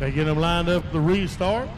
They get them lined up for the restart.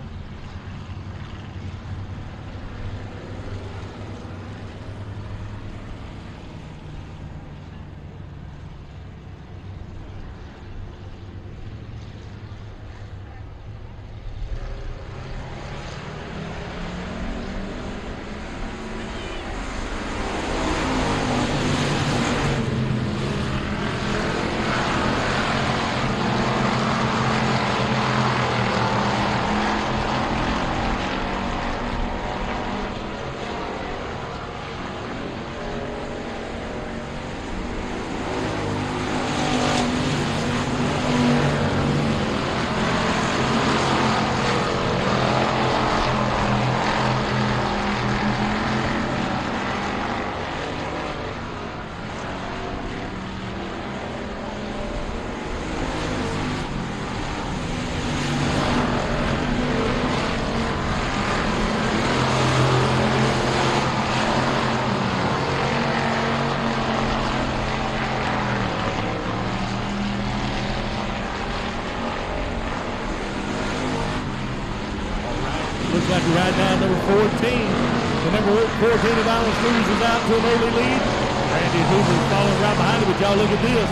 Looks like right now number 14. The number 14 of Island Cruise is out to an early lead. Randy Hoover's following right behind him, but y'all look at this.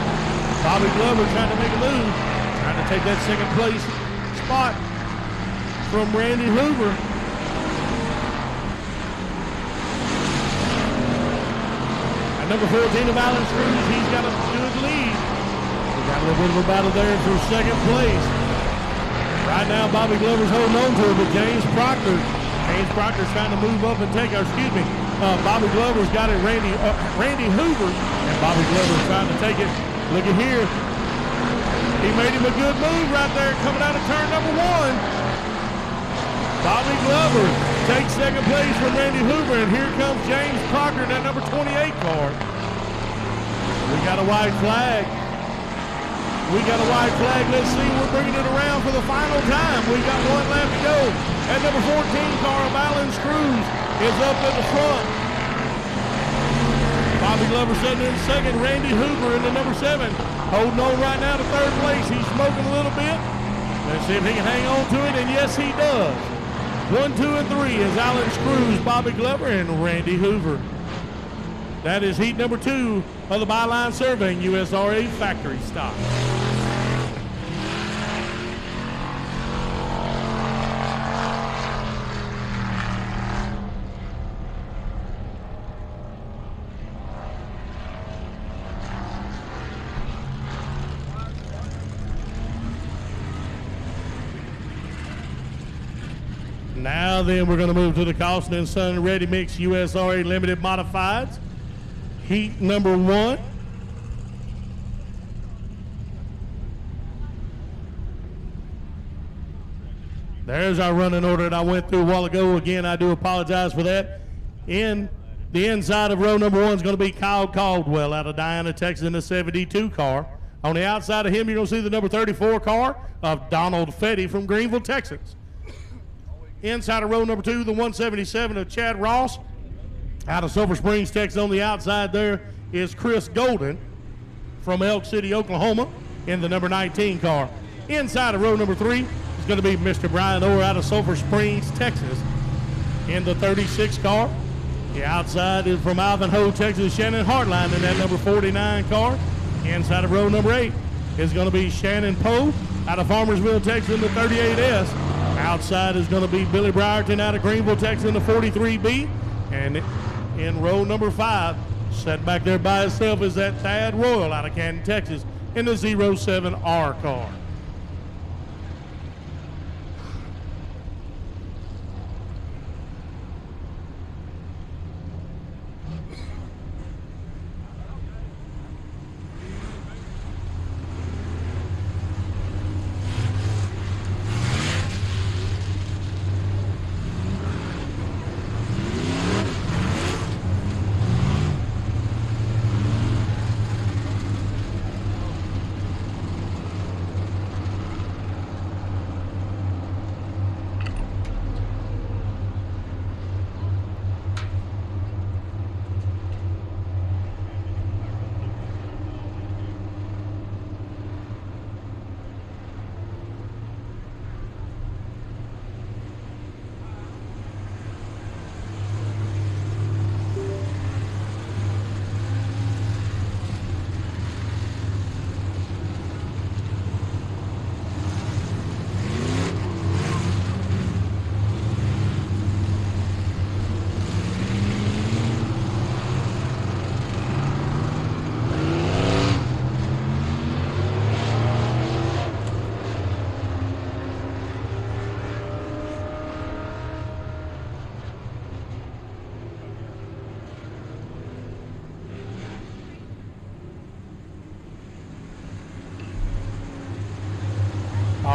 Bobby Glover trying to make a move, trying to take that second place spot from Randy Hoover. And number 14 of Island Cruise, he's got a good lead. We got a little bit of a battle there for second place. Right now, Bobby Glover's holding on to it, but James Proctor's trying to move up and take, Bobby Glover's got it, Randy Hoover, and Bobby Glover's trying to take it. Look at here. He made him a good move right there coming out of turn number 1. Bobby Glover takes second place from Randy Hoover, and here comes James Proctor in that number 28 car. We got a white flag. Let's see, we're bringing it around for the final time. We got one lap to go. And number 14 car of Allen's Cruise is up at the front. Bobby Glover sitting in second. Randy Hoover in the number 7. Holding on right now to third place. He's smoking a little bit. Let's see if he can hang on to it, and yes, he does. 1, 2, and 3 is Allen's Cruise, Bobby Glover, and Randy Hoover. That is heat number 2 of the Byline Surveying USRA factory stock. Now then, we're going to move to the Costin & Son Ready Mix USRA Limited Modifieds. Heat number 1. There's our running order that I went through a while ago. Again, I do apologize for that. In the inside of row number 1 is going to be Kyle Caldwell out of Diana, Texas in the 72 car. On the outside of him, you're going to see the number 34 car of Donald Fetty from Greenville, Texas. Inside of row number 2, the 177 of Chad Ross out of Silver Springs, Texas. On the outside there is Chris Golden from Elk City, Oklahoma in the number 19 car. Inside of row number 3 is going to be Mr. Brian Orr out of Silver Springs, Texas in the 36 car. The outside is from Ivanhoe, Texas, Shannon Hartline in that number 49 car. Inside of row number 8 is going to be Shannon Poe out of Farmersville, Texas in the 38S. Outside is going to be Billy Brierton out of Greenville, Texas in the 43B. And in row number 5, set back there by itself, is that Thad Royal out of Canton, Texas in the 07R car.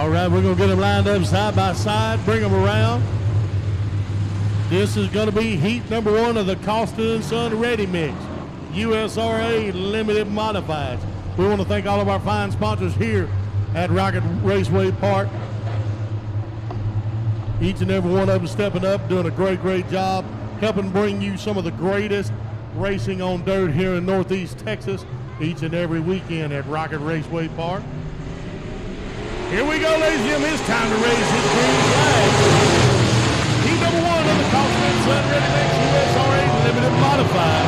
All right, we're going to get them lined up side by side, bring them around. This is going to be heat number 1 of the Costin & Son Ready Mix, USRA Limited Modifieds. We want to thank all of our fine sponsors here at Rocket Raceway Park. Each and every one of them stepping up, doing a great job, helping bring you some of the greatest racing on dirt here in Northeast Texas each and every weekend at Rocket Raceway Park. Here we go, ladies and gentlemen. It's time to raise his green flag. Heat number 1 of the Costin & Son Ready Mix USRA Limited Modified.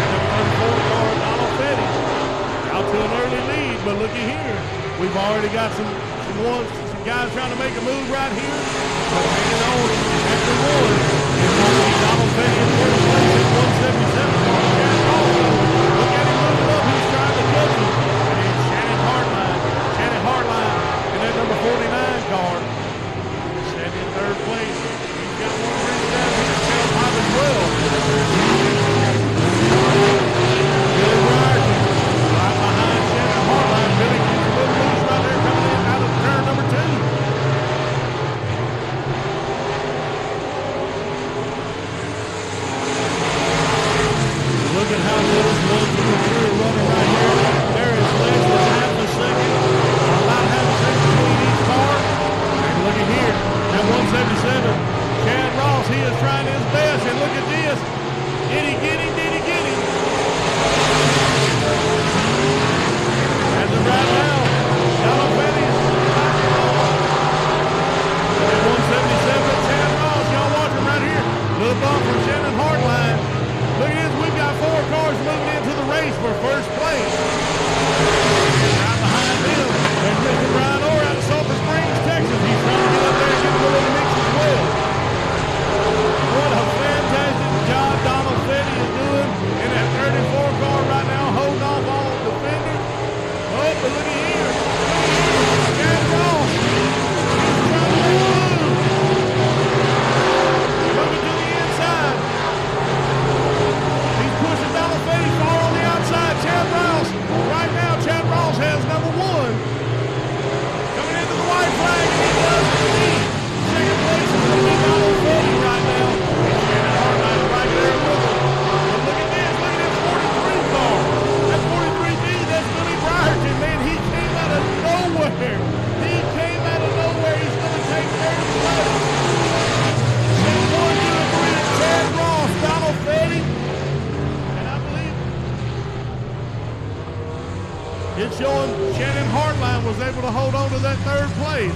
And the 34 car Donald Fetty out to an early lead, but looky here. We've already got some guys trying to make a move right here. But hanging on after 1. It's going to be Donald Fetty in first place at 177. Look at him moving up. He's trying to catch him. And it's Shannon Hardline in that number 49 car. Shannon in third place. He's got one ring down here. Tail pipe as well. Billy Brierton right behind Shannon Hardline. Billy keeps a little loose right there coming in out of turn number 2. Look at how those 1, 2, and 3 are running right here. There is less than half a second, about half a second between each car. And look at here, at 177, Chad Ross, he is trying his best. And look at this. Did he get him? Did he get him? As of right now, Donald Fetty is at 177, Chad Ross. Y'all watching right here. Little bump from Shannon Hardline. Look at this, we've got 4 cars moving into the race for first place. Right behind them, there's Mr. Brian Orr out of Sulphur Springs, Texas. He's trying to get up there and get a little mix as well. What a fantastic job Donald Fetty is doing in that 34 car right now, holding off all the defenders. Oh, but look at here. Chad Ross. He's trying to make a move. Moving to the inside. Pushing Donald Fetty far on the outside. Chad Ross. Right now, Chad Ross has number 1. Coming into the white flag, and he does indeed. Second place is going to be Donald Fetty right now. And Shannon Hardline right there with him. But look at this. Look at this 43 car. That 43D, that's Billy Brierton, man. He came out of nowhere. He came out of nowhere. He's going to take third place. And 1, 2, and 3 is Chad Ross, Donald Fetty. It's showing Shannon Hardline was able to hold on to that third place.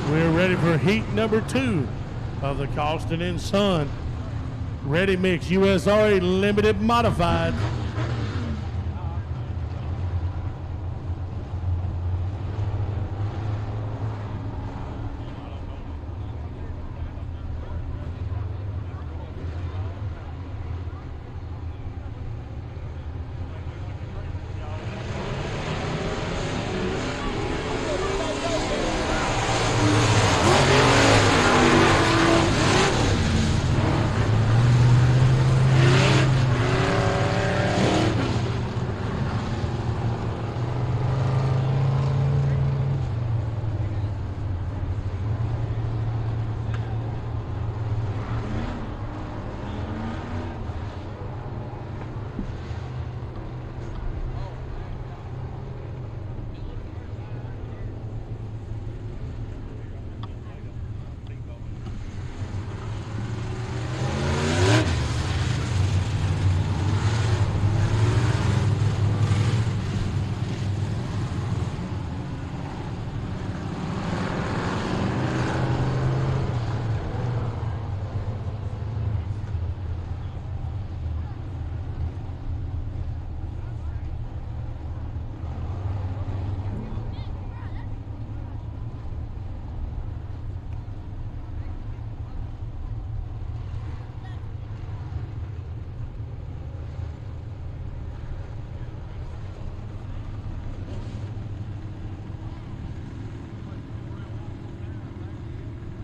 We're ready for heat number 2 of the Costin & Son Ready Mix USRA Limited Modified.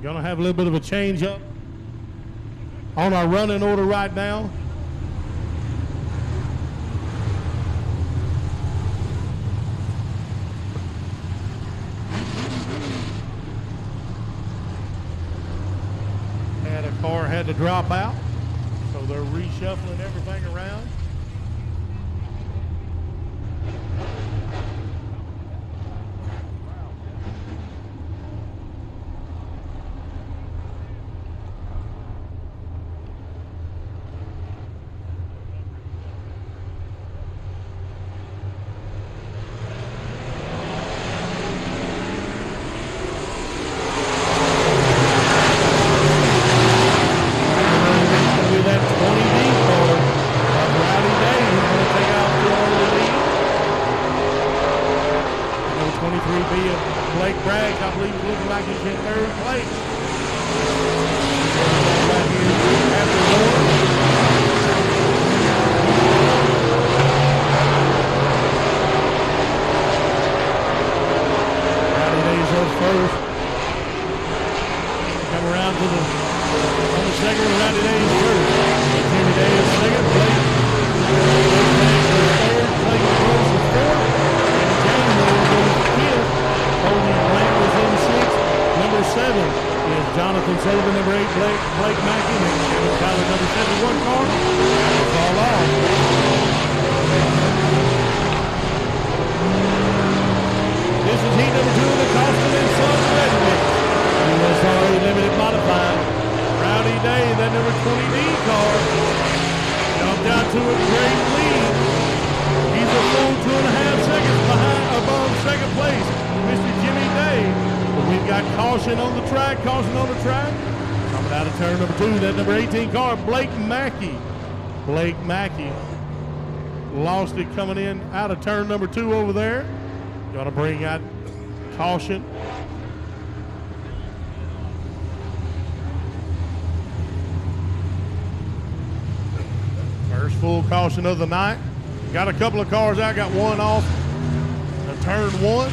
Gonna have a little bit of a change up on our running order right now. Had a car had to drop out, so they're reshuffling everything around. Blake Mackey lost it coming in out of turn number 2 over there. Gonna bring out caution. First full caution of the night. Got a couple of cars out, got one off the turn 1.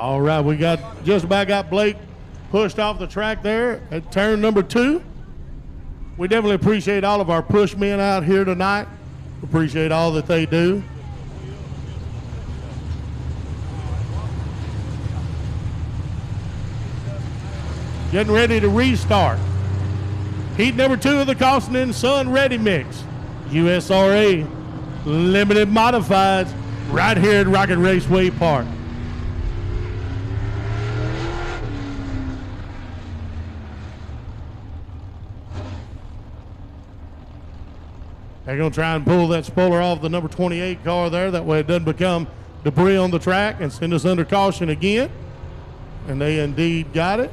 All right, we just about got Blake pushed off the track there at turn number 2. We definitely appreciate all of our push men out here tonight. Appreciate all that they do. Getting ready to restart. Heat number 2 of the Costin and Son Ready Mix. USRA Limited Modifieds right here at Rocket Raceway Park. They're going to try and pull that spoiler off the number 28 car there. That way it doesn't become debris on the track and send us under caution again. And they indeed got it.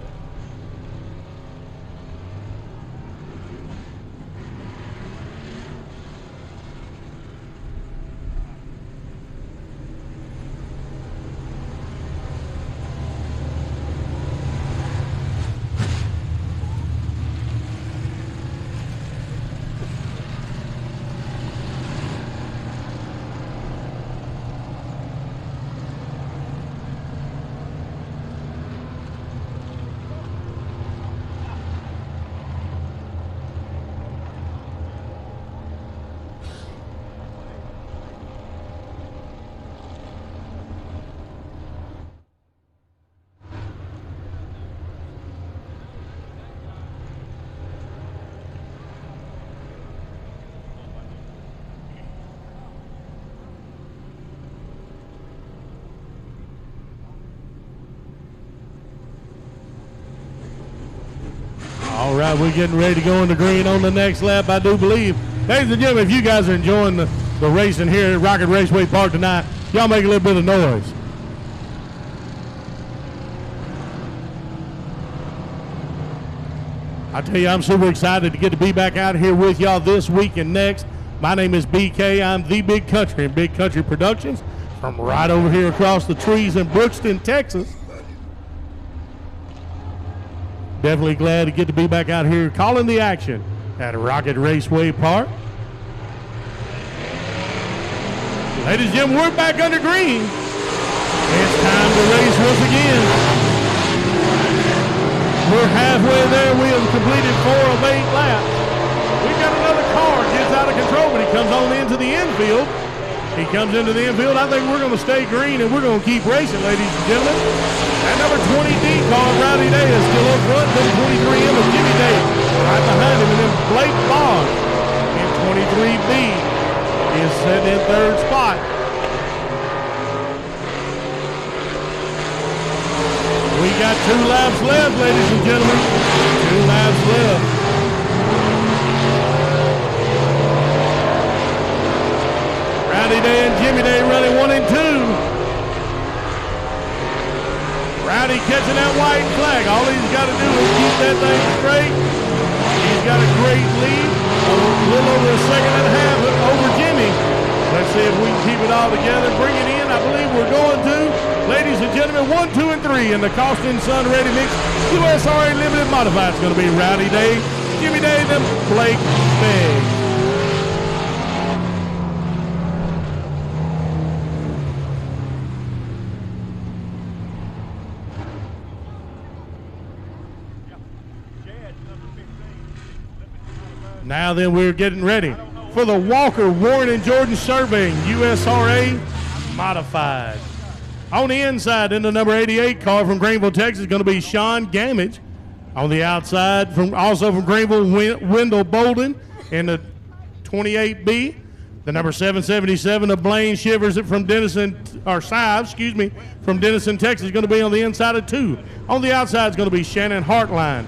All right, we're getting ready to go in the green on the next lap, I do believe. Ladies and gentlemen, if you guys are enjoying the racing here at Rocket Raceway Park tonight, y'all make a little bit of noise. I tell you, I'm super excited to get to be back out here with y'all this week and next. My name is BK. I'm the Big Country and Big Country Productions from right over here across the trees in Brookston, Texas. Definitely glad to get to be back out here calling the action at Rocket Raceway Park. Ladies and gentlemen, we're back under green. It's time to race once again. We're halfway there. We have completed 4 of 8 laps. We've got another car, gets out of control, but he comes on into the infield. He comes into the infield. I think we're going to stay green and we're going to keep racing, ladies and gentlemen. That number 20D car, Rowdy Day, is still up front. Number 23M is Jimmy Day right behind him. And then Blake Bond in 23B is sitting in 3rd spot. We got 2 laps left, ladies and gentlemen. 2 laps left. Rowdy Day and Jimmy Day running 1 and 2. Rowdy catching that white flag. All he's got to do is keep that thing straight. He's got a great lead, a little over a second and a half over Jimmy. Let's see if we can keep it all together. Bring it in. I believe we're going to. Ladies and gentlemen, 1, 2, and 3 in the Costin Sun Ready Mix USRA Limited Modified. It's going to be Rowdy Day, Jimmy Day, and Blake Beggs. Now then, we're getting ready for the Walker, Warren, and Jordan Surveying USRA Modified. On the inside, in the number 88 car from Greenville, Texas, is going to be Sean Gamage. On the outside, also from Greenville, Wendell Bolden in the 28B. The number 777 of Blaine Shivers from Denison, or Sives, excuse me, from Denison, Texas, is going to be on the inside of 2. On the outside is going to be Shannon Hartline.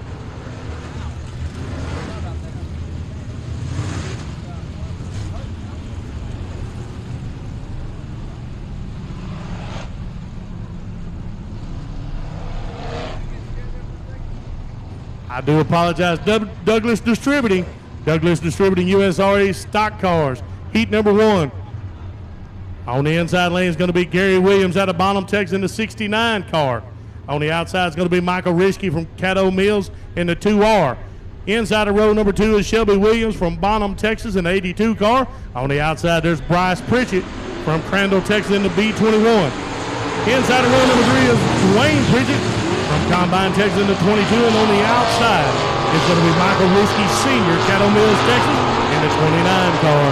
I do apologize. Douglas Distributing USRA stock cars. Heat number 1. On the inside lane is going to be Gary Williams out of Bonham, Texas in the 69 car. On the outside is going to be Michael Risky from Caddo Mills in the 2R. Inside of row number 2 is Shelby Williams from Bonham, Texas in the 82 car. On the outside there's Bryce Pritchett from Crandall, Texas in the B21. Inside of row number 3 is Dwayne Pritchett from Combine, Texas in the 22, and on the outside is going to be Michael Risky Sr., Caddo Mills, Texas, in the 29 car.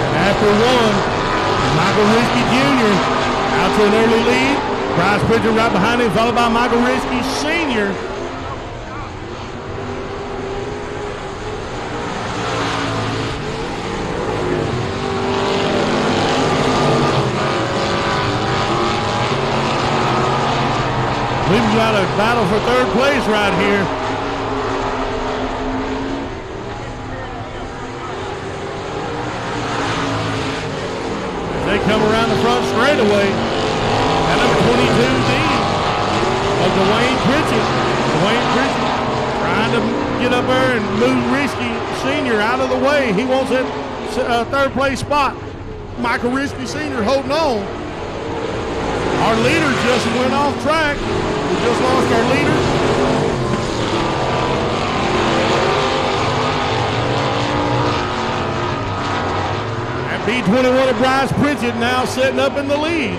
And after 1, Michael Risky Jr. out to an early lead. Bryce Pritchett right behind him, followed by Michael Risky Sr. We've got a battle for 3rd place right here. They come around the front straightaway. And number 22D of Dwayne Pritchett. Dwayne Pritchett trying to get up there and move Risky Sr. out of the way. He wants that 3rd place spot. Michael Risky Sr. holding on. Our leader just went off track. We just lost our leader. And B21 of Bryce Pritchett now setting up in the lead.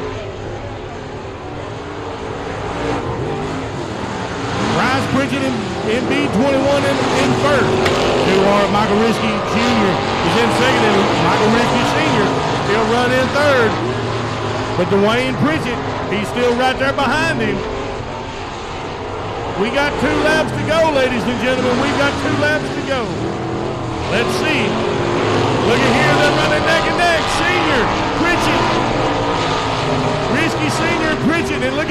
Bryce Pritchett in B21 in 1st. 2R Michael Risky Jr. is in 2nd, and Michael Risky Sr. still running in 3rd. But Dwayne Pritchett, he's still right there behind him. We got 2 laps to go, ladies and gentlemen. We've got 2 laps to go. Let's see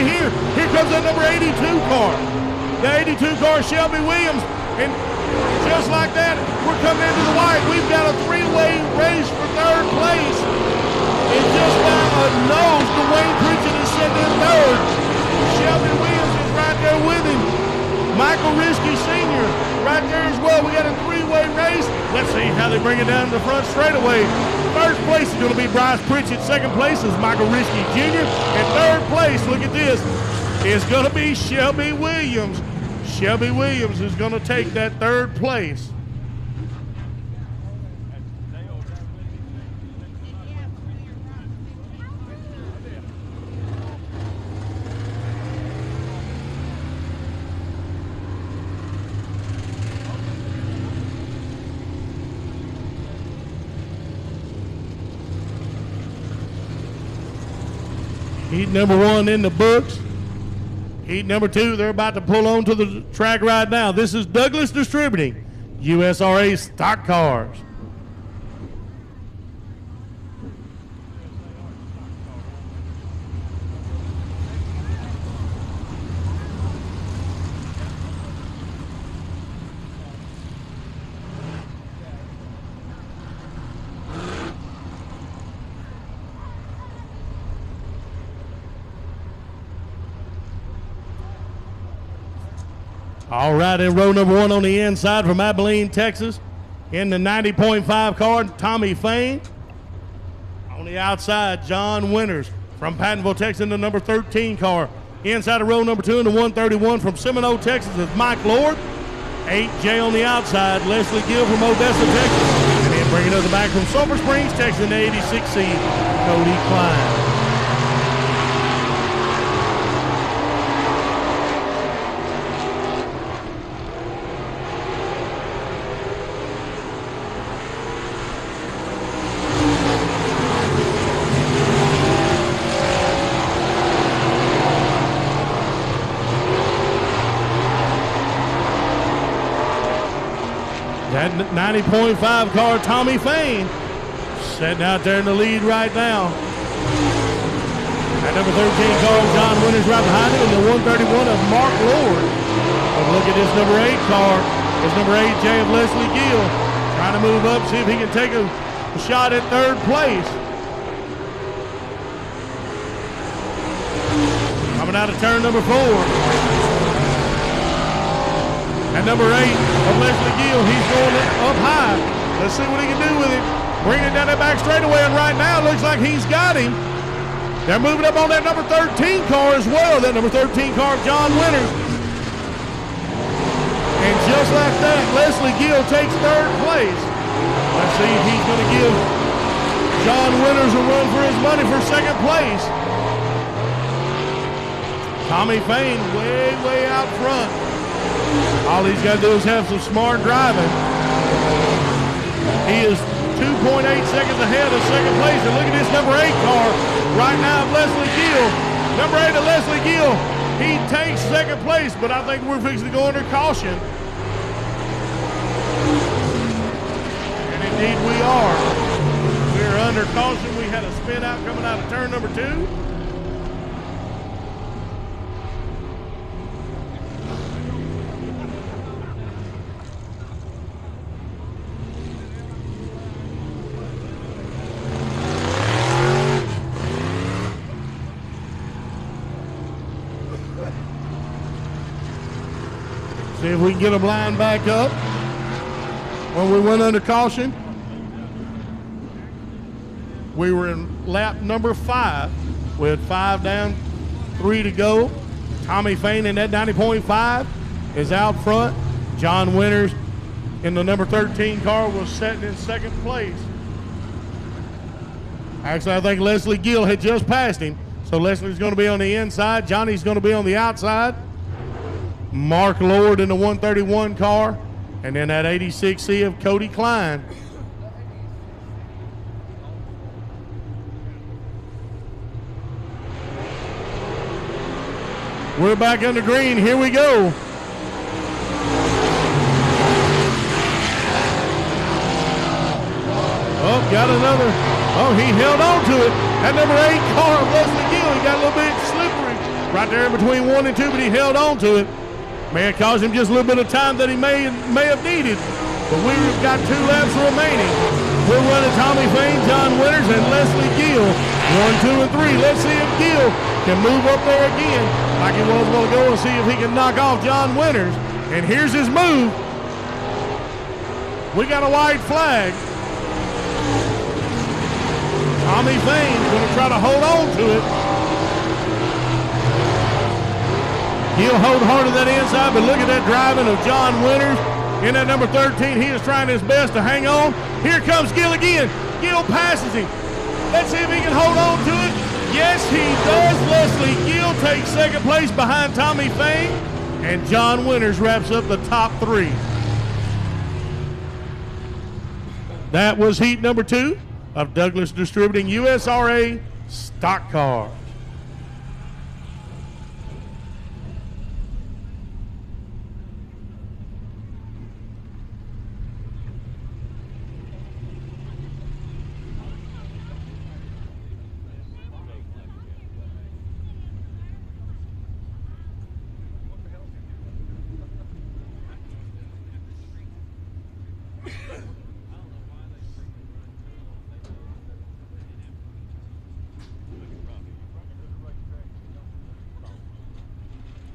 here. Here comes that number 82 car. The 82 car, Shelby Williams. And just like that, we're coming into the white. We've got a three-way race for third place. And just by a nose, Dwayne Pritchett is sitting in third. Shelby Williams is right there with him. Michael Risky Sr. right there as well. We got a three-way race. Let's see how they bring it down to the front straightaway. First place is going to be Bryce Pritchett. Second place is Michael Risky Jr. And third place, look at this, is going to be Shelby Williams. Shelby Williams is going to take that third place. Heat number one in the books. Heat number two, they're about to pull onto the track right now. This is Douglas Distributing, USRA stock cars. All right, in row number one on the inside from Abilene, Texas, in the 90.5 car, Tommy Fain. On the outside, John Winters from Pattonville, Texas, in the number 13 car. Inside of row number two in the 131 from Seminole, Texas, is Mike Lord. 8J on the outside, Leslie Gill from Odessa, Texas. And then bringing us back from Sulphur Springs, Texas, in the 86C, Cody Klein. That 90.5 car, Tommy Fain, sitting out there in the lead right now. That number 13 car, John Winters right behind him, and the 131 of Mark Lord. But look at this number 8 car. This number 8J of Leslie Gill, trying to move up, see if he can take a shot at third place. Coming out of turn number 4. And number 8 of Leslie Gill, he's going up high. Let's see what he can do with it. Bringing it down that back straightaway, and right now it looks like he's got him. They're moving up on that number 13 car as well, that number 13 car of John Winters. And just like that, Leslie Gill takes third place. Let's see if he's going to give John Winters a run for his money for second place. Tommy Fain way, way out front. All he's got to do is have some smart driving. He is 2.8 seconds ahead of second place. And look at this number 8 car right now of Leslie Gill. Number 8 of Leslie Gill. He takes second place, but I think we're fixing to go under caution. And indeed we are. We're under caution. We had a spin out coming out of turn number 2. See if we can get them lined back up when we went under caution. We were in lap number 5. We had 5 down, 3 to go. Tommy Fain in that 90.5 is out front. John Winters in the number 13 car was sitting in second place. Actually, I think Leslie Gill had just passed him. So Leslie's going to be on the inside. Johnny's going to be on the outside. Mark Lord in the 131 car, and then that 86C of Cody Klein. We're back under green. Here we go. Oh, got another. Oh, he held on to it. That number 8 car of Leslie Gill, he got a little bit slippery. right there in between 1 and 2, but he held on to it. May have caused him just a little bit of time that he may have needed. But we've got 2 laps remaining. We're running Tommy Fain, John Winters, and Leslie Gill. 1, 2, and 3. Let's see if Gill can move up there again like he was a while ago and see if he can knock off John Winters. And here's his move. We got a white flag. Tommy Fain's going to try to hold on to it. He'll hold hard to that inside, but look at that driving of John Winters. In that number 13, he is trying his best to hang on. Here comes Gill again. Gill passes him. Let's see if he can hold on to it. Yes, he does. Leslie Gill takes second place behind Tommy Fain, and John Winters wraps up the top 3. That was heat number 2 of Douglas Distributing USRA Stock Car.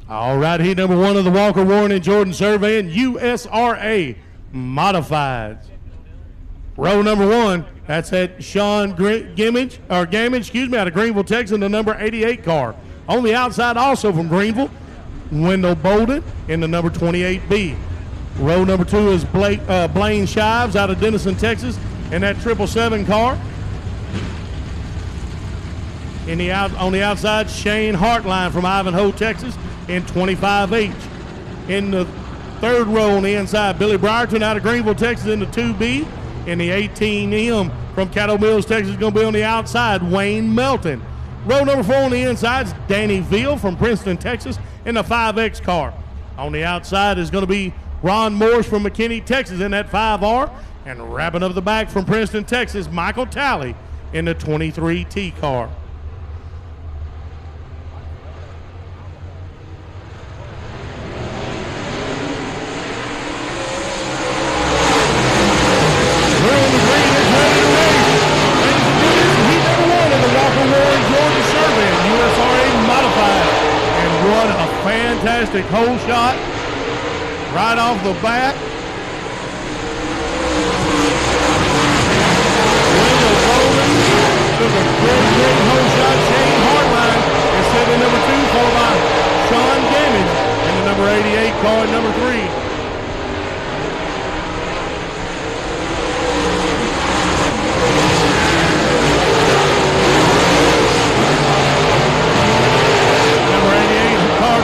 All right, heat number 1 of the Walker, Warren, and Jordan Surveying USRA Modifieds. Row number 1, that's at Sean Gamage, out of Greenville, Texas, the number 88 car. On the outside, also from Greenville, Wendell Bolden in the number 28B. Row number 2 is Blaine Shives out of Denison, Texas, in that 777 car. On the outside, Shane Hartline from Ivanhoe, Texas, in 25H. In the 3rd row on the inside, Billy Brierton out of Greenville, Texas, in the 2B. In the 18M from Caddo Mills, Texas, is going to be on the outside, Wayne Melton. Row number 4 on the inside is Danny Veal from Princeton, Texas, in the 5X car. On the outside is going to be Ron Morse from McKinney, Texas, in that 5R. And wrapping up the back from Princeton, Texas, Michael Talley in the 23T car. Fantastic hole shot right off the bat. Wendell Bolden took a great hole shot. Shane Hartline is sitting number 2, followed by Sean Gamage in the number 88 car at number 3.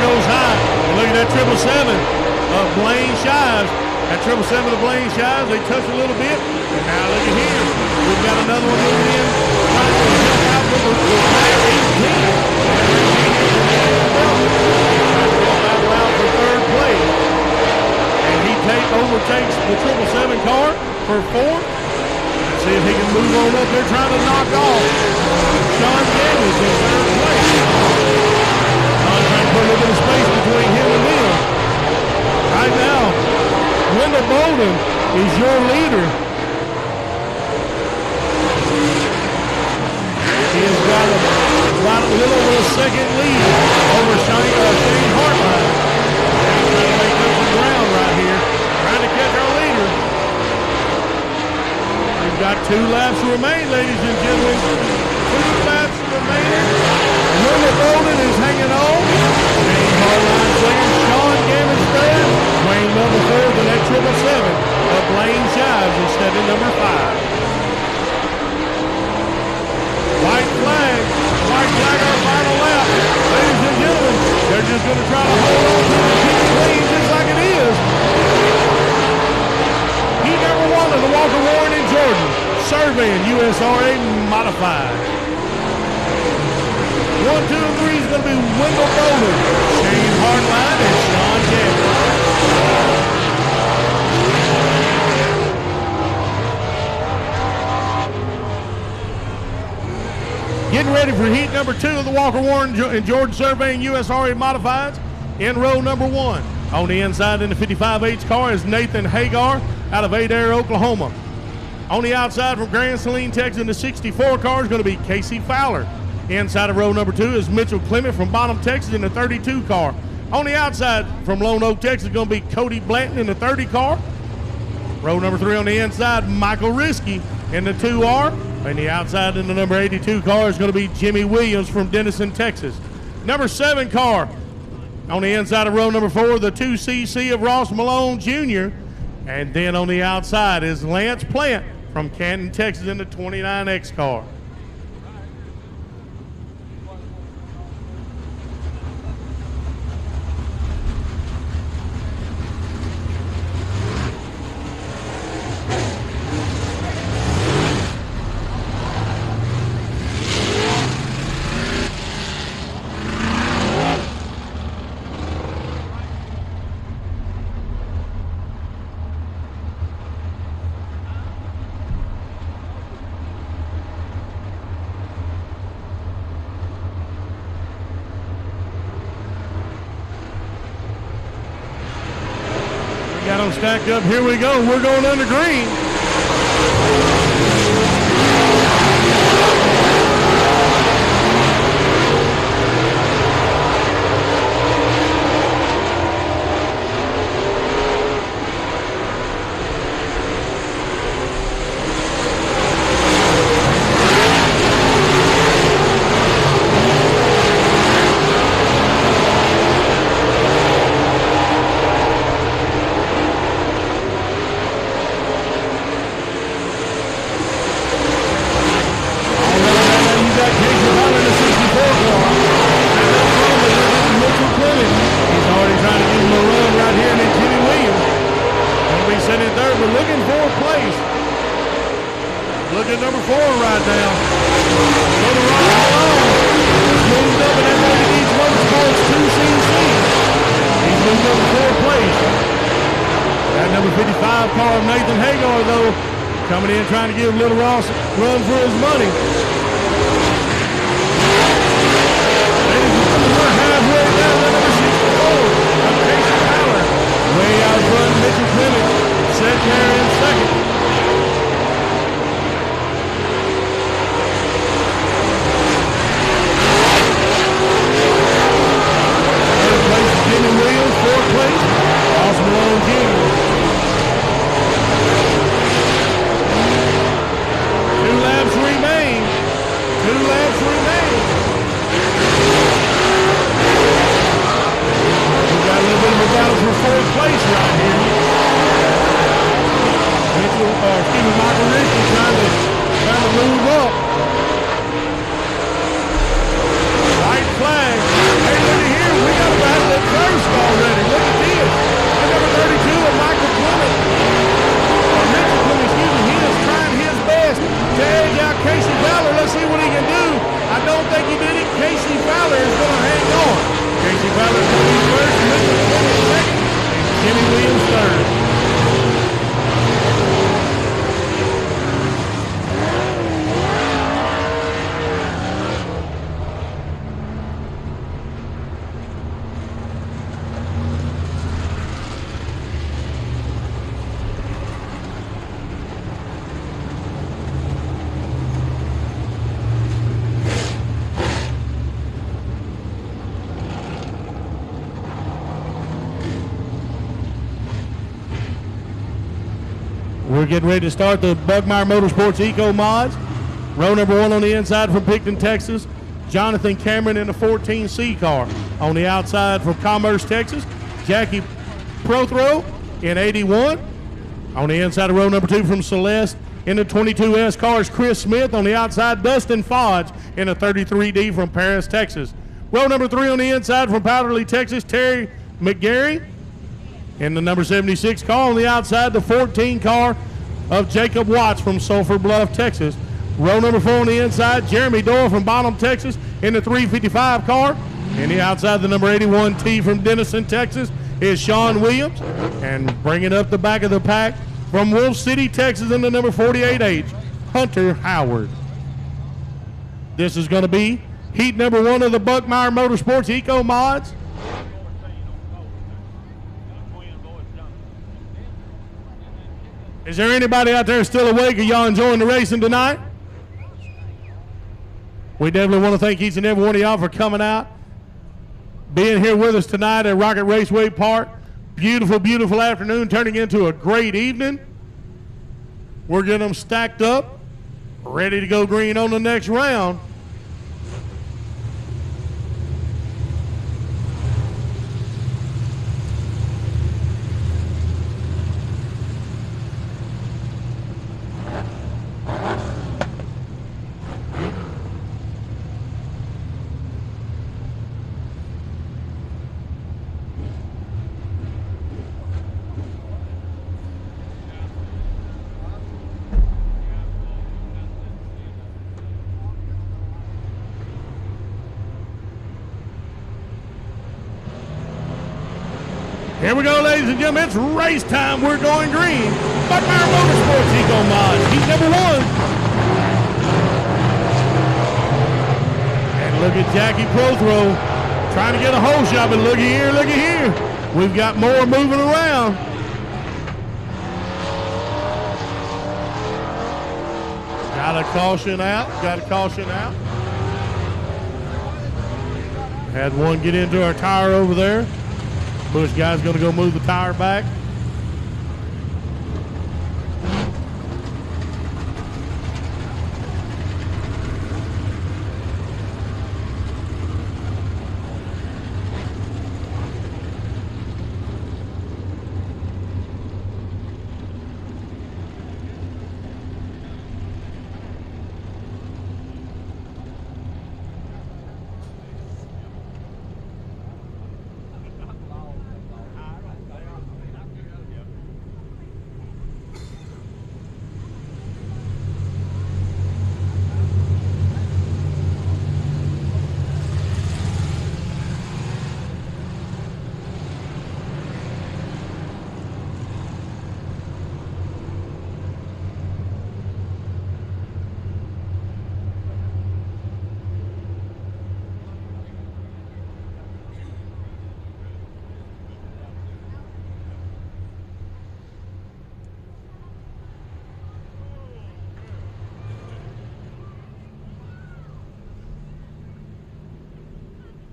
Goes high. And look at that 777 of Blaine Shives. That 777 of Blaine Shives, they touch a little bit. And now look at here. We've got another one moving in. Trying to help out with the 18. Out for 3rd place. And he overtakes the 777 car for 4th. Let's see if he can move on up there trying to knock off Sean Gamage in 3rd place. Put a little bit of space between him and them. Right now, Wendell Bolden is your leader. He has got a little over a second lead over Shane Hartline. Trying to make up some ground right here. Trying to catch our leader. We've got 2 laps to remain, ladies and gentlemen. 2 laps remaining. Wendell Bolden is hanging on. Shane Hartline second. Sean Gamage third. Wayne number 4th, and that 777 of Blaine Shives is set in number 5. White flag. White flag, our final lap. Ladies and gentlemen, they're just going to try to hold on to it and keep it clean just like it is. Heat number 1 of the Walker, Warren, and Jordan. Surveying USRA Modified. 1, 2, and 3 is going to be Wendell Bolden, Shane Hartline, and Sean Gamage. Getting ready for heat number 2 of the Walker Warren and George Surveying USRA Modifieds in row number 1. On the inside in the 55H car is Nathan Hagar out of Adair, Oklahoma. On the outside from Grand Saline, Texas, in the 64 car is going to be Casey Fowler. Inside of row number 2 is Mitchell Clement from Bonham, Texas, in the 32 car. On the outside from Lone Oak, Texas, is going to be Cody Blanton in the 30 car. Row number 3 on the inside, Michael Risky in the 2R. And the outside in the number 82 car is going to be Jimmy Williams from Denison, Texas. Number 7 car on the inside of row number 4, the 2CC of Ross Malone Jr. And then on the outside is Lance Plant from Canton, Texas, in the 29X car. Got them stacked up. Here we go. We're going under green. Look at number 4 right now. Go to right. He's moved up, and that's what he needs Motorsports 2CC. He's moved up to 4th place. That number 55 car of Nathan Hagar, though, coming in trying to give Little Ross a run for his money. Ladies and gentlemen, we're halfway down to number 64 of Casey Fowler. Way out front, Mitchell Clement set there in second. Jimmy Williams, 4th place. Ross Malone Jr. 2 laps remain. 2 laps remain. We've got a little bit of a battle for 4th place right here. Michael Richey trying to move up. White flag. Hey, look at here. We got a battle at first already. Look at this. And number 32 of Michael Clement. Mitchell Clement, excuse me. He is trying his best to edge out Casey Fowler. Let's see what he can do. I don't think he did it. Casey Fowler is going to hang on. Casey Fowler is going to be first. Mitchell Clement second. And Jimmy Williams third. We're getting ready to start the Bugmeyer Motorsports Eco Mods. Row number 1 on the inside from Picton, Texas, Jonathan Cameron in the 14C car. On the outside from Commerce, Texas, Jackie Prothrow in 81. On the inside of row number 2 from Celeste in the 22S car is Chris Smith. On the outside, Dustin Fodge in a 33D from Paris, Texas. Row number 3 on the inside from Powderly, Texas, Terry McGarry. In the number 76 car on the outside, the 14 car of Jacob Watts from Sulphur Bluff, Texas. Row number 4 on the inside, Jeremy Doyle from Bonham, Texas, in the 355 car. And the outside, the number 81T from Denison, Texas, is Sean Williams. And bringing up the back of the pack from Wolf City, Texas, in the number 48H, Hunter Howard. This is going to be heat number 1 of the Buckmeyer Motorsports Eco Mods. Is there anybody out there still awake? Are y'all enjoying the racing tonight? We definitely want to thank each and every one of y'all for coming out, being here with us tonight at Rocket Raceway Park. Beautiful, beautiful afternoon, turning into a great evening. We're getting them stacked up, ready to go green on the next round. Here we go, ladies and gentlemen. It's race time. We're going green. Buckmeyer Motorsports Eco Mods. Heat number 1. And look at Jackie Prothrow trying to get a hole shot. But looky here, looky here. We've got more moving around. Got a caution out. Got a caution out. Had one get into our tire over there. Bush guy's going to go move the tire back.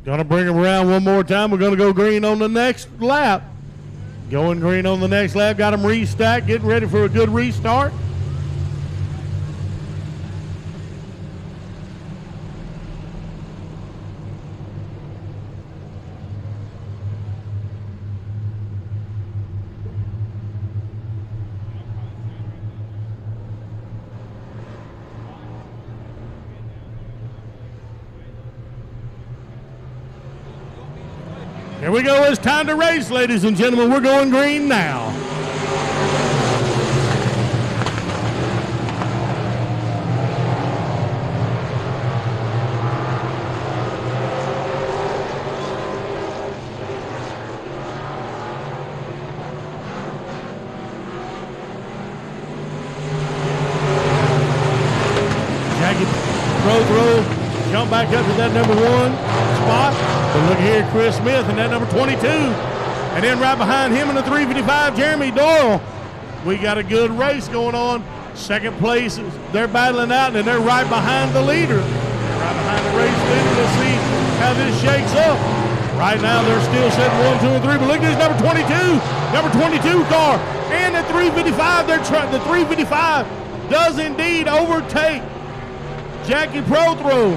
Gonna bring them around one more time. We're gonna go green on the next lap. Going green on the next lap. Got them restacked, getting ready for a good restart. Here we go. It's time to race, ladies and gentlemen. We're going green now. Jackie Prothrow jump back up to that number 1 spot. But look here, Chris Smith in that number 22. And then right behind him in the 355, Jeremy Doyle. We got a good race going on. Second place, they're battling out, and they're right behind the leader. Right behind the race leader. Let's see how this shakes up. Right now, they're still setting 1, 2, and 3. But look at this number 22. Number 22 car. And the 355, the 355 does indeed overtake Jackie Prothrow.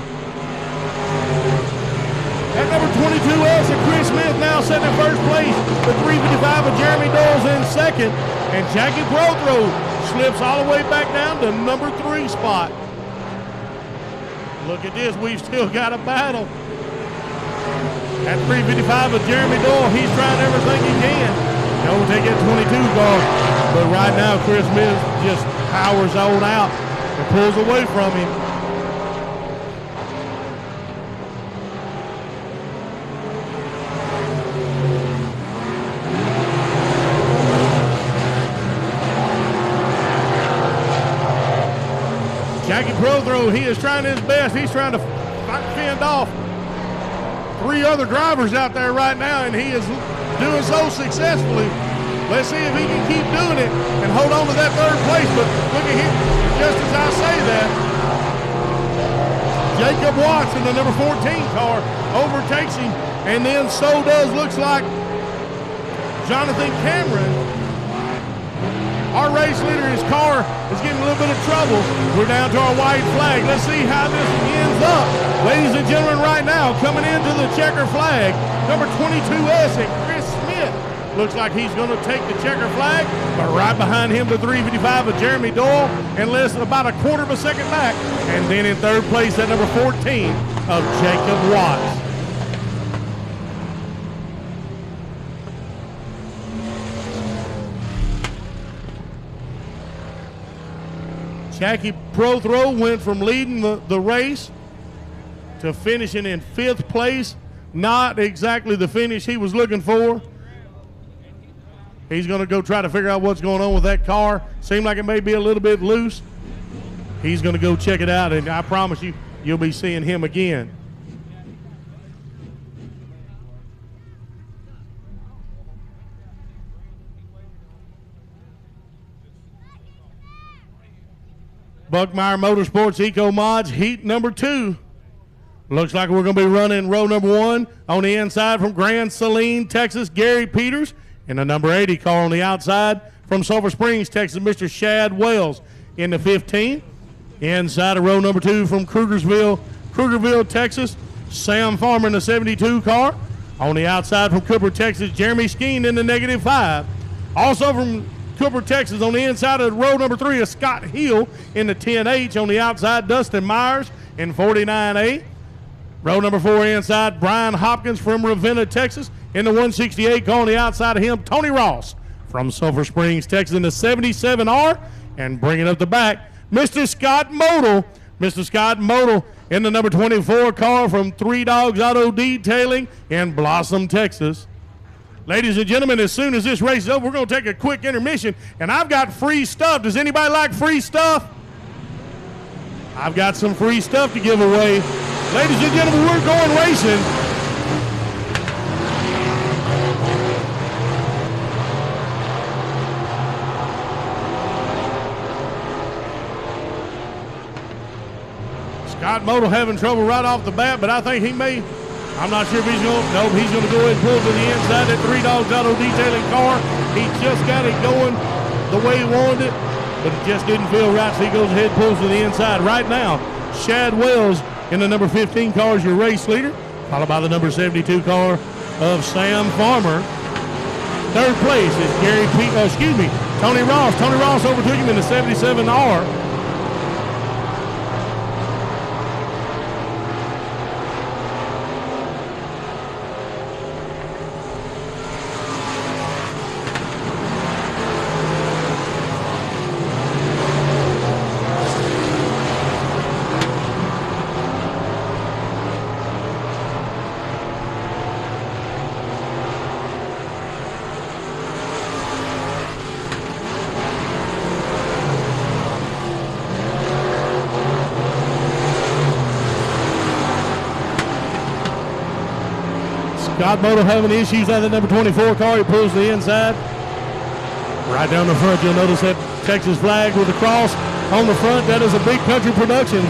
At number 22S, and Chris Smith now sitting in first place. The 355 of Jeremy Doyle's in second. And Jackie Prothrow slips all the way back down to number 3 spot. Look at this, we've still got a battle. At 355 of Jeremy Doyle, he's trying everything he can to overtake that 22 car. But right now, Chris Smith just powers on out and pulls away from him. Jackie Prothrow, he is trying his best. He's trying to fend off 3 other drivers out there right now, and he is doing so successfully. Let's see if he can keep doing it and hold on to that 3rd place. But look at him, just as I say that, Jacob Watts in the number 14 car overtakes him, and then so does, looks like, Jonathan Cameron. Our race leader, his car is getting a little bit of trouble. We're down to our white flag. Let's see how this ends up. Ladies and gentlemen, right now, coming into the checker flag, number 22S and Chris Smith. Looks like he's going to take the checker flag, but right behind him, the 355 of Jeremy Doyle, and less about a 1/4 of a second back. And then in 3rd place, at number 14 of Jacob Watts. Jackie Prothrow went from leading the race to finishing in 5th place. Not exactly the finish he was looking for. He's going to go try to figure out what's going on with that car. Seemed like it may be a little bit loose. He's going to go check it out, and I promise you, you'll be seeing him again. Buckmeyer Motorsports Eco Mods, heat number 2. Looks like we're going to be running row number 1 on the inside from Grand Saline, Texas, Gary Peters. And the number 80 car on the outside from Sulphur Springs, Texas, Mr. Shad Wells in the 15. Inside of row number 2 from Krugerville, Texas, Sam Farmer in the 72 car. On the outside from Cooper, Texas, Jeremy Skeen in the -5. Also from Cooper, Texas, on the inside of row number 3 is Scott Hill in the 10H. On the outside, Dustin Myers in 49A. Row number 4 inside, Brian Hopkins from Ravenna, Texas, in the 168 car. On the outside of him, Tony Ross from Sulphur Springs, Texas, in the 77R. And bringing up the back, Mr. Scott Model. Mr. Scott Model in the number 24 car from 3 Dogs Auto Detailing in Blossom, Texas. Ladies and gentlemen, as soon as this race is over, we're going to take a quick intermission, and I've got free stuff. Does anybody like free stuff? I've got some free stuff to give away. Ladies and gentlemen, we're going racing. Scott Model having trouble right off the bat, but I think he may. I'm not sure if he's going to. No, he's going to go ahead and pull to the inside. That 3 Dogs Auto Detailing car, he just got it going the way he wanted it, but it just didn't feel right, so he goes ahead and pulls to the inside. Right now, Shad Wells in the number 15 car is your race leader, followed by the number 72 car of Sam Farmer. 3rd place is Tony Ross. Tony Ross overtook him in the 77R. Scott Model having issues on the number 24 car. He pulls to the inside. Right down the front, you'll notice that Texas flag with a cross on the front. That is a Big Country Productions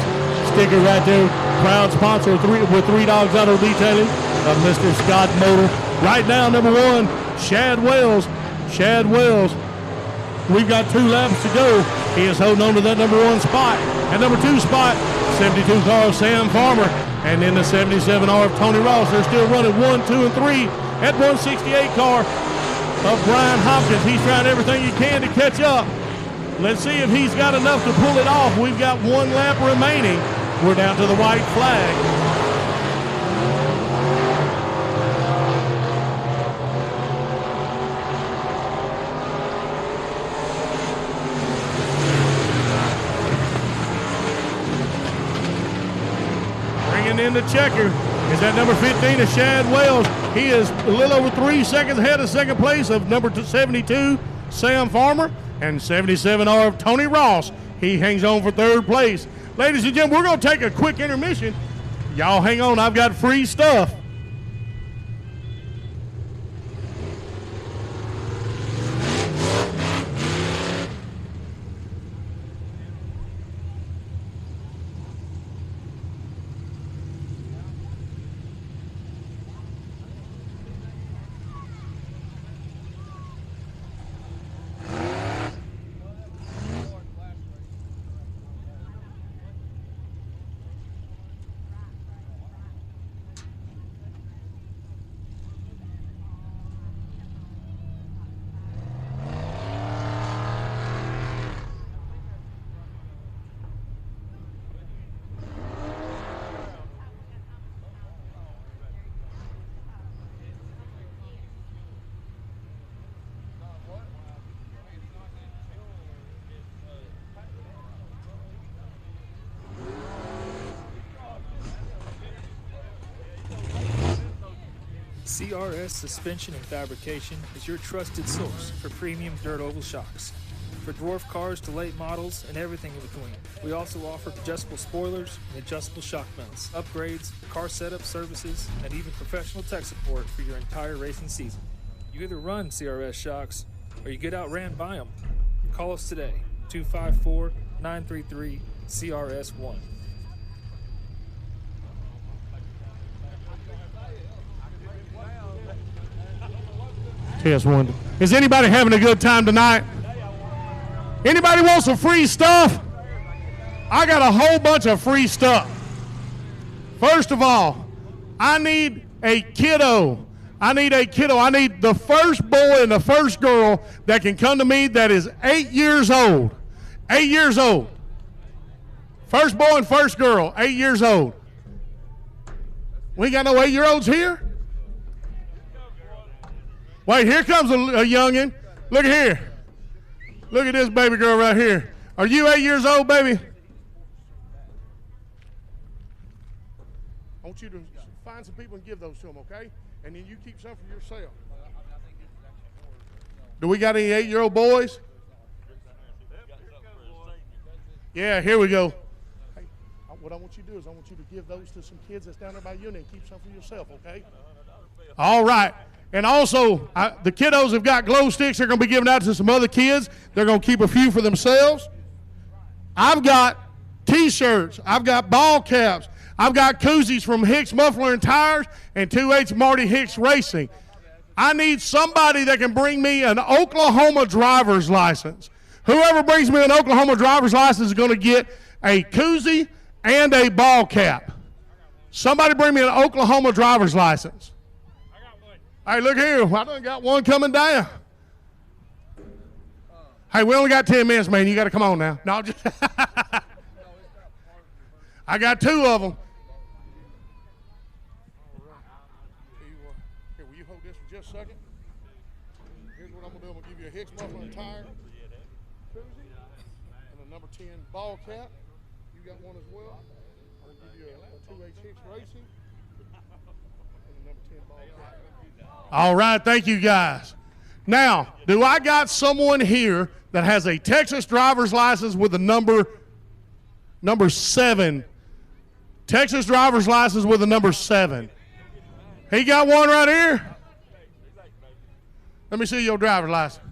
sticker right there. Proud sponsor with 3 Dogs Auto Detailing of Mr. Scott Model. Right now, number 1, Shad Wells. Shad Wells. We've got 2 laps to go. He is holding on to that number 1 spot. At number 2 spot, 72 car Sam Farmer. And then the 77R of Tony Ross. They're still running 1, 2, and 3 at 168 car of Brian Hopkins. He's trying everything he can to catch up. Let's see if he's got enough to pull it off. We've got 1 lap remaining. We're down to the white flag. In the checker is that number 15 of Shad Wells. He is a little over 3 seconds ahead of 2nd place of number 72 Sam Farmer and 77R of Tony Ross. He hangs on for 3rd place. Ladies and gentlemen, we're going to take a quick intermission. Y'all hang on, I've got free stuff. CRS Suspension and Fabrication is your trusted source for premium dirt oval shocks. For dwarf cars to late models and everything in between. We also offer adjustable spoilers and adjustable shock mounts, upgrades, car setup services, and even professional tech support for your entire racing season. You either run CRS shocks or you get outran by them. Call us today, 254-933-CRS1. Test one. Is anybody having a good time tonight? Anybody want some free stuff? I got a whole bunch of free stuff. First of all, I need a kiddo. I need the first boy and the first girl that can come to me that is 8 years old. 8 years old. First boy and first girl, 8 years old. We ain't got no 8-year-olds here? Wait, here comes a youngin'. Look at here. Look at this baby girl right here. Are you 8 years old, baby? I want you to find some people and give those to them, okay? And then you keep some for yourself. Do we got any 8-year-old boys? Yeah, here we go. Hey, what I want you to do is I want you to give those to some kids that's down there by you and then keep some for yourself, okay? All right. And also, the kiddos have got glow sticks they're going to be giving out to some other kids. They're going to keep a few for themselves. I've got T-shirts. I've got ball caps. I've got koozies from Hicks Muffler and Tires and 2H Marty Hicks Racing. I need somebody that can bring me an Oklahoma driver's license. Whoever brings me an Oklahoma driver's license is going to get a koozie and a ball cap. Somebody bring me an Oklahoma driver's license. Hey, look here. I done got one coming down. Hey, we only got 10 minutes, man. You got to come on now. No, just I got 2 of them. Here, will you hold this for just a second? Here's what I'm going to do. I'm going to give you a Hicks Muffler and Tire koozie and a number 10 ball cap. You got one as well. I'm going to give you a 2H Hicks Racing and a number 10 ball cap. All right, thank you guys. Now, do I got someone here that has a Texas driver's license with the number 7? Texas driver's license with the number 7. He got one right here? Let me see your driver's license.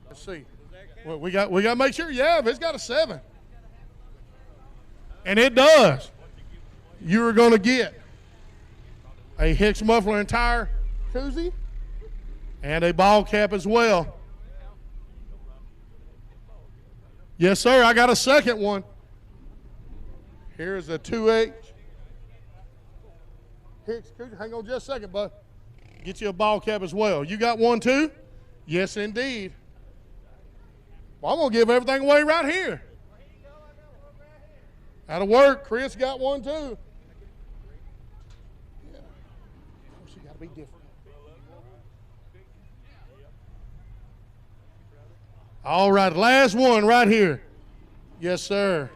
Let's see. Well, we got to make sure, yeah, if it's got a 7. And it does. You're going to get a Hicks Muffler and Tire koozie and a ball cap as well. Yes, sir, I got a second one. Here's a 2H Hicks koozie. Hang on just a second, bud. Get you a ball cap as well. You got one too? Yes, indeed. Well, I'm going to give everything away right here. That'll work. Chris got one too. Be different. All right, last one right here. Yes, sir.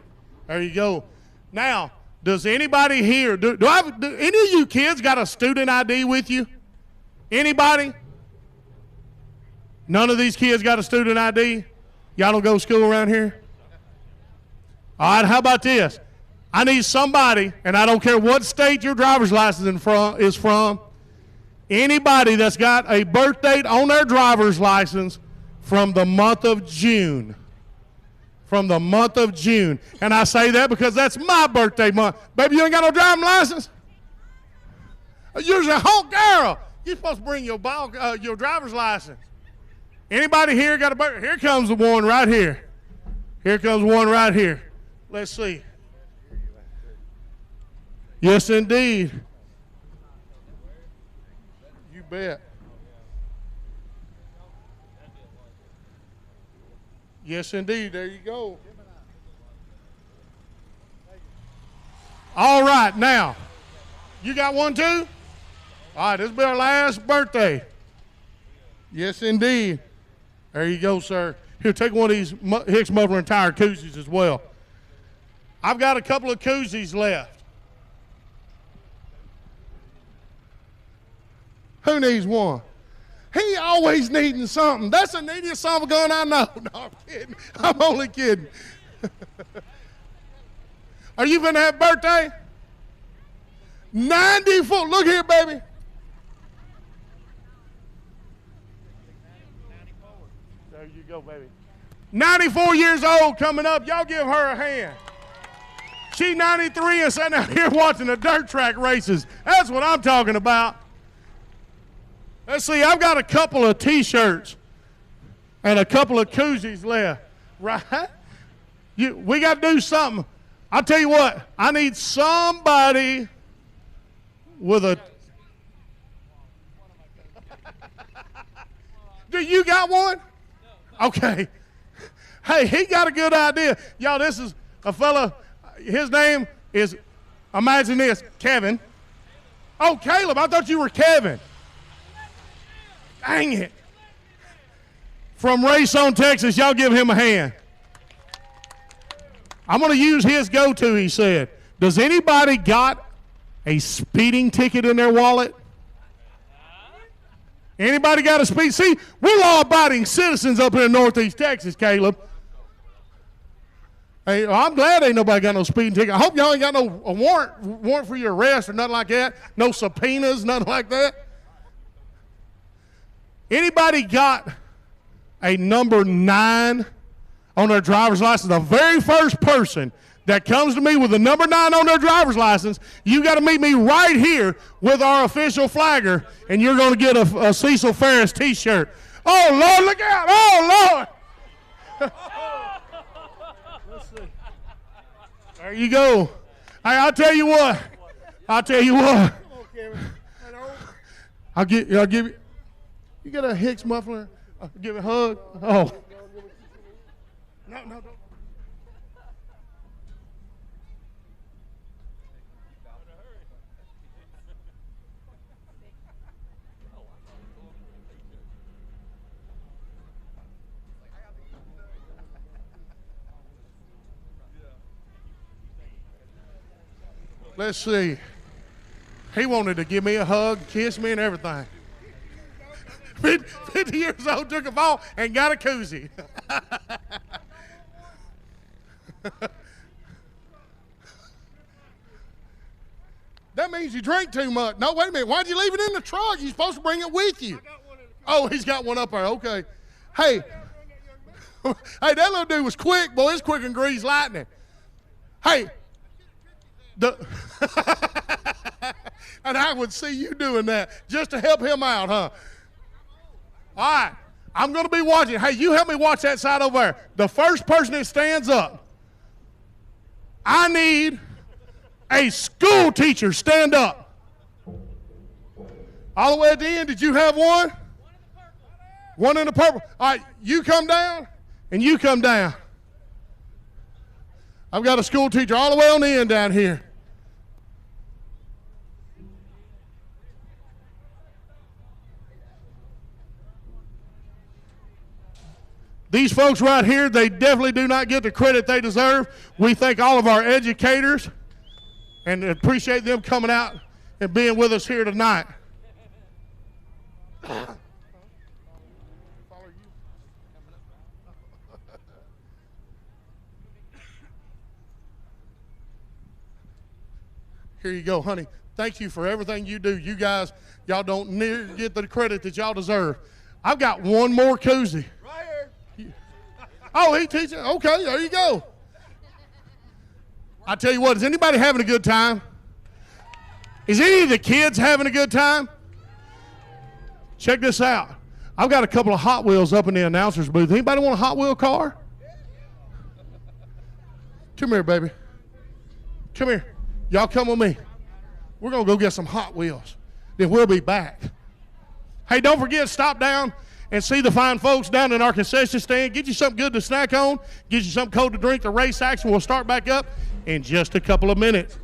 There you go. Now, does anybody here, do any of you kids got a student ID with you? Anybody? None of these kids got a student ID? Y'all don't go to school around here? All right, how about this? I need somebody, and I don't care what state your driver's license is from, anybody that's got a birth date on their driver's license from the month of June. From the month of June. And I say that because that's my birthday month. Baby, you ain't got no driving license? You're a whole girl. You're supposed to bring your driver's license. Anybody here got a birthday? Here comes the one right here. Here comes one right here. Let's see. Yes, indeed. You bet. Yes, indeed. There you go. All right, now, you got one too? All right, this will be our last birthday. Yes, indeed. There you go, sir. Here, take one of these Hicks Muffler and Tire koozies as well. I've got a couple of koozies left. Who needs one? He always needing something. That's the neediest son of a gun I know. No, I'm kidding. I'm only kidding. Are you going to have a birthday? 94. Look here, baby. 94. There you go, baby. 94 years old coming up. Y'all give her a hand. She 93 and sitting out here watching the dirt track races. That's what I'm talking about. Let's see, I've got a couple of T-shirts and a couple of koozies left, right? We got to do something. I'll tell you what, I need somebody with a... Do you got one? Okay. Hey, he got a good idea. Y'all, this is a fella, his name is, imagine this, Kevin. Oh, Caleb, I thought you were Kevin. Dang it. From Raceway, Texas, y'all give him a hand. I'm going to use his go-to, he said. Does anybody got a speeding ticket in their wallet? Anybody got a speed? See, we're law-abiding citizens up here in Northeast Texas, Caleb. Hey, I'm glad ain't nobody got no speeding ticket. I hope y'all ain't got no warrant for your arrest or nothing like that. No subpoenas, nothing like that. Anybody got a number 9 on their driver's license? The very first person that comes to me with a number 9 on their driver's license, you got to meet me right here with our official flagger, and you're going to get a Cecil Ferris T-shirt. Oh, Lord, look out. Oh, Lord. Let's see. There you go. Hey, I'll tell you what. I'll give you. You got a Hicks muffler? Give it a hug? Oh. No, don't. Let's see. He wanted to give me a hug, kiss me, and everything. 50 years old, took a fall, and got a koozie. That means you drink too much. No, wait a minute. Why'd you leave it in the truck? You're supposed to bring it with you. Oh, he's got one up there. Okay. Hey, hey, that little dude was quick. Boy, it's quick and grease lightning. Hey, and I would see you doing that just to help him out, huh? All right, I'm going to be watching. Hey, you help me watch that side over there. The first person that stands up, I need a school teacher stand up. All the way at the end, did you have one? One in the purple. All right, you come down, and you come down. I've got a school teacher all the way on the end down here. These folks right here, they definitely do not get the credit they deserve. We thank all of our educators and appreciate them coming out and being with us here tonight. Here you go, honey. Thank you for everything you do. You guys, y'all don't near get the credit that y'all deserve. I've got one more koozie. Right here. Oh, he teaches. Okay, there you go. I tell you what, is anybody having a good time? Is any of the kids having a good time? Check this out. I've got a couple of Hot Wheels up in the announcer's booth. Anybody want a Hot Wheel car? Come here, baby. Come here. Y'all come with me. We're going to go get some Hot Wheels. Then we'll be back. Hey, don't forget, stop down and see the fine folks down in our concession stand. Get you something good to snack on. Get you something cold to drink. The race action will start back up in just a couple of minutes.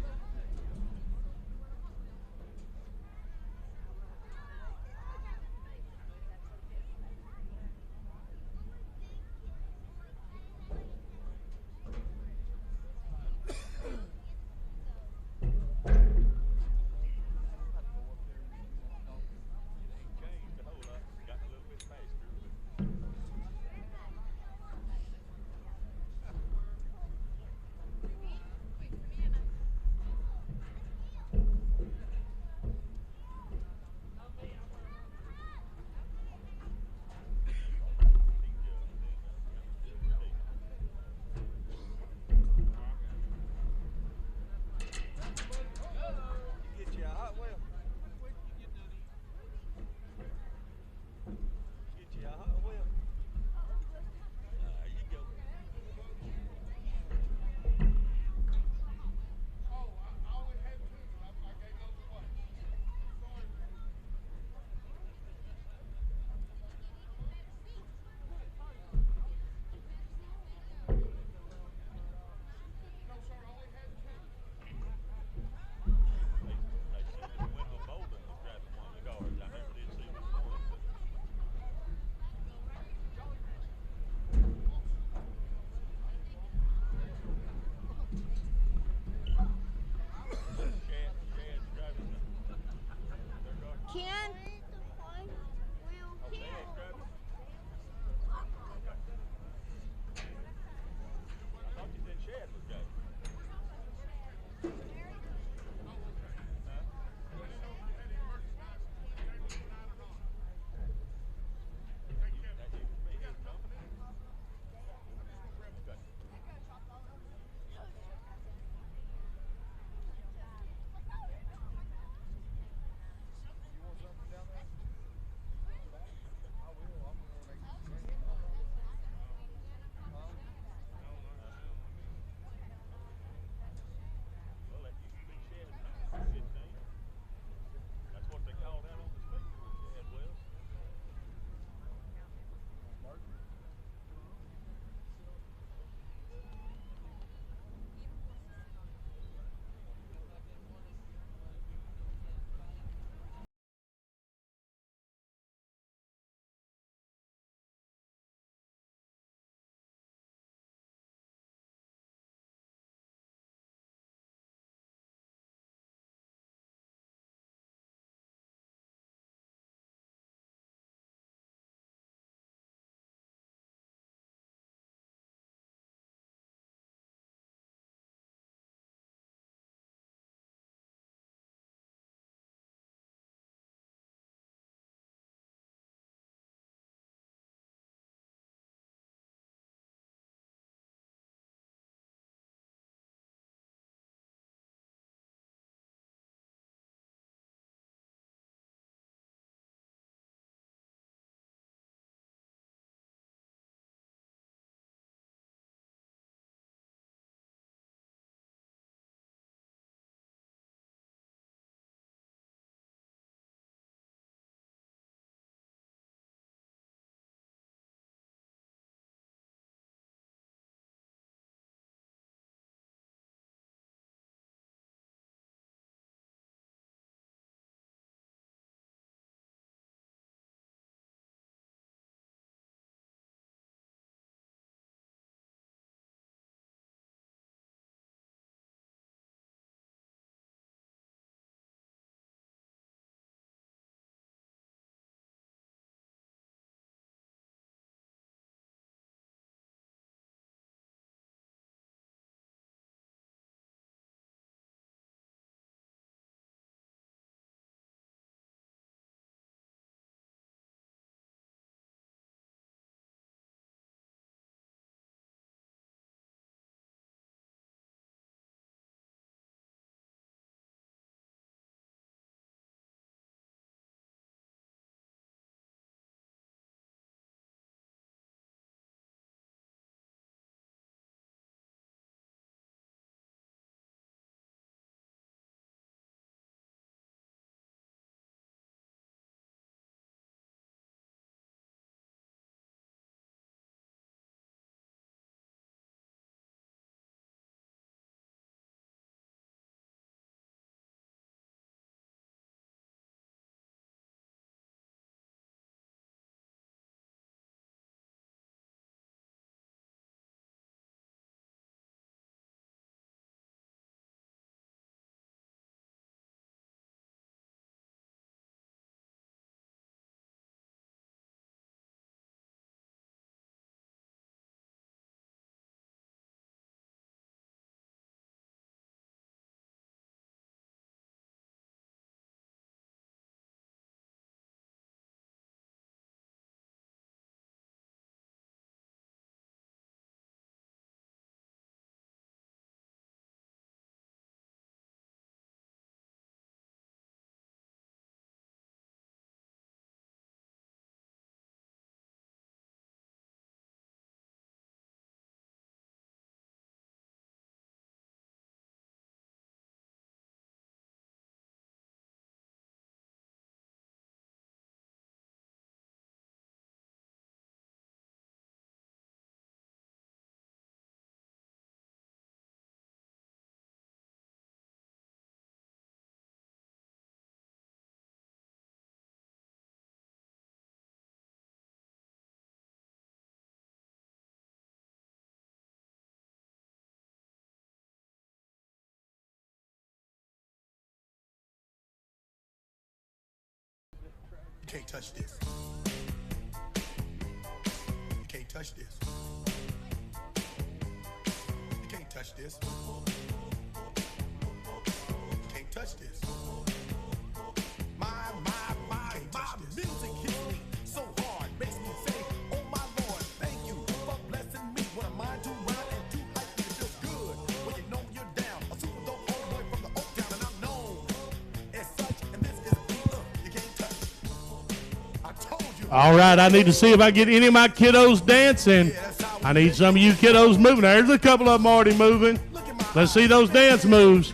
You can't touch this. You can't touch this. You can't touch this. You can't touch this. My music hits me so hard, makes me say, oh my Lord, thank you for blessing me. What a mind to ride and to hype, it feels good when you know you're down. A super dope old boy from the Oak Town, and I'm known as such. And this is a beat you can't touch. I told you. All right, I need to see if I get any of my kiddos dancing. I need some of you kiddos moving. There's a couple of them already moving. Let's see those dance moves.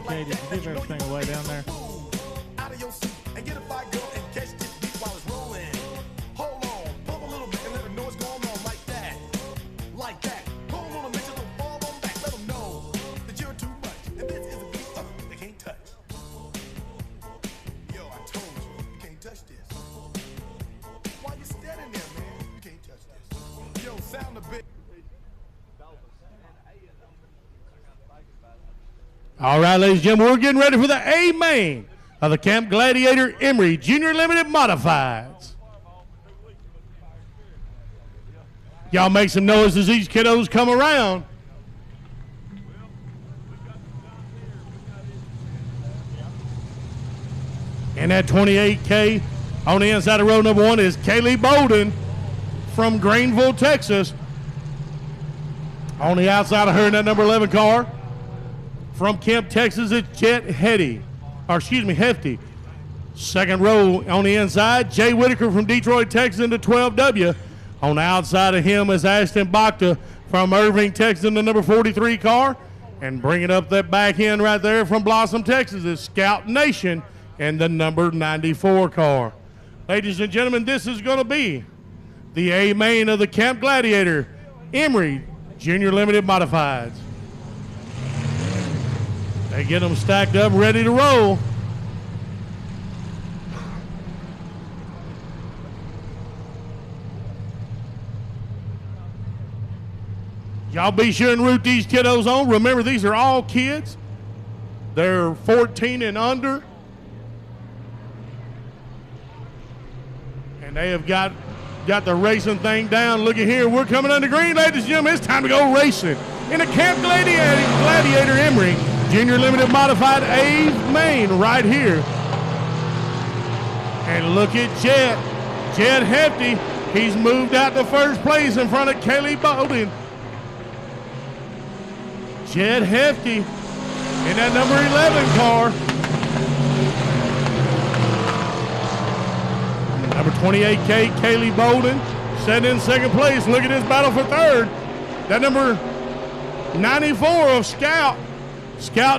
Okay, did you give everything away down there? Out of your seat and get a fire girl and catch this beat while it's rolling. Hold on, pump a little bit and let them know what's going on like that. Like that. Hold on a minute, just don't fall on back. Let them know that you're too much. And this is a beat they can't touch. Yo, I told you, you can't touch this. Why you standing there, man? You can't touch this. Yo, sound a bit. All right, ladies and gentlemen, we're getting ready for the A main of the Camp Gladiator Emory Junior Limited Modifieds. Y'all make some noise as these kiddos come around. And that 28K on the inside of row number 1 is Kaylee Bolden from Greenville, Texas. On the outside of her in that number 11 car, from Kemp, Texas, it's Chet Hefty. Second row on the inside, Jay Whitaker from Detroit, Texas in the 12W. On the outside of him is Ashton Bakhta from Irving, Texas in the number 43 car. And bringing up that back end right there from Blossom, Texas is Scout Nation in the number 94 car. Ladies and gentlemen, this is going to be the A main of the Camp Gladiator Emory Junior Limited Modifieds. They get them stacked up, ready to roll. Y'all be sure and root these kiddos on. Remember, these are all kids. They're 14 and under. And they have got the racing thing down. Look at here. We're coming under green, ladies and gentlemen. It's time to go racing in the Camp Gladiator Emory Junior Limited Modified A main right here. And look at Chet Hefty. He's moved out to first place in front of Kaylee Bolden. Chet Hefty in that number 11 car. Number 28K, Kaylee Bolden, set in second place. Look at this battle for third. That number 94 of Scout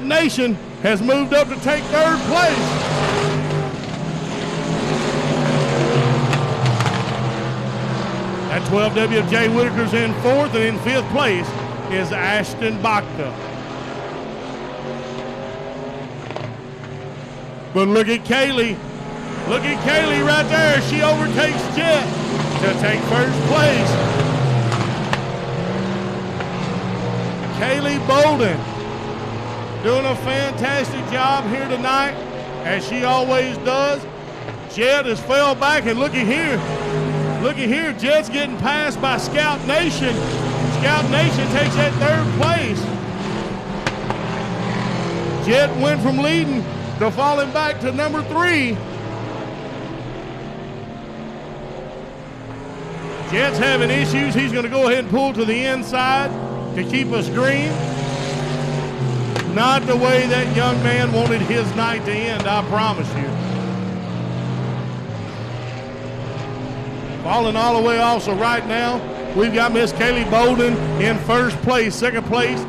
Nation has moved up to take third place. That 12W of Jay Whitaker's in fourth, and in fifth place is Ashton Bakhta. But look at Kaylee. Look at Kaylee right there. She overtakes Chet to take first place. Kaylee Bolden doing a fantastic job here tonight, as she always does. Chet has fell back, and look at here. Look at here. Jet's getting passed by Scout Nation. Scout Nation takes that third place. Jet went from leading to falling back to number 3. Jet's having issues. He's going to go ahead and pull to the inside to keep us green. Not the way that young man wanted his night to end, I promise you. Falling all the way also right now, we've got Miss Kaylee Bolden in first place. Second place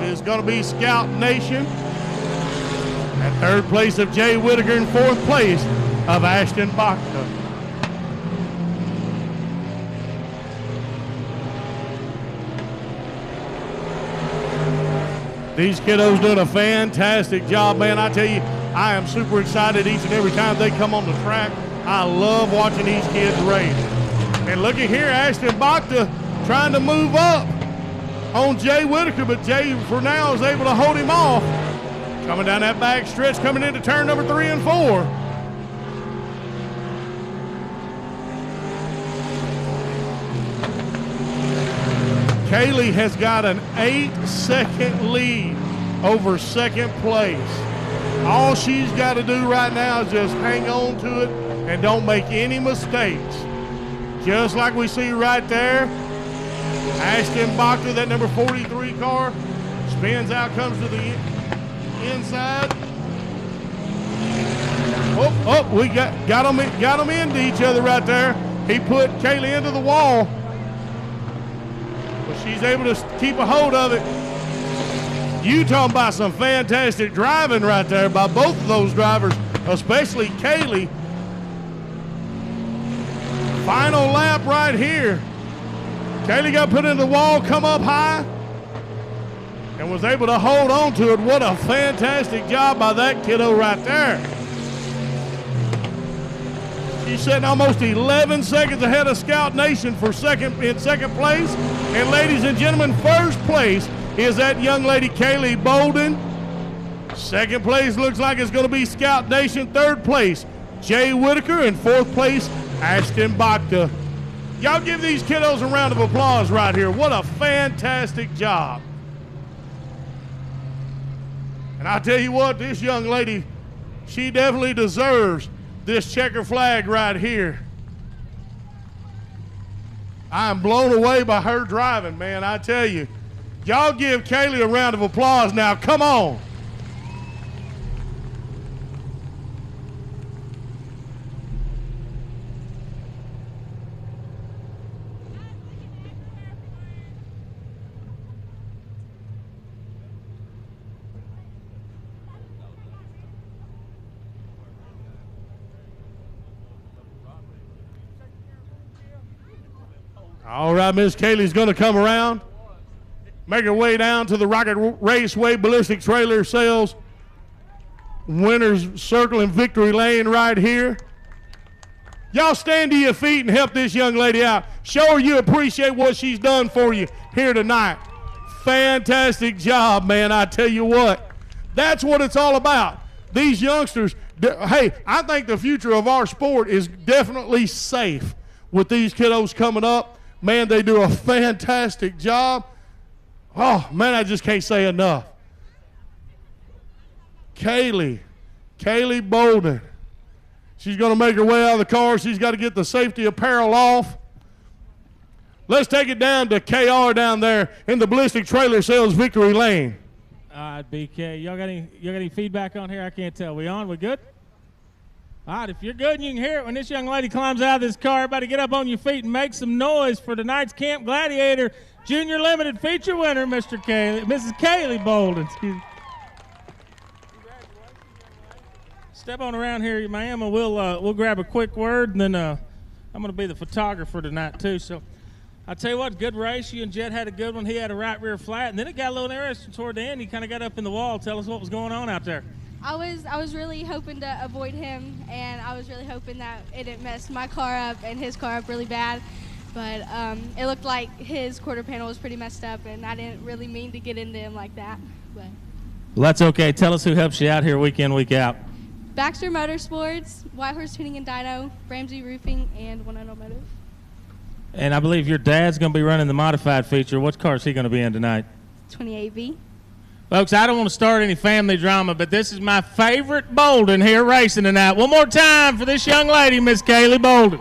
is going to be Scout Nation. And third place of Jay Whitaker, and fourth place of Ashton Bakhta. These kiddos doing a fantastic job, man. I tell you, I am super excited each and every time they come on the track. I love watching these kids race. And look at here, Ashton Bakhta trying to move up on Jay Whitaker, but Jay for now is able to hold him off. Coming down that back stretch, coming into turn number 3 and 4. Kaylee has got an 8-second lead over second place. All she's got to do right now is just hang on to it and don't make any mistakes. Just like we see right there, Ashton Bachter, that number 43 car, spins out, comes to the inside. We got them into each other right there. He put Kaylee into the wall, but she's able to keep a hold of it. You talking about some fantastic driving right there by both of those drivers, especially Kaylee. Final lap right here. Kaylee got put into the wall, come up high, and was able to hold on to it. What a fantastic job by that kiddo right there. She's sitting almost 11 seconds ahead of Scout Nation for second place. And ladies and gentlemen, first place is that young lady Kaylee Bolden. Second place looks like it's going to be Scout Nation. Third place, Jay Whitaker. And fourth place, Ashton Bachter. Y'all give these kiddos a round of applause right here. What a fantastic job. And I tell you what, this young lady, she definitely deserves this checker flag right here. I'm blown away by her driving, man. I tell you. Y'all give Kaylee a round of applause now. Come on. All right, Miss Kaylee's going to come around, make her way down to the Rocket Raceway Ballistic Trailer Sales Winners Circle in Victory Lane right here. Y'all stand to your feet and help this young lady out. Show her you appreciate what she's done for you here tonight. Fantastic job, man. I tell you what, that's what it's all about. These youngsters, hey, I think the future of our sport is definitely safe with these kiddos coming up. Man, they do a fantastic job. Oh, man, I just can't say enough. Kaylee Bolden. She's going to make her way out of the car. She's got to get the safety apparel off. Let's take it down to KR down there in the Ballistic Trailer Sales Victory Lane. All right, BK. Y'all got any feedback on here? I can't tell. We on? We good? All right, if you're good and you can hear it when this young lady climbs out of this car, everybody get up on your feet and make some noise for tonight's Camp Gladiator Junior Limited Feature winner, Mrs. Kaylee Bolden. Excuse me. Step on around here, ma'am, and we'll grab a quick word, and then I'm going to be the photographer tonight too. So I'll tell you what, good race. You and Jet had a good one. He had a right rear flat, and then it got a little interesting toward the end. He kind of got up in the wall. Tell us what was going on out there. I was really hoping to avoid him, and I was really hoping that it didn't mess my car up and his car up really bad. But it looked like his quarter panel was pretty messed up, and I didn't really mean to get into him like that. But well, that's okay. Tell us who helps you out here week in, week out. Baxter Motorsports, White Horse Tuning and Dyno, Ramsey Roofing, and One Automotive. And I believe your dad's going to be running the modified feature. What car is he going to be in tonight? 28B. Folks, I don't want to start any family drama, but this is my favorite Bolden here racing tonight. One more time for this young lady, Miss Kaylee Bolden.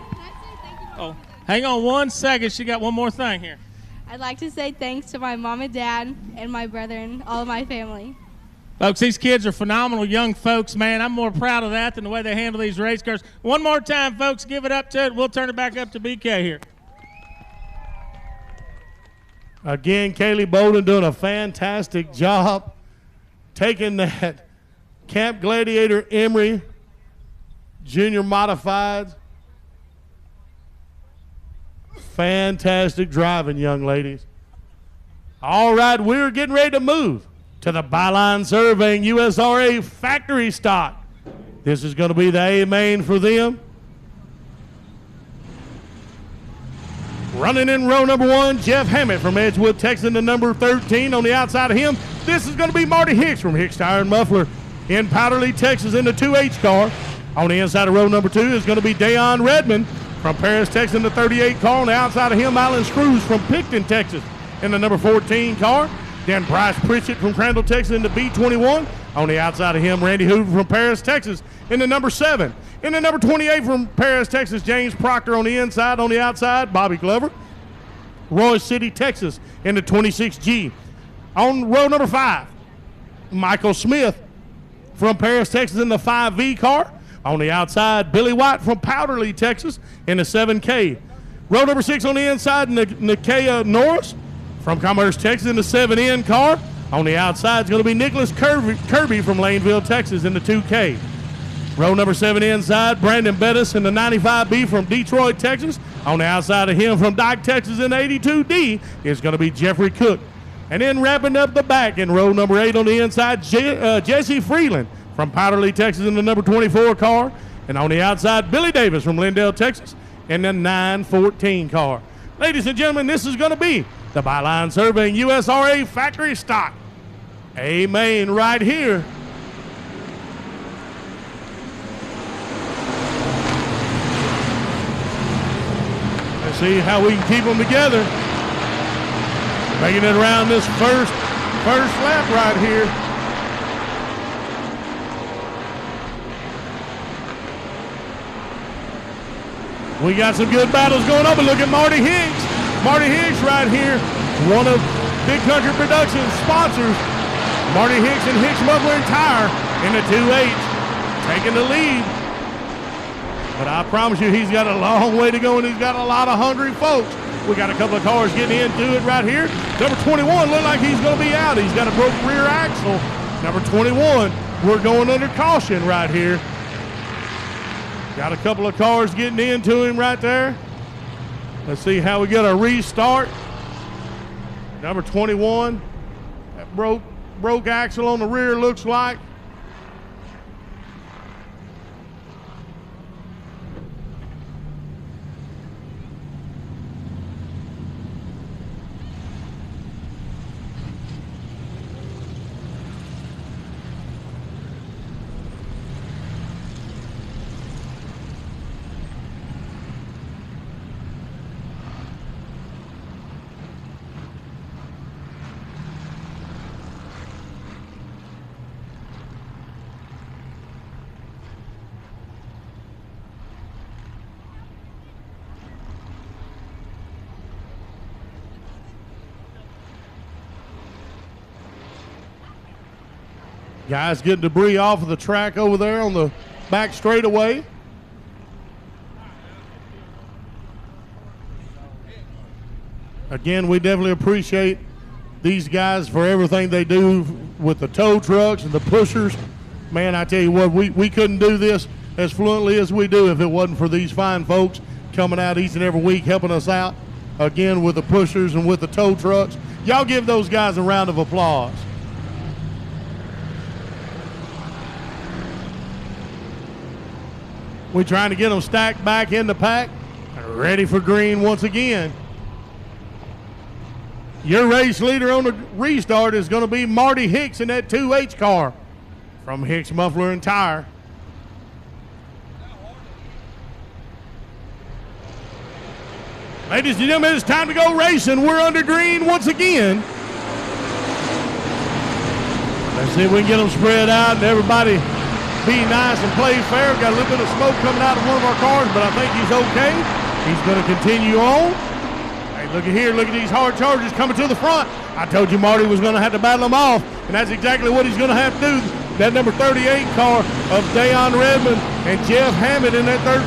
Oh, hang on 1 second. She got one more thing here. I'd like to say thanks to my mom and dad and my brother and all of my family. Folks, these kids are phenomenal young folks, man. I'm more proud of that than the way they handle these race cars. One more time, folks, give it up to it. We'll turn it back up to BK here. Again, Kaylee Bolden doing a fantastic job taking that Camp Gladiator Emory Junior Modified. Fantastic driving, young ladies. All right, we're getting ready to move to the Byline Surveying USRA factory stock. This is going to be the A main for them. Running in row number 1, Jeff Hammett from Edgewood, Texas, to number 13. On the outside of him, this is going to be Marty Hicks from Hicks Tire and Muffler. In Powderly, Texas, in the 2H car. On the inside of row number 2 is going to be Dayon Redmond from Paris, Texas, in the 38 car. On the outside of him, Alan Screws from Picton, Texas, in the number 14 car. Then Bryce Pritchett from Crandall, Texas, in the B21. On the outside of him, Randy Hoover from Paris, Texas, in the number 7. In the number 28 from Paris, Texas, James Proctor on the inside. On the outside, Bobby Glover. Royce City, Texas, in the 26G. On row number 5, Michael Smith from Paris, Texas, in the 5V car. On the outside, Billy White from Powderly, Texas, in the 7K. Row number 6 on the inside, Nikia Norris from Commerce, Texas, in the 7N car. On the outside is going to be Nicholas Kirby from Laneville, Texas, in the 2K. Row number 7 inside, Brandon Bettis in the 95B from Detroit, Texas. On the outside of him from Dyke, Texas, in the 82D is going to be Jeffrey Cook. And then wrapping up the back in row number 8 on the inside, Jesse Freeland from Powderly, Texas, in the number 24 car. And on the outside, Billy Davis from Lindale, Texas, in the 914 car. Ladies and gentlemen, this is going to be the Byline Surveying USRA factory stock. Amen right here. Let's see how we can keep them together. Making it around this first lap right here. We got some good battles going on, but look at Marty Hicks. Marty Hicks right here, one of Big Country Productions' sponsors. Marty Hicks and Hicks Muffler and Tire in the 2H, taking the lead. But I promise you, he's got a long way to go, and he's got a lot of hungry folks. We got a couple of cars getting into it right here. Number 21 look like he's going to be out. He's got a broken rear axle. Number 21, we're going under caution right here. Got a couple of cars getting into him right there. Let's see how we get a restart. Number 21, that broke axle on the rear looks like. Guys getting debris off of the track over there on the back straightaway. Again, we definitely appreciate these guys for everything they do with the tow trucks and the pushers. Man, I tell you what, we couldn't do this as fluently as we do if it wasn't for these fine folks coming out each and every week helping us out, again, with the pushers and with the tow trucks. Y'all give those guys a round of applause. We're trying to get them stacked back in the pack, ready for green once again. Your race leader on the restart is going to be Marty Hicks in that 2H car from Hicks Muffler and Tire. Ladies and gentlemen, it's time to go racing. We're under green once again. Let's see if we can get them spread out and everybody be nice and play fair. Got a little bit of smoke coming out of one of our cars, but I think he's okay. He's going to continue on. Hey, look at here. Look at these hard chargers coming to the front. I told you Marty was going to have to battle them off, and that's exactly what he's going to have to do. That number 38 car of Dayon Redmond and Jeff Hammond in that 13,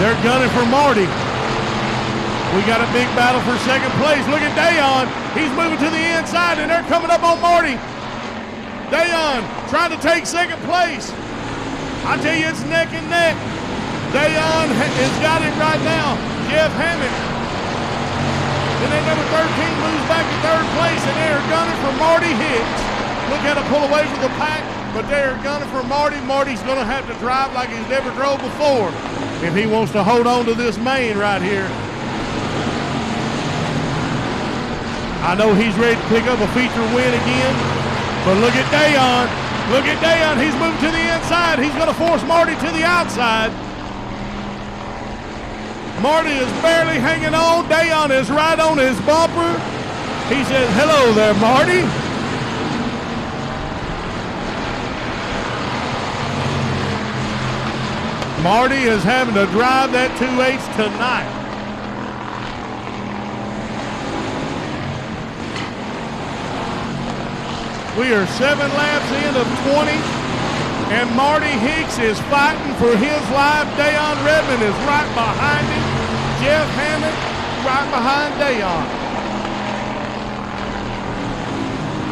they're gunning for Marty. We got a big battle for second place. Look at Dayon. He's moving to the inside, and they're coming up on Marty. Dayon trying to take second place. I tell you, it's neck and neck. Dayon has got it right now. Jeff Hammond. And then number 13 moves back to third place, and they're gunning for Marty Hicks. Look at him pull away from the pack, but they're gunning for Marty. Marty's going to have to drive like he's never drove before if he wants to hold on to this main right here. I know he's ready to pick up a feature win again, but look at Dayon. Look at Dayon. He's moving to the inside. He's going to force Marty to the outside. Marty is barely hanging on. Dayon is right on his bumper. He says, hello there, Marty. Marty is having to drive that 2/8 tonight. We are 7 laps in of 20, and Marty Hicks is fighting for his life. Dayon Redmond is right behind him. Jeff Hammond right behind Dayon.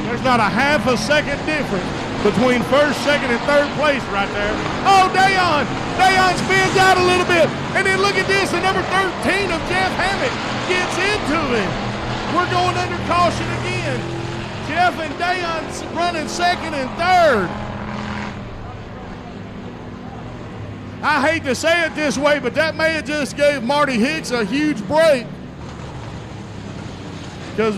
There's not a half a second difference between first, second, and third place right there. Oh, Dayon! Dayon spins out a little bit. And then look at this, the number 13 of Jeff Hammond gets into him. We're going under caution again. Jeff and Dayon running second and third. I hate to say it this way, but that may have just gave Marty Hicks a huge break, because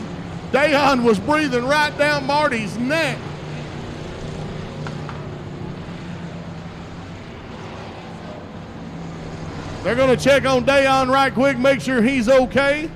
Dayon was breathing right down Marty's neck. They're going to check on Dayon right quick, make sure he's okay.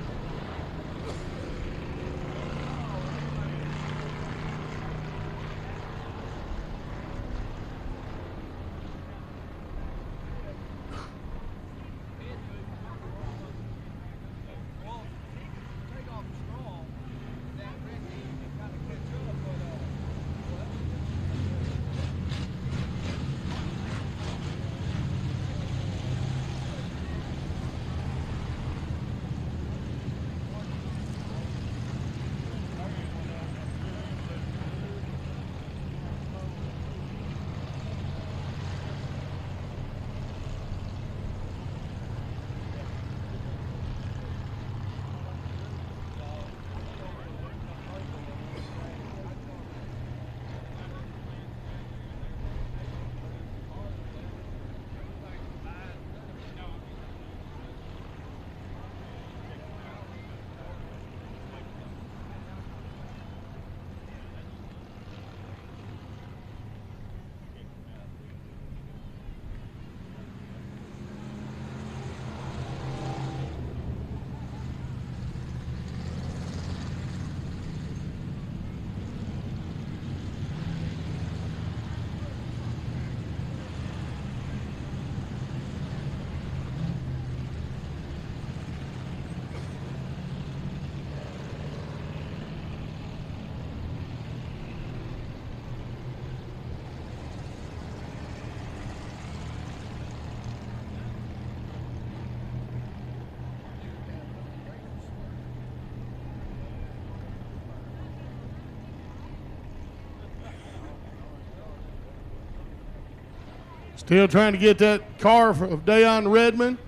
Still trying to get that car of Dayon Redmond.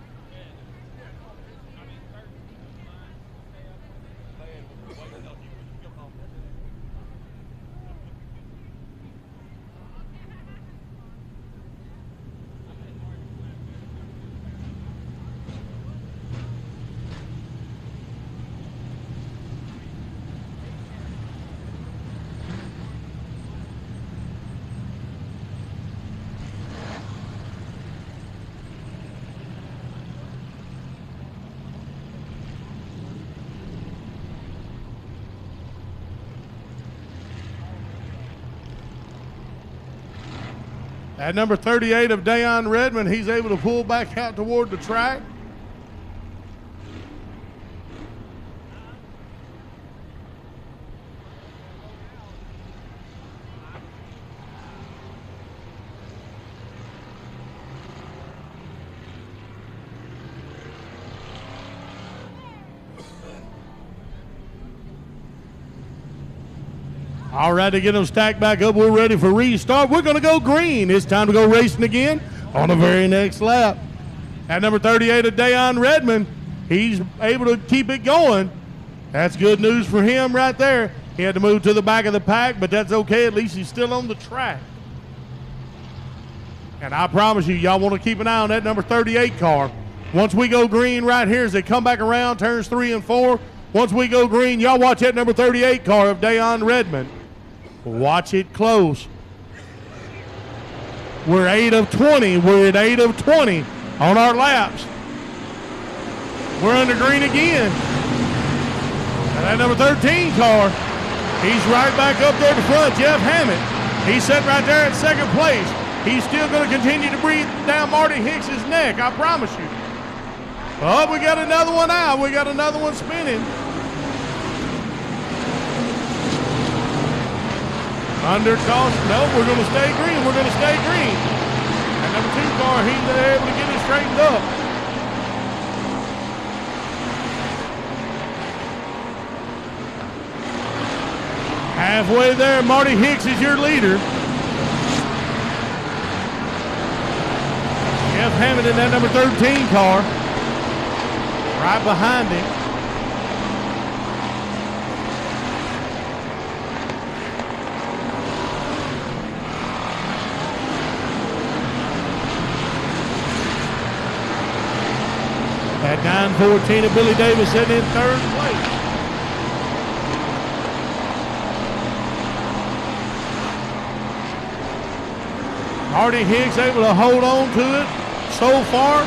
At number 38 of Dayon Redmond, he's able to pull back out toward the track. All right, to get them stacked back up, we're ready for restart. We're going to go green. It's time to go racing again on the very next lap. At number 38 of Dayon Redmond, he's able to keep it going. That's good news for him right there. He had to move to the back of the pack, but that's okay. At least he's still on the track. And I promise you, y'all want to keep an eye on that number 38 car. Once we go green right here as they come back around, turns 3 and 4, once we go green, y'all watch that number 38 car of Dayon Redmond. Watch it close. We're 8 of 20. We're at 8 of 20 on our laps. We're under green again. And that number 13 car, he's right back up there at the front, Jeff Hammett. He's sitting right there at second place. He's still going to continue to breathe down Marty Hicks's neck, I promise you. Oh, we got another one out. We got another one spinning. Under caution. No, we're going to stay green. We're going to stay green. And number 2 car, he's able to get it straightened up. Halfway there, Marty Hicks is your leader. Jeff Hammond in that number 13 car. Right behind him. At 9:14 of Billy Davis sitting in third place. Marty Hicks able to hold on to it so far.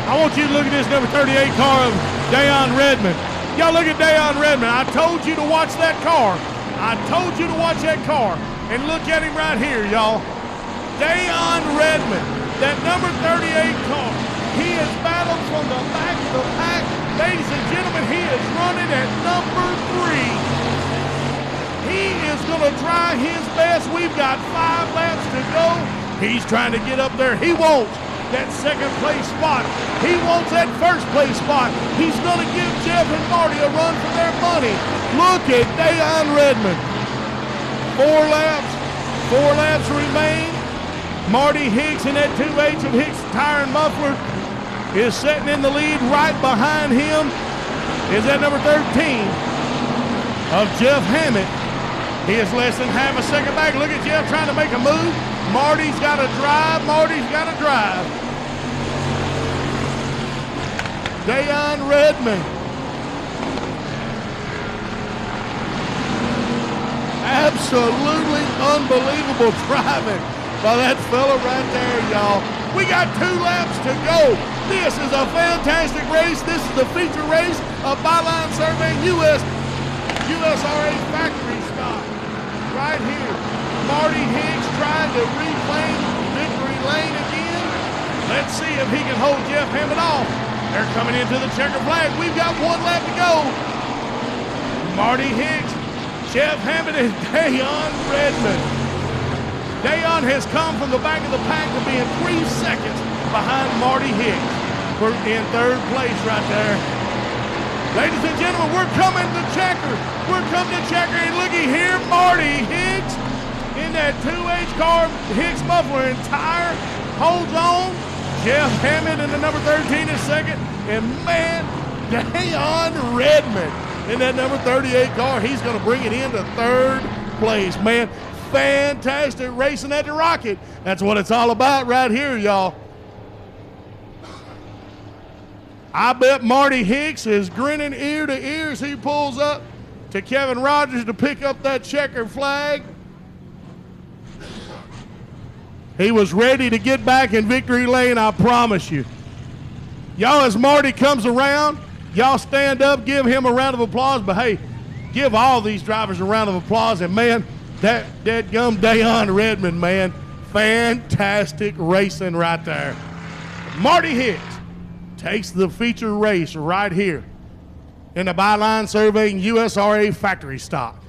I want you to look at this number 38 car of Dayon Redmond. Y'all look at Dayon Redmond. I told you to watch that car. I told you to watch that car. And look at him right here, y'all. Dayon Redmond, that number 38 car. He has battled from the back of the pack. Ladies and gentlemen, he is running at number 3. He is going to try his best. We've got 5 laps to go. He's trying to get up there. He won't. That second place spot. He wants that first place spot. He's going to give Jeff and Marty a run for their money. Look at Dayon Redmond. 4 laps remain. Marty Hicks in that 2H of Hicks Tire and Muffler is sitting in the lead. Right behind him is that number 13 of Jeff Hammett. He is less than half a second back. Look at Jeff trying to make a move. Marty's got to drive. Marty's got to drive. Dayon Redmond. Absolutely unbelievable driving by that fella right there, y'all. We got 2 laps to go. This is a fantastic race. This is the feature race of Byline Survey USRA factory stock. Right here. Marty Hicks trying to reclaim victory lane again. Let's see if he can hold Jeff Hammond off. They're coming into the checker flag. We've got 1 lap to go. Marty Hicks, Jeff Hammond, and Dayon Redmond. Dayon has come from the back of the pack to being 3 seconds behind Marty Hicks. We're in third place right there. Ladies and gentlemen, we're coming to checker. We're coming to checker, and looky here, Marty Hicks in that 2H car, Hicks Muffler and Tire, holds on. Jeff Hammond in the number 13 is second. And man, Dayon Redmond in that number 38 car, he's going to bring it into third place. Man, fantastic racing at the Rocket. That's what it's all about right here, y'all. I bet Marty Hicks is grinning ear to ear as he pulls up to Kevin Rogers to pick up that checker flag. He was ready to get back in victory lane, I promise you. Y'all, as Marty comes around, y'all stand up, give him a round of applause. But hey, give all these drivers a round of applause. And man, that deadgum Dayon Redmond, man, fantastic racing right there. Marty Hicks takes the feature race right here in the Byline Surveying USRA factory stock.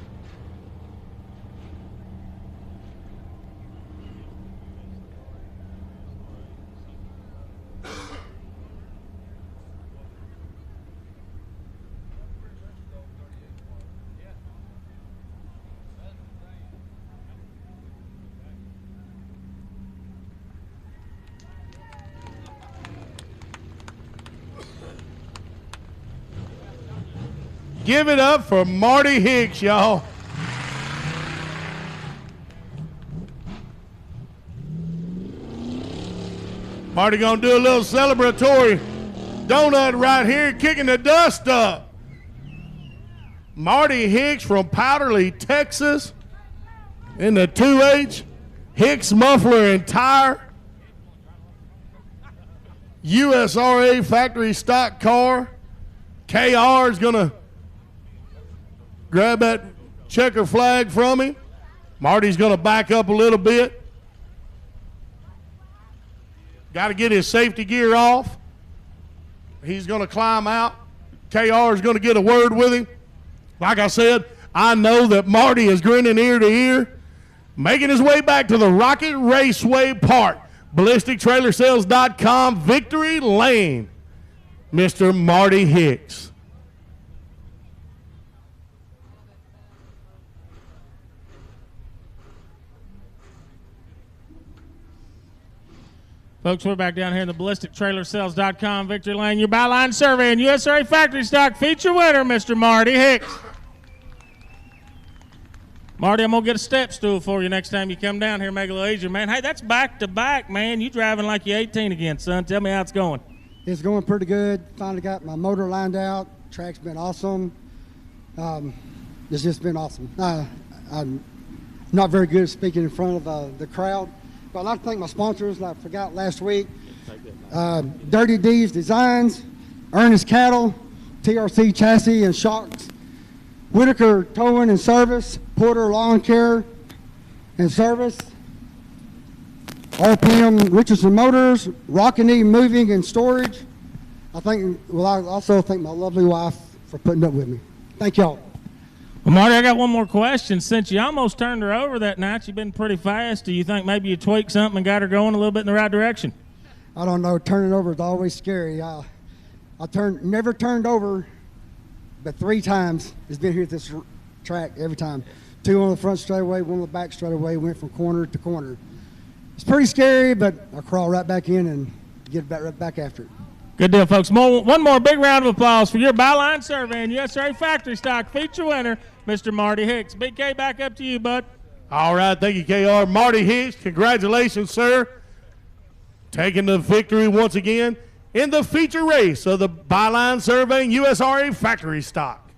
Give it up for Marty Hicks, y'all. Marty gonna do a little celebratory donut right here, kicking the dust up. Marty Hicks from Powderly, Texas, in the 2H Hicks Muffler and Tire USRA factory stock car. KR is gonna grab that checker flag from him. Marty's gonna back up a little bit. Got to get his safety gear off. He's going to climb out. KR is going to get a word with him. Like I said, I know that Marty is grinning ear to ear, making his way back to the Rocket Raceway Park. BallisticTrailerSales.com, Victory Lane. Mr. Marty Hicks. Folks, we're back down here in the BallisticTrailerSales.com, Victory Lane. Your byline survey and USRA factory stock feature winner, Mr. Marty Hicks. Marty, I'm going to get a step stool for you next time you come down here, make it a little easier, man. Hey, that's back-to-back, man. You driving like you're 18 again, son. Tell me how it's going. It's going pretty good. Finally got my motor lined out. Track's been awesome. It's just been awesome. I'm not very good at speaking in front of the crowd. But I'd like to thank my sponsors, like I forgot last week. Dirty D's Designs, Ernest Cattle, TRC Chassis and Shocks, Whitaker Towing and Service, Porter Lawn Care and Service, RPM Richardson Motors, Rockany Moving and Storage. I also thank my lovely wife for putting up with me. Thank y'all. Well, Marty, I got one more question. Since you almost turned her over that night, you've been pretty fast. Do you think maybe you tweaked something and got her going a little bit in the right direction? I don't know. Turning over is always scary. I never turned over, but 3 times. It's been here at this track every time. 2 on the front straightaway, 1 on the back straightaway. Went from corner to corner. It's pretty scary, but I crawl right back in and get right back after it. Good deal, folks. One more big round of applause for your byline survey and USRA factory stock feature winner, Mr. Marty Hicks. BK, back up to you, bud. All right, thank you, KR. Marty Hicks, congratulations, sir. Taking the victory once again in the feature race of the byline surveying USRA factory stock.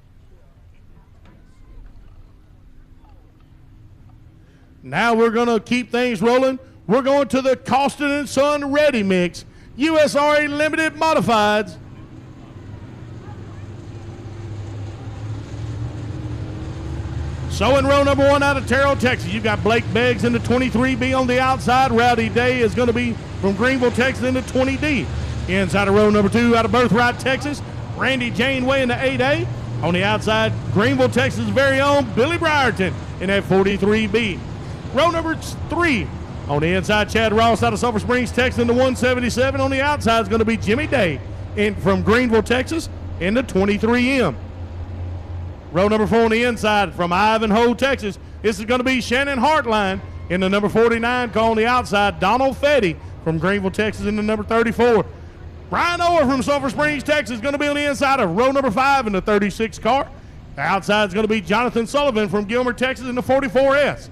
Now we're going to keep things rolling. We're going to the Costin & Son Ready Mix, USRA Limited Modifieds. So in row number 1 out of Terrell, Texas, you've got Blake Beggs in the 23B on the outside. Rowdy Day is going to be from Greenville, Texas in the 20D. Inside of row number 2 out of Birthright, Texas, Randy Janeway in the 8A. On the outside, Greenville, Texas' very own Billy Brierton in that 43B. Row number 3 on the inside, Chad Ross out of Sulphur Springs, Texas in the 177. On the outside is going to be Jimmy Day from Greenville, Texas in the 23M. Row number 4 on the inside from Ivanhoe, Texas. This is going to be Shannon Hartline in the number 49 car. On the outside, Donald Fetty from Greenville, Texas in the number 34. Brian Orr from Sulphur Springs, Texas is going to be on the inside of row number 5 in the 36 car. The outside is going to be Jonathan Sullivan from Gilmer, Texas in the 44S.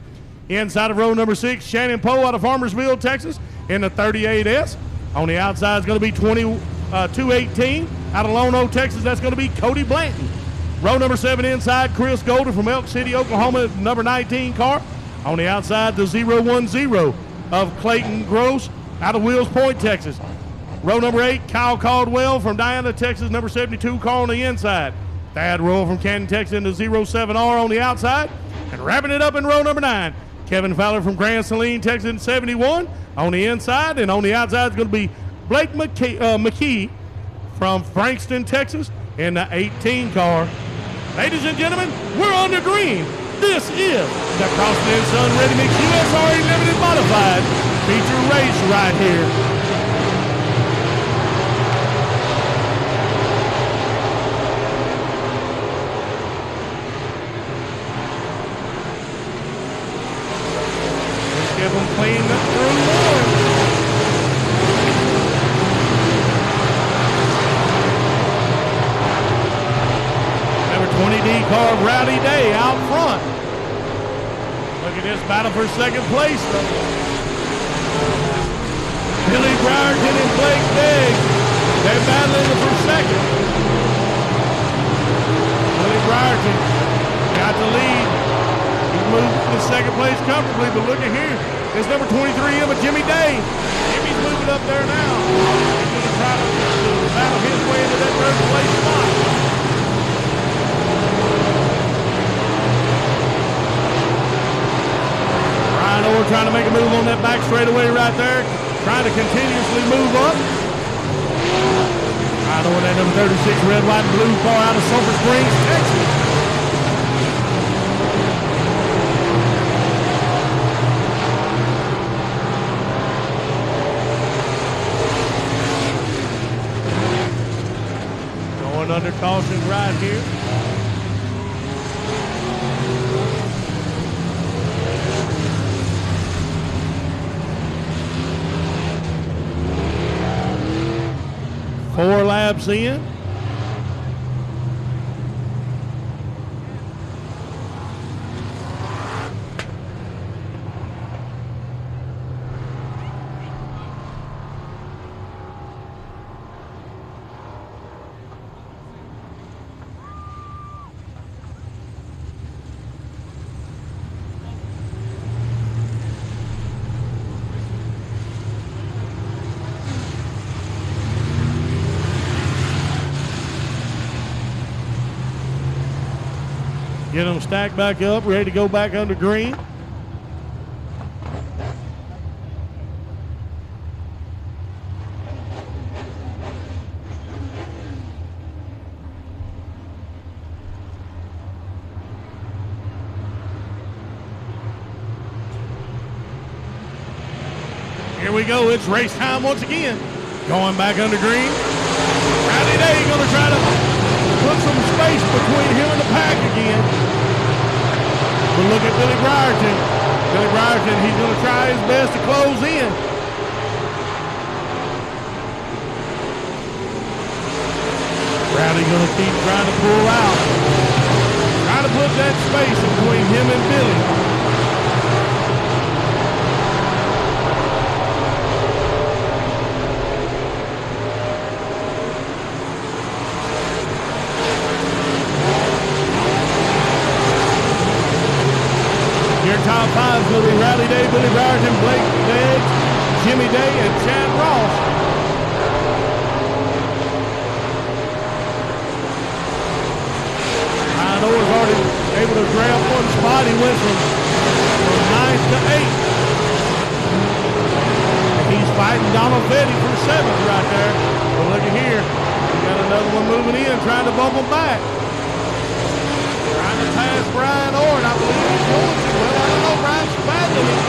Inside of row number 6, Shannon Poe out of Farmersville, Texas in the 38S. On the outside is going to be 218 out of Lone Oak, Texas. That's going to be Cody Blanton. Row number 7 inside, Chris Golden from Elk City, Oklahoma, number 19 car. On the outside, the 010 of Clayton Gross out of Wills Point, Texas. Row number 8, Kyle Caldwell from Diana, Texas, number 72 car on the inside. Thad Royal from Canton, Texas in the 07R on the outside. And wrapping it up in row number 9, Kevin Fowler from Grand Saline, Texas in 71 on the inside. And on the outside is going to be Blake McKee from Frankston, Texas in the 18 car. Ladies and gentlemen, we're on the green. This is the Costin & Son Ready Mix USRA Limited Modified feature race right here. Let's give them clean through one. Number Rowdy Day out front. Look at this battle for second place, though. Billy Briarton and Blake Begg, they're battling for second. Billy Briarton got the lead. He's moved to second place comfortably, but look at here. It's number 23 in, but Jimmy Day. Jimmy's moving up there now. He's going to try to battle his way into that third place spot. Ryan Orr trying to make a move on that back straightaway right there. Trying to continuously move up. Ryan Orr, that number 36 red, white, and blue car out of Sulphur Springs, Texas. Under caution right here. Four laps in. Get them stacked back up, ready to go back under green. Here we go, it's race time once again. Going back under green. Rowdy Day gonna try to put some space between him and the pack again. But look at Billy Briarton. Billy Briarton, he's going to try his best to close in. Rowdy going to keep trying to pull out. Trying to put that space between him and Billy. Top five is going to be Rowdy Day, Billy Briarton, Blake Begg, Jimmy Day, and Chad Ross. Ryan Orr's already able to grab one spot. He went from 9th to 8th. He's fighting Donald Fetty for 7th right there. But look at here. We got another one moving in, trying to bump him back. Trying to pass Brian Orr, and I believe he's going to. Well, I don't know, Brian's battling it.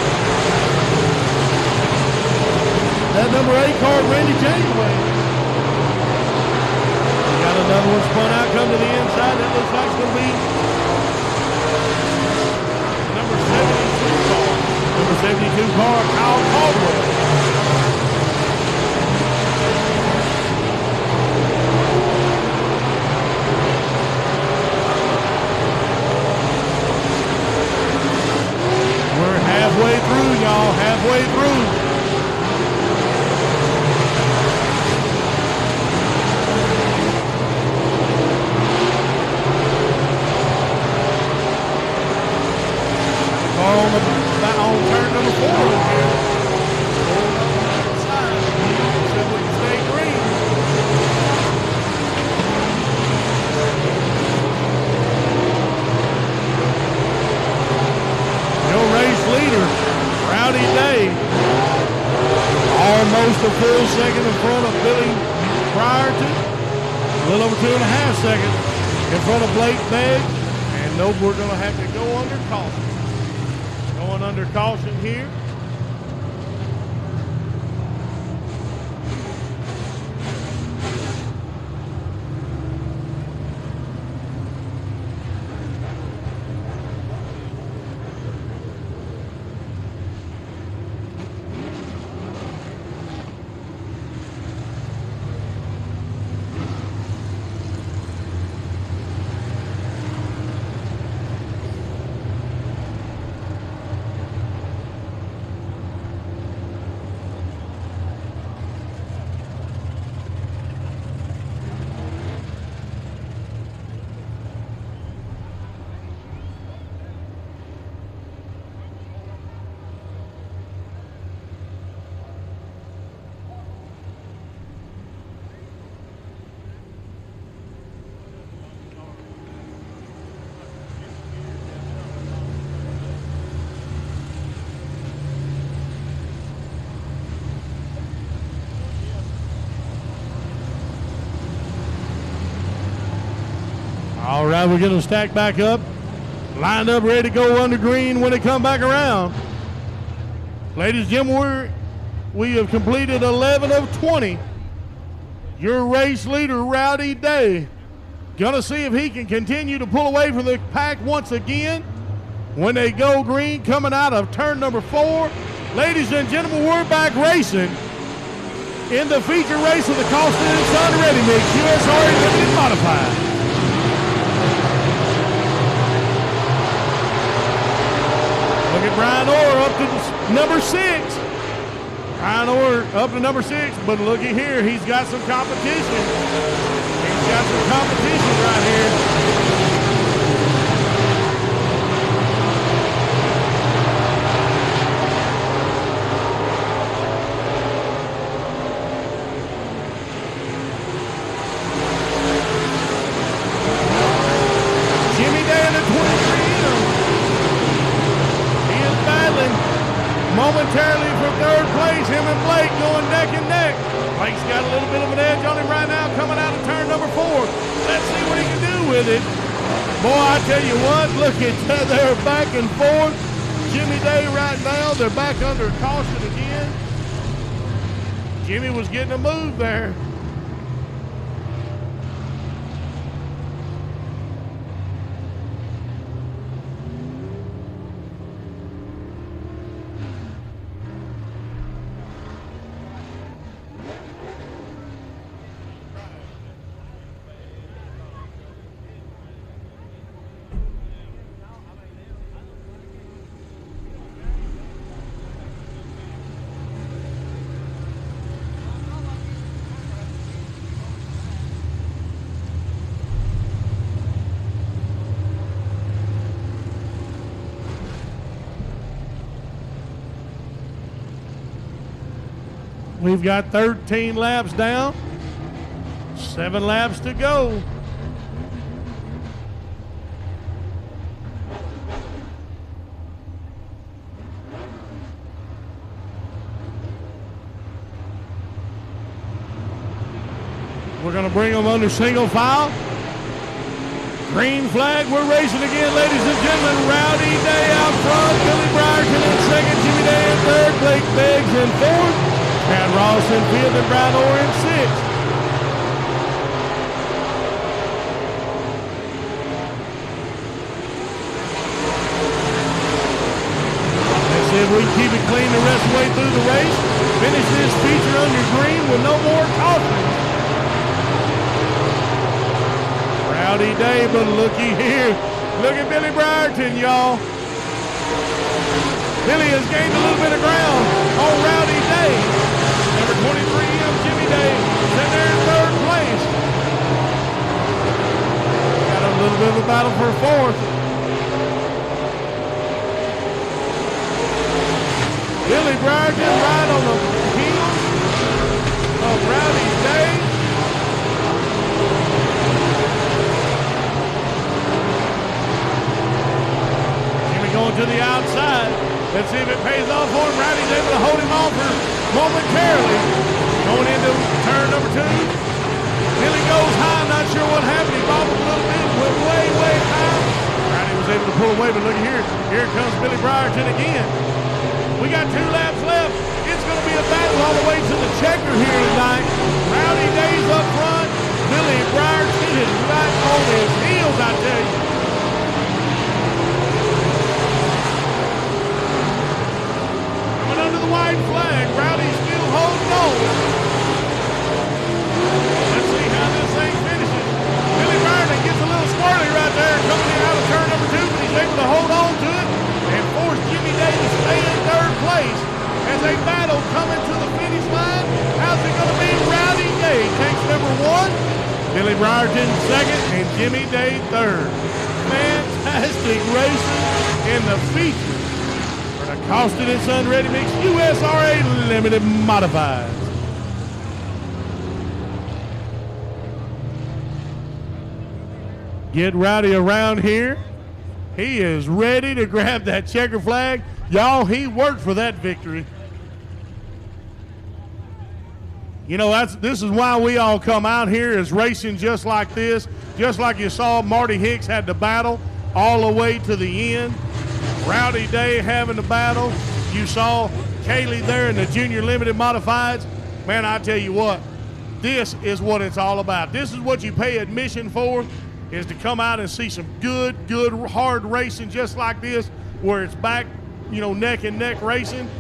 That number 8 car, Randy Janeway. We got another one spun out, come to the inside. That looks like it's going to be number 72 car. Number 72 car, Kyle Caldwell. Halfway through, y'all, halfway through. Car on turn number 4 here. Side. So we can stay green. Your race leader, Rowdy Day, almost a full second in front of Billy Briarton, a little over 2.5 seconds in front of Blake Begg, and nope, we're going to have to go under caution. Going under caution here. right, we're going to stack back up. Lined up, ready to go under green when they come back around. Ladies and gentlemen, we have completed 11 of 20. Your race leader, Rowdy Day, gonna see if he can continue to pull away from the pack once again when they go green coming out of turn number 4. Ladies and gentlemen, we're back racing in the feature race of the Costin and Son Ready Mix USRA Limited Modified. Look at Brian Orr up to number 6. Brian Orr up to number 6, but looky here, he's got some competition. He's got some competition right here. Jimmy Day in the 23M. He is battling momentarily for 3rd place. Him and Blake going neck and neck. Blake's got a little bit of an edge on him right now coming out of turn number 4. Let's see what he can do with it. Boy, I tell you what, look at that. They're back and forth. Jimmy Day right now, they're back under caution again. Jimmy was getting a move there. We've got 13 laps down, 7 laps to go. We're going to bring them under single file. Green flag, we're racing again, ladies and gentlemen. Rowdy Day out front, Billy Brierton in 2nd, Jimmy Day in 3rd, Blake Beggs in 4th. Chad Ross in 5th and Brian Orr in 6th. Let's see if we can keep it clean the rest of the way through the race. Finish this feature under green with no more caution. Rowdy Day, but looky here. Look at Billy Brierton, y'all. Billy has gained a little bit of ground on Rowdy Day. Number 23M, Jimmy Day, sitting there in 3rd place. Got a little bit of a battle for 4th. Billy Brierton right on the heels of Rowdy Day. Jimmy going to the outside. Let's see if it pays off for him. Rowdy's able to hold him off momentarily. Going into turn number 2. Billy goes high, not sure what happened. He bobbled a little bit, went way, way high. Rowdy was able to pull away, but look here. Here comes Billy Brierton again. We got 2 laps left. It's going to be a battle all the way to the checker here tonight. Rowdy Day's up front. Billy Brierton is right on his heels, I tell you. Under the white flag, Rowdy's still holding on. Let's see how this thing finishes. Billy Brierton gets a little squirrely right there coming out of turn number 2, but he's able to hold on to it and force Jimmy Day to stay in 3rd place as they battle coming to the finish line. How's it going to be? Rowdy Day takes number 1, Billy Brierton 2nd, and Jimmy Day 3rd. Fantastic racing in the feature. Costin and Son Ready Mix USRA Limited Modified. Get Rowdy around here. He is ready to grab that checker flag. Y'all, he worked for that victory. You know, this is why we all come out here, is racing just like this. Just like you saw Marty Hicks had the battle all the way to the end. Rowdy Day having the battle. You saw Kaylee there in the junior limited modifieds. Man, I tell you what, this is what it's all about. This is what you pay admission for, is to come out and see some good, hard racing just like this, where it's back, you know, neck and neck racing.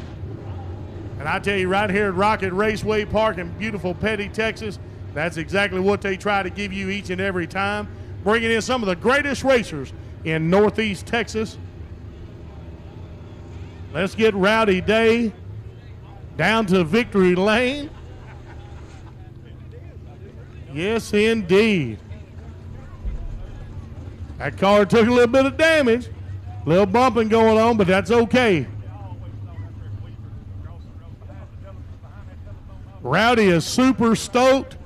And I tell you, right here at Rocket Raceway Park in beautiful Petty, Texas, that's exactly what they try to give you each and every time. Bringing in some of the greatest racers in Northeast Texas. Let's get Rowdy Day down to victory lane. Yes, indeed. That car took a little bit of damage. A little bumping going on, but that's okay. Rowdy is super stoked.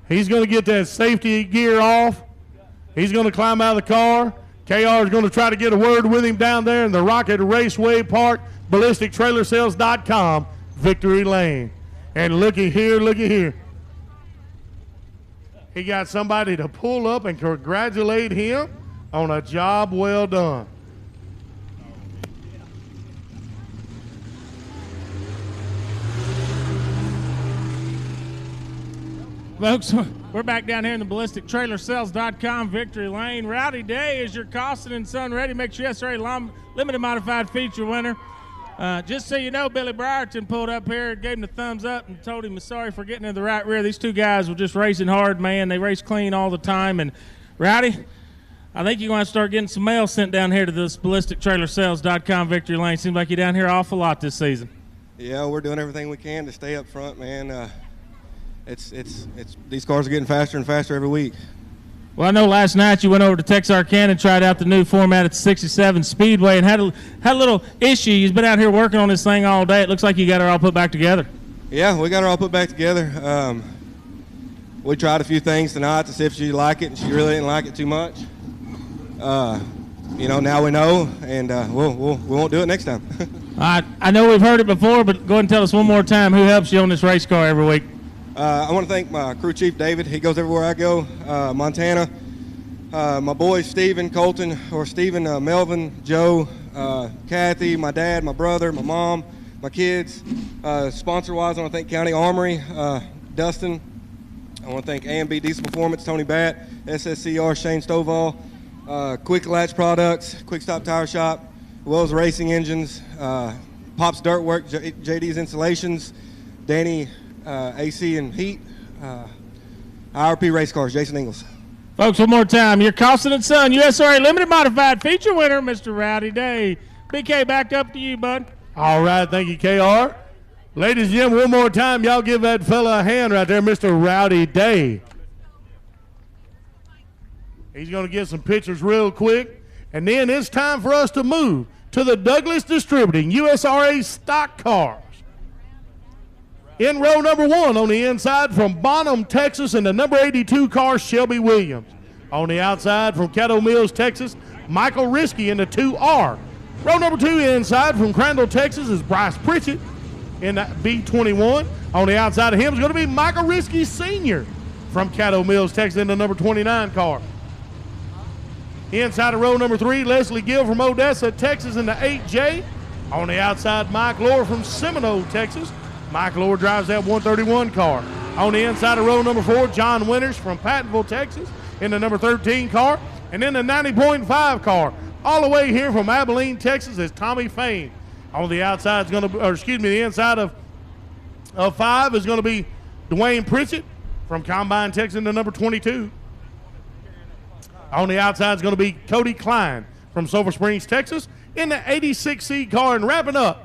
He's going to get that safety gear off. He's going to climb out of the car. KR is going to try to get a word with him down there in the Rocket Raceway Park, ballistictrailersales.com, victory lane. And looky here. He got somebody to pull up and congratulate him on a job well done. Folks, we're back down here in the ballistictrailersales.com victory lane. Rowdy Day is your Costin & Son ready. Make sure SRA limited modified feature winner. Just so you know, Billy Brierton pulled up here, gave him the thumbs up, and told him sorry for getting in the right rear. These two guys were just racing hard, man. They race clean all the time. And Rowdy, I think you're going to start getting some mail sent down here to this ballistictrailersales.com victory lane. Seems like you're down here an awful lot this season. Yeah, we're doing everything we can to stay up front, man. It's these cars are getting faster and faster every week. Well, I know last night you went over to Texarkana and tried out the new format at the 67 Speedway and had a little issue. You've been out here working on this thing all day. It looks like you got her all put back together. Yeah, we got her all put back together. We tried a few things tonight to see if she liked it, and she really didn't like it too much. You know, now we know, and we won't do it next time. I know we've heard it before, but go ahead and tell us one more time who helps you on this race car every week. I want to thank my crew chief, David. He goes everywhere I go. Montana. My boys, Stephen, Colton, or Stephen, Melvin, Joe, Kathy, my dad, my brother, my mom, my kids. Sponsor-wise, I want to thank County Armory, Dustin. I want to thank A&B Diesel Performance, Tony Batt, SSCR, Shane Stovall, Quick Latch Products, Quick Stop Tire Shop, Wells Racing Engines, Pop's Dirt Work, JD's Installations, Danny AC and Heat, IRP Race Cars, Jason Ingles. Folks, one more time, your Costin & Son USRA Limited Modified feature winner, Mr. Rowdy Day. BK, back up to you, bud. All right, thank you, KR. Ladies and gentlemen, one more time, y'all give that fella a hand right there, Mr. Rowdy Day. He's going to get some pictures real quick, and then it's time for us to move to the Douglas Distributing USRA stock cars. In row number 1 on the inside from Bonham, Texas, in the number 82 car, Shelby Williams. On the outside from Caddo Mills, Texas, Michael Risky in the 2R. Row number 2 inside from Crandall, Texas, is Bryce Pritchett in the B21. On the outside of him is going to be Michael Risky Sr. from Caddo Mills, Texas, in the number 29 car. Inside of row number 3, Leslie Gill from Odessa, Texas, in the 8J. On the outside, Mike Lohr from Seminole, Texas. Mike Lohr drives that 131 car. On the inside of row number 4, John Winters from Pattonville, Texas, in the number 13 car. And then the 90.5 car, all the way here from Abilene, Texas, is Tommy Fain. On the outside is going to, the inside of 5 is going to be Dwayne Pritchett from Combine, Texas, in the number 22. On the outside is going to be Cody Klein from Silver Springs, Texas, in the 86C car. And wrapping up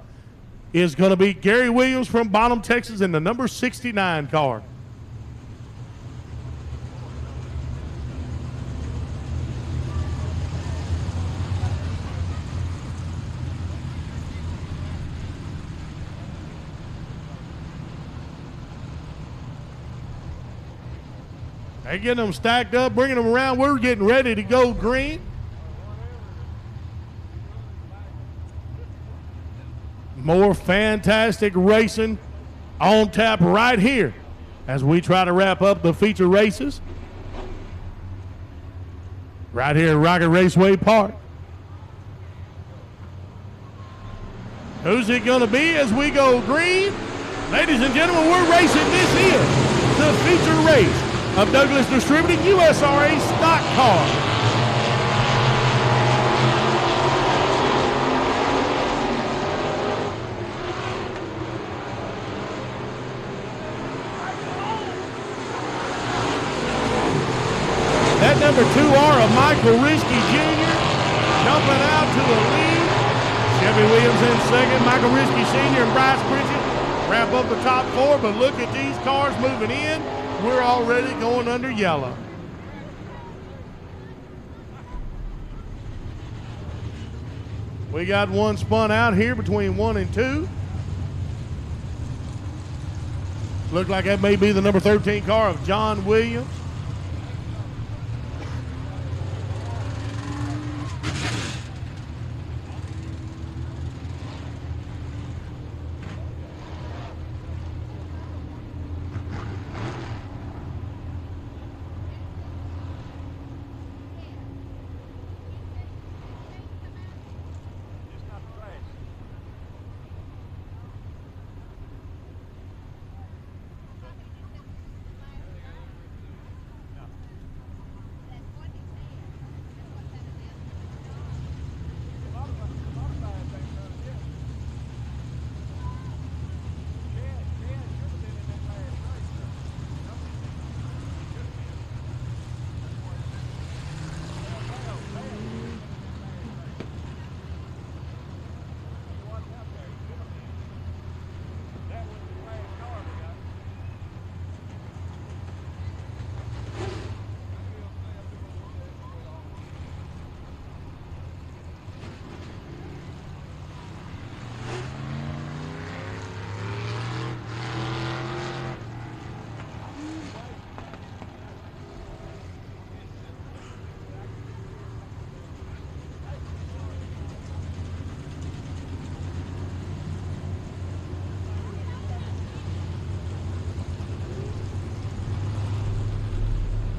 is going to be Gary Williams from Bonham, Texas, in the number 69 car. They're getting them stacked up, bringing them around. We're getting ready to go green. More fantastic racing on tap right here as we try to wrap up the feature races right here at Rocket Raceway Park. Who's it going to be as we go green? Ladies and gentlemen, we're racing. This is the feature race of Douglas Distributing USRA stock car. That number 2R of Michael Risky Jr. jumping out to the lead. Chevy Williams in second. Michael Risky Sr. and Bryce Bridget wrap up the top four, but look at these cars moving in. We're already going under yellow. We got one spun out here between 1 and 2. Look like that may be the number 13 car of John Williams.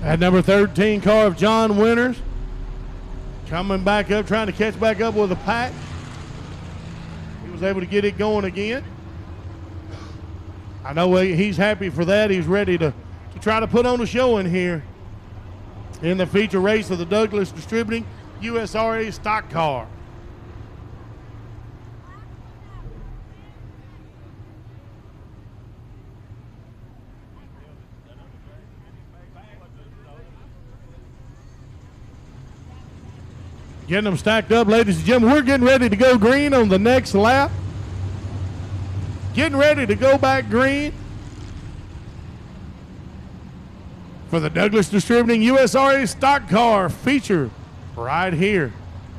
That number 13 car of John Winters coming back up, trying to catch back up with the pack. He was able to get it going again. I know he's happy for that. He's ready to try to put on a show in here in the feature race of the Douglas Distributing USRA stock car. Getting them stacked up, ladies and gentlemen. We're getting ready to go green on the next lap. Getting ready to go back green for the Douglas Distributing USRA stock car feature right here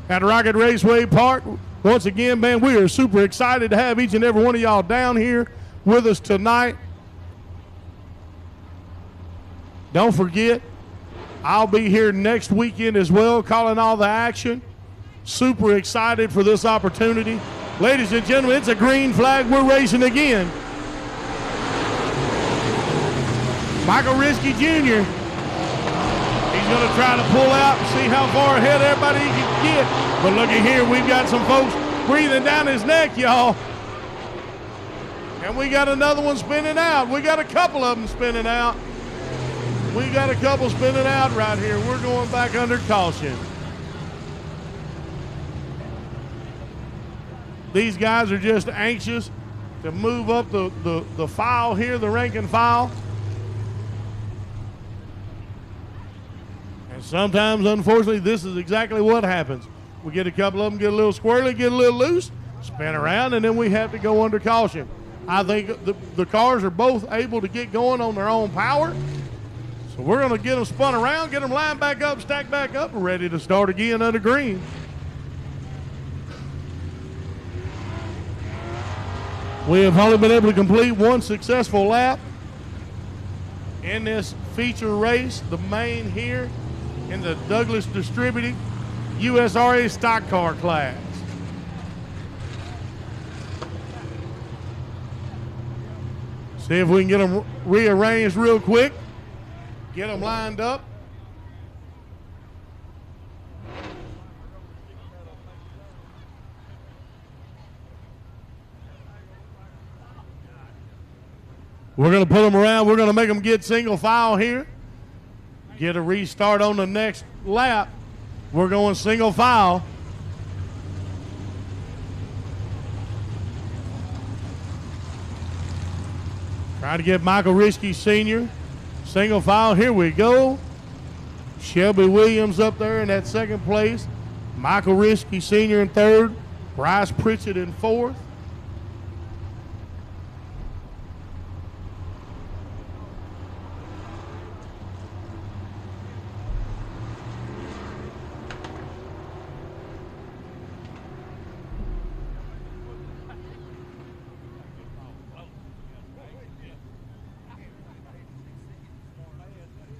at Rocket Raceway Park. Once again, man, we are super excited to have each and every one of y'all down here with us tonight. Don't forget, I'll be here next weekend as well, calling all the action. Super excited for this opportunity. Ladies and gentlemen, it's a green flag. We're racing again. Michael Risky Jr. He's going to try to pull out and see how far ahead everybody he can get. But look at here, we've got some folks breathing down his neck, y'all. And we got another one spinning out. We got a couple of them spinning out. We got a couple spinning out right here. We're going back under caution. These guys are just anxious to move up the file here, the ranking file. And sometimes, unfortunately, this is exactly what happens. We get a couple of them, get a little squirrely, get a little loose, spin around, and then we have to go under caution. I think the cars are both able to get going on their own power. So we're going to get them spun around, get them lined back up, stacked back up, and ready to start again under green. We have only been able to complete one successful lap in this feature race, the main here in the Douglas Distributing USRA stock car class. See if we can get them rearranged real quick. Get them lined up. We're going to pull them around. We're going to make them get single file here. Get a restart on the next lap. We're going single file. Trying to get Michael Risky Sr. single file. Here we go. Shelby Williams up there in that second place. Michael Risky Sr. in third. Bryce Pritchett in fourth.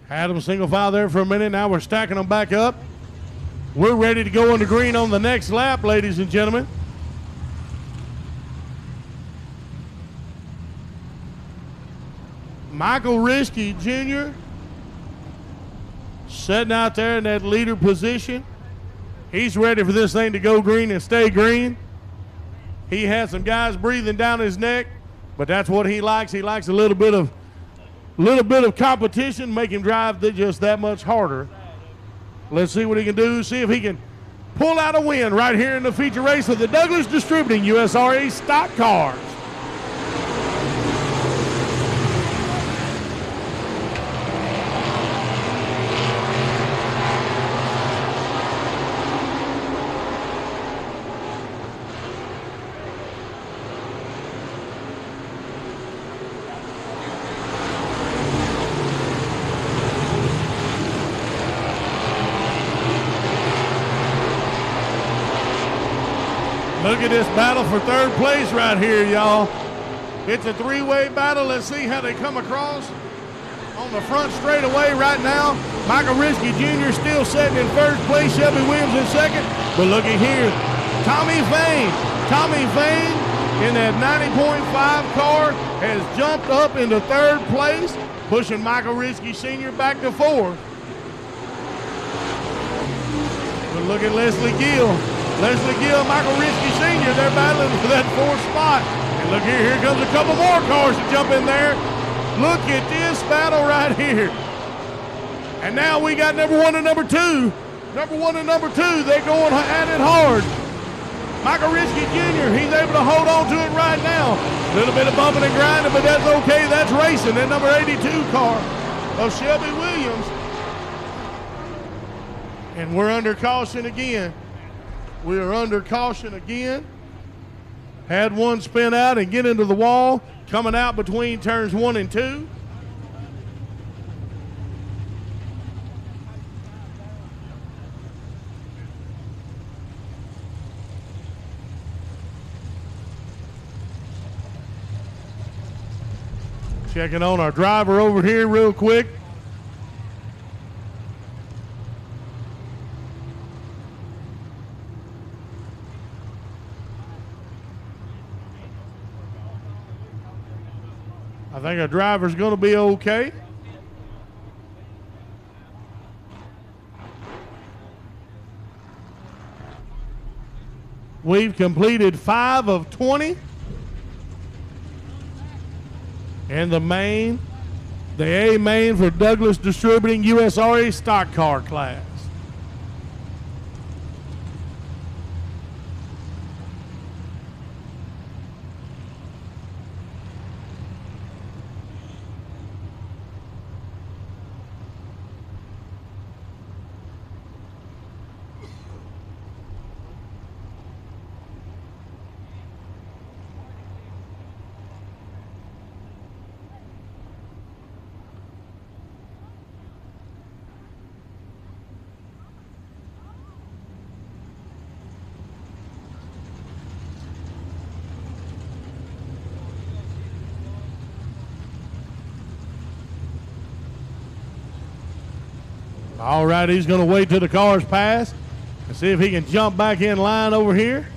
Had them single file there for a minute. Now we're stacking them back up. We're ready to go on the green on the next lap, ladies and gentlemen. Michael Risky Jr. sitting out there in that leader position. He's ready for this thing to go green and stay green. He had some guys breathing down his neck, but that's what he likes. He likes a little bit of competition, make him drive just that much harder. Let's see what he can do, see if he can pull out a win right here in the feature race of the Douglas Distributing USRA stock cars. Look at this battle for third place right here, y'all. It's a three-way battle. Let's see how they come across. On the front straightaway right now, Michael Risky Jr. still sitting in first place. Shelby Williams in second. But look at here, Tommy Vane. Tommy Vane in that 90.5 car has jumped up into third place, pushing Michael Risky Sr. back to fourth. But look at Leslie Gill. Leslie Gill, Michael Risky Sr., they're battling for that fourth spot. And look here comes a couple more cars to jump in there. Look at this battle right here. And now we got number one and number two. Number one and number two, they're going at it hard. Michael Risky Jr., he's able to hold on to it right now. A little bit of bumping and grinding, but that's okay. That's racing. That number 82 car of Shelby Williams. And we're under caution again. We are under caution again. Had one spin out and get into the wall, coming out between turns 1 and 2. Checking on our driver over here real quick. I think our driver's going to be okay. We've completed 5 of 20. And the main, the A main for Douglas Distributing USRA stock car class. All right, he's going to wait till the cars pass and see if he can jump back in line over here.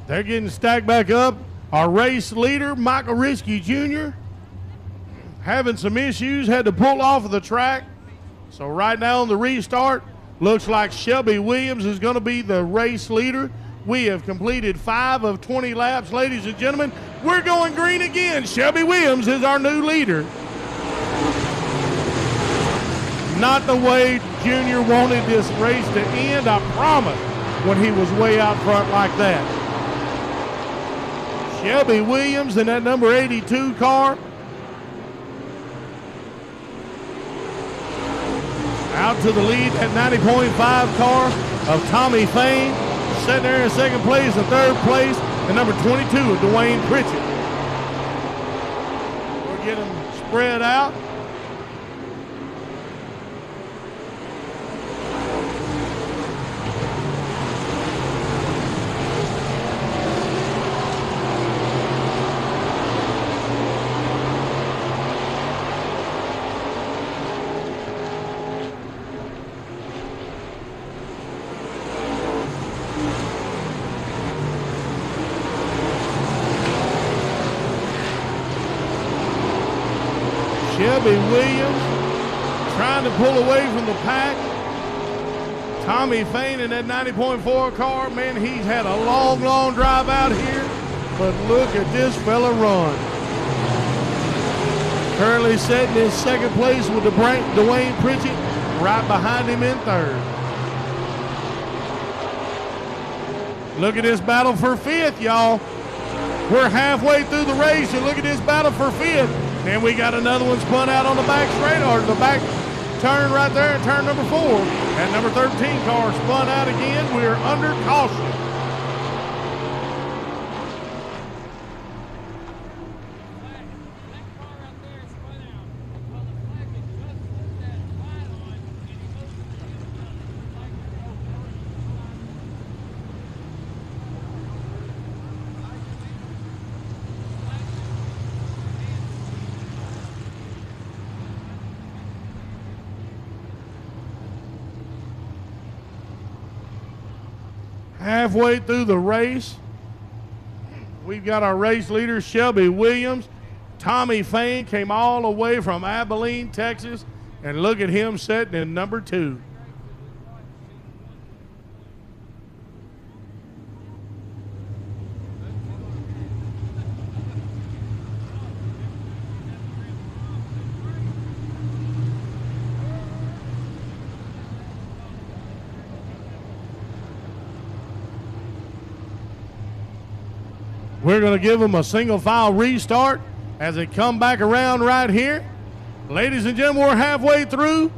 They're getting stacked back up. Our race leader, Michael Risky Jr., having some issues, had to pull off of the track. So right now on the restart, looks like Shelby Williams is going to be the race leader. We have completed 5 of 20 laps, ladies and gentlemen. We're going green again. Shelby Williams is our new leader. Not the way Junior wanted this race to end, I promise, when he was way out front like that. Shelby Williams in that number 82 car. Out to the lead, that 90.5 car of Tommy Fain. Sitting there in second place and third place, and number 22 of Dwayne Pritchett. We'll get them spread out. Shelby Williams trying to pull away from the pack. Tommy Fain in that 90.4 car. Man, he's had a long, long drive out here. But look at this fella run. Currently sitting in second place with Dwayne Pritchett right behind him in third. Look at this battle for fifth, y'all. We're halfway through the race, and look at this battle for fifth. And we got another one spun out on the back straight, or the back turn right there in turn number 4. And number 13 car spun out again. We're under caution. Halfway through the race, we've got our race leader, Shelby Williams. Tommy Fain came all the way from Abilene, Texas, and look at him sitting in number 2. We're going to give them a single file restart as they come back around right here. Ladies and gentlemen, we're halfway through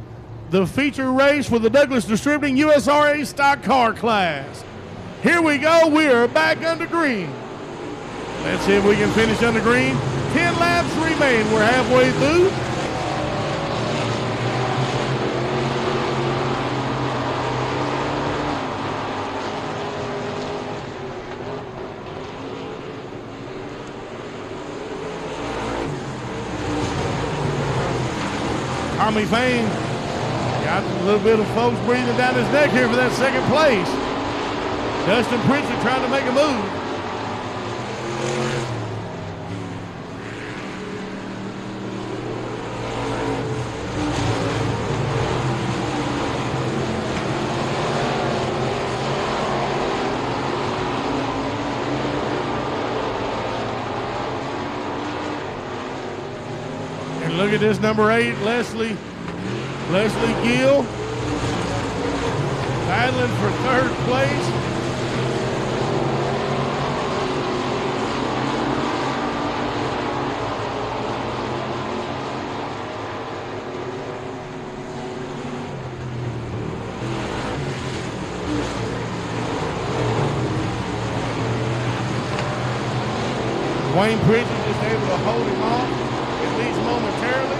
the feature race for the Douglas Distributing USRA Stock Car Class. Here we go. We are back under green. Let's see if we can finish under green. 10 laps remain. We're halfway through. Tommy Fain got a little bit of folks breathing down his neck here for that second place. Dustin Pritchett trying to make a move. And look at this number 8, Leslie Gill, battling for third place. Wayne Pritchett just able to hold him off, at least momentarily.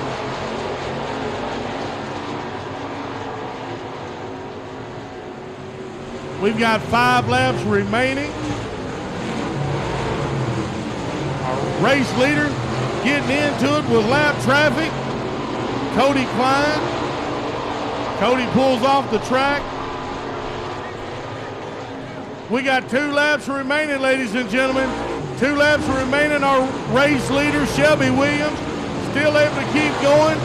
We've got 5 laps remaining. Our race leader getting into it with lap traffic. Cody Klein. Cody pulls off the track. We got 2 laps remaining, ladies and gentlemen. 2 laps remaining. Our race leader, Shelby Williams, still able to keep going.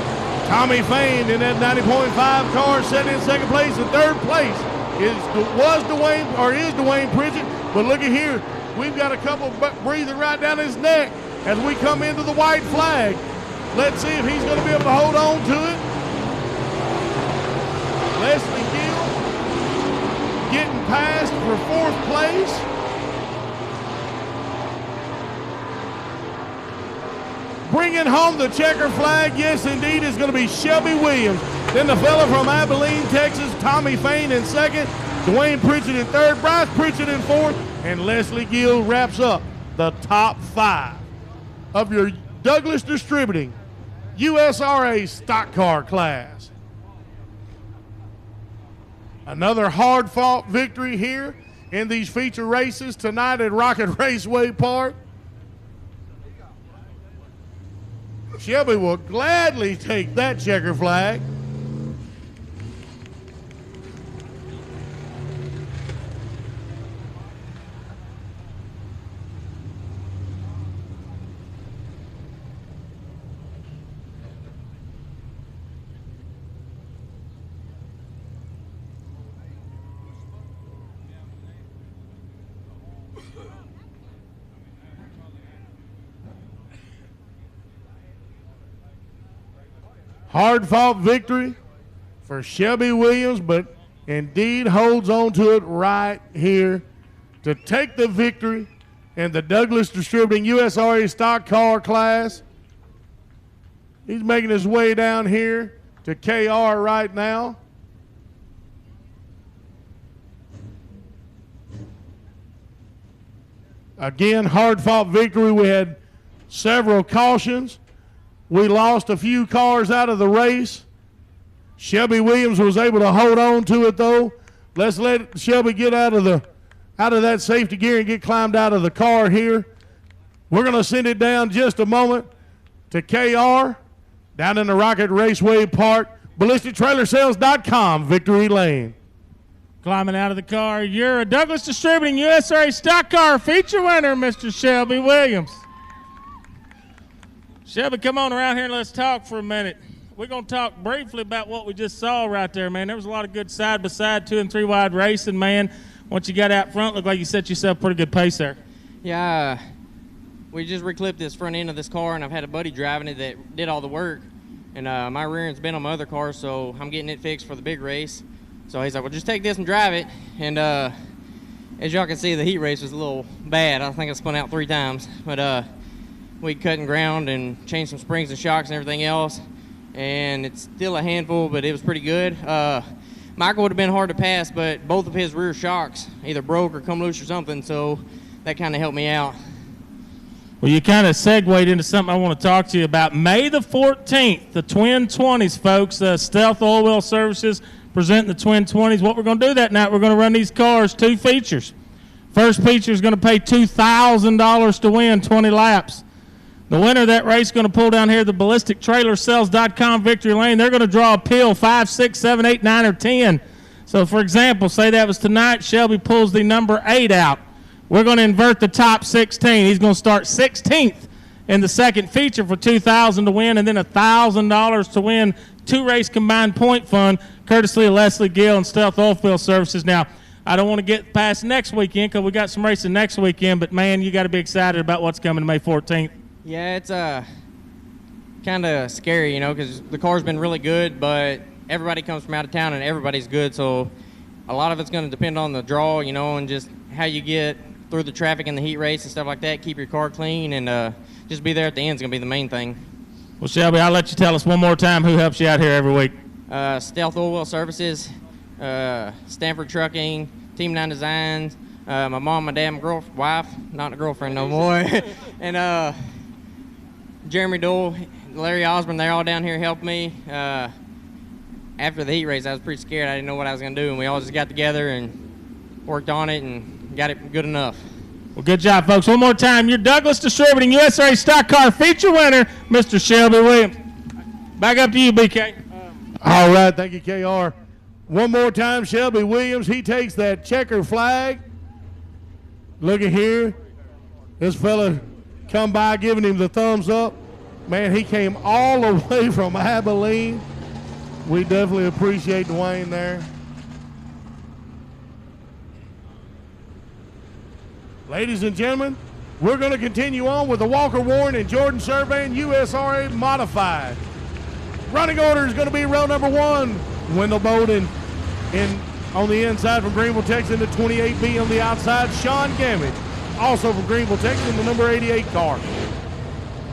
Tommy Fain in that 90.5 car sitting in second place. In third place is Dwayne Pritchett. But look at here. We've got a couple breathing right down his neck as we come into the white flag. Let's see if he's going to be able to hold on to it. Leslie Gill getting past for 4th place. Bringing home the checker flag, yes indeed, is going to be Shelby Williams. Then the fella from Abilene, Texas, Tommy Fain in second. Dwayne Pritchett in third. Bryce Pritchett in fourth. And Leslie Gill wraps up the top 5 of your Douglas Distributing USRA stock car class. Another hard-fought victory here in these feature races tonight at Rocket Raceway Park. Shelby will gladly take that checker flag. Hard-fought victory for Shelby Williams, but indeed holds on to it right here to take the victory in the Douglas Distributing USRA stock car class. He's making his way down here to KR right now. Again, hard-fought victory. We had several cautions. We lost a few cars out of the race. Shelby Williams was able to hold on to it, though. Let's let Shelby get out of that safety gear and get climbed out of the car here. We're going to send it down just a moment to KR down in the Rocket Raceway Park. BallisticTrailerSales.com, Victory Lane. Climbing out of the car, you're a Douglas Distributing USRA stock car feature winner, Mr. Shelby Williams. Shelby, come on around here and let's talk for a minute. We're going to talk briefly about what we just saw right there, man. There was a lot of good side-by-side, 2 and 3 wide racing, man. Once you got out front, looked like you set yourself a pretty good pace there. Yeah, we just reclipped this front end of this car, and I've had a buddy driving it that did all the work. And my rear end's been on my other car, so I'm getting it fixed for the big race. So he's like, well, just take this and drive it. And as y'all can see, the heat race was a little bad. I think I spun out 3 times. But we cut and ground and changed some springs and shocks and everything else. And it's still a handful, but it was pretty good. Michael would have been hard to pass, but both of his rear shocks either broke or come loose or something, so that kind of helped me out. Well, you kind of segued into something I want to talk to you about. May the 14th, the Twin 20s, folks. Stealth Oil Well Services presenting the Twin 20s. What we're going to do that night, we're going to run these cars 2 features. First feature is going to pay $2,000 to win 20 laps. The winner of that race is going to pull down here the BallisticTrailerSales.com Victory Lane. They're going to draw a pill 5, 6, 7, 8, 9, or 10. So, for example, say that was tonight. Shelby pulls the number 8 out. We're going to invert the top 16. He's going to start 16th in the second feature for $2,000 to win, and then $1,000 to win 2 race combined point fund, courtesy of Leslie Gill and Stealth Oilfield Services. Now, I don't want to get past next weekend because we got some racing next weekend, but, man, you got to be excited about what's coming May 14th. Yeah, it's kind of scary, you know, because the car's been really good, but everybody comes from out of town and everybody's good, so a lot of it's going to depend on the draw, you know, and just how you get through the traffic and the heat race and stuff like that. Keep your car clean and just be there at the end is going to be the main thing. Well, Shelby, I'll let you tell us one more time who helps you out here every week. Stealth Oil Well Services, Stanford Trucking, Team 9 Designs, my mom, my dad, my wife, not a girlfriend no more, and Jeremy Dole, Larry Osborne, they're all down here helping me. After the heat race, I was pretty scared. I didn't know what I was going to do, and we all just got together and worked on it and got it good enough. Well, good job, folks. One more time, your Douglas Distributing USRA stock car feature winner, Mr. Shelby Williams. Back up to you, BK. All right, thank you, KR. One more time, Shelby Williams. He takes that checker flag Look at here. This fella come by giving him the thumbs up. Man, he came all the way from Abilene. We definitely appreciate Dwayne there. Ladies and gentlemen, we're going to continue on with the Walker Warren and Jordan Surveying USRA Modified. Running order is going to be row number 1, Wendell Bowden on the inside from Greenville, Texas, in the 28B on the outside, Sean Gamage, also from Greenville, Texas, in the number 88 car.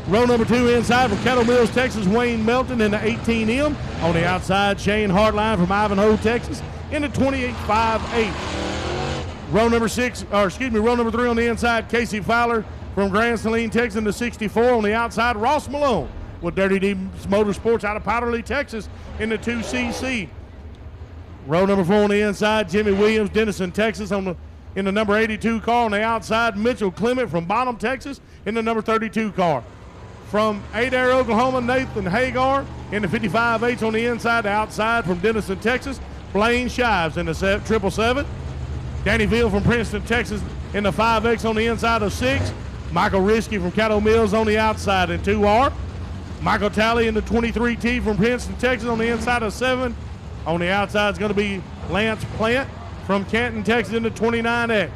Row number 2 inside from Kettle Mills, Texas, Wayne Melton in the 18M. On the outside, Shane Hartline from Ivanhoe, Texas, in the 28.58. Row number 3 on the inside, Casey Fowler from Grand Saline, Texas, in the 64. On the outside, Ross Malone with Dirty Deeds Motorsports out of Powderly, Texas, in the 2CC. Row number 4 on the inside, Jimmy Williams, Denison, Texas, in the number 82 car. On the outside, Mitchell Clement from Bonham, Texas, in the number 32 car. From Adair, Oklahoma, Nathan Hagar in the 55H on the inside. The outside from Denison, Texas, Blaine Shives in the 777. Danny Veal from Princeton, Texas, in the 5X on the inside of 6. Michael Risky from Caddo Mills on the outside in 2R. Michael Talley in the 23T from Princeton, Texas, on the inside of 7. On the outside is going to be Lance Plant from Canton, Texas, in the 29X.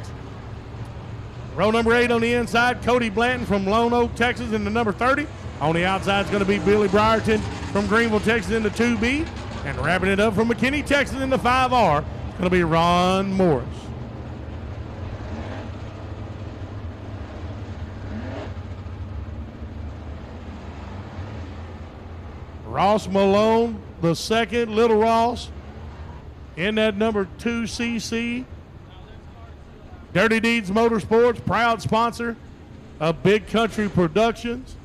Row number 8 on the inside, Cody Blanton from Lone Oak, Texas, in the number 30. On the outside is going to be Billy Brierton from Greenville, Texas, in the 2B. And wrapping it up from McKinney, Texas, in the 5R, it's going to be Ron Morris. Ross Malone, the second, Little Ross, in that number 2CC. Dirty Deeds Motorsports, proud sponsor of Big Country Productions.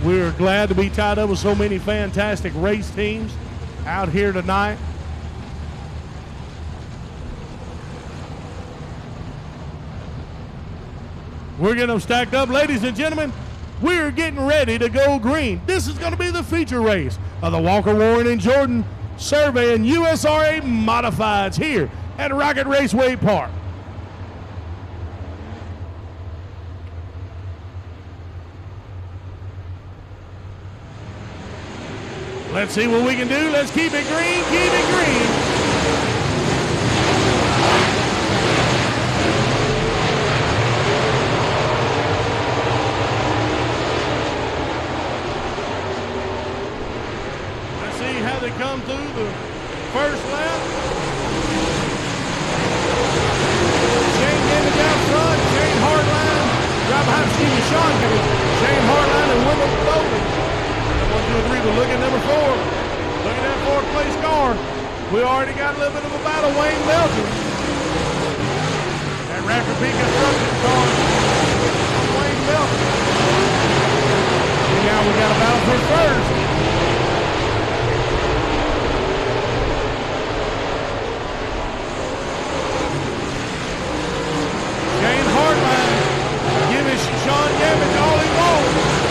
We're glad to be tied up with so many fantastic race teams out here tonight. We're getting them stacked up. Ladies and gentlemen, we're getting ready to go green. This is going to be the feature race of the Walker, Warren, and Jordan Surveying USRA Modifieds here at Rocket Raceway Park. Let's see what we can do. Let's keep it green, keep it green. They come through the first lap. Shane Gamage out front. Shane Hartline right behind Sean Gamage. Shane Hartline and Wendell Bowden. 1, 2, 3, but look at number 4. Look at that 4th place car. We already got a little bit of a battle. Wayne Melton. That Raptor Peak Construction car. Wayne Melton. And now we got a battle for first. Sean Gamage all he wants.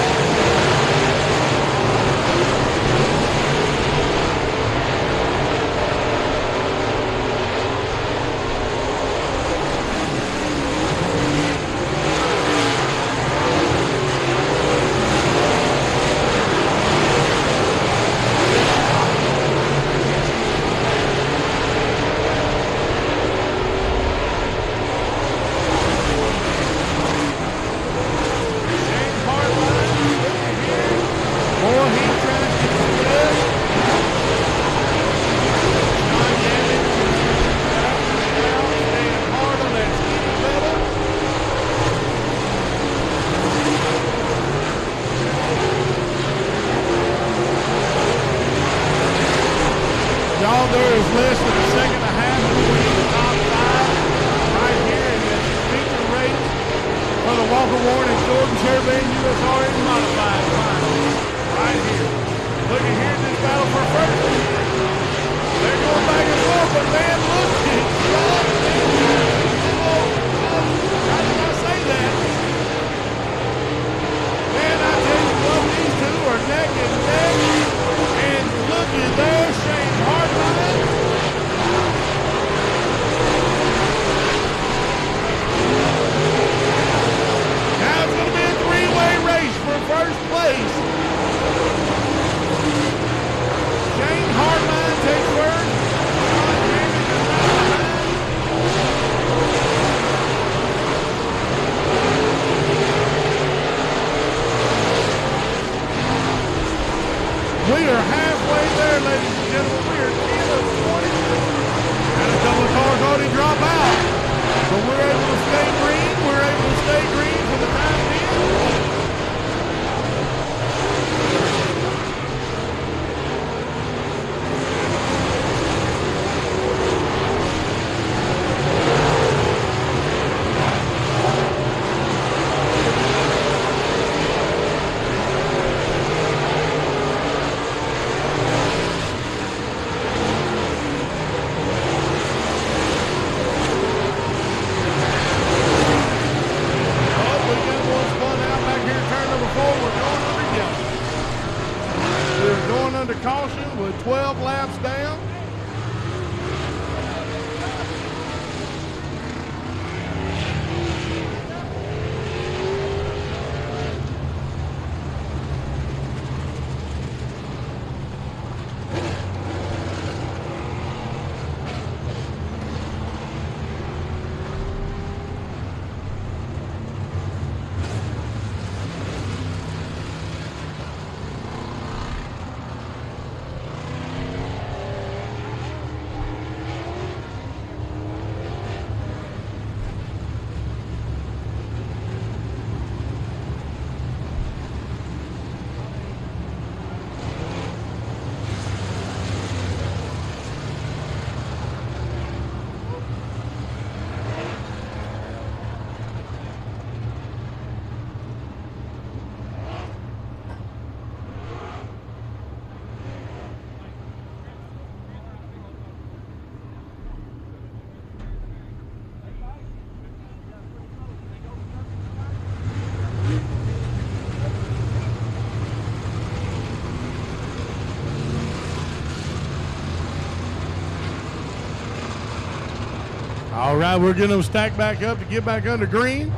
All right, we're getting them stacked back up to get back under green.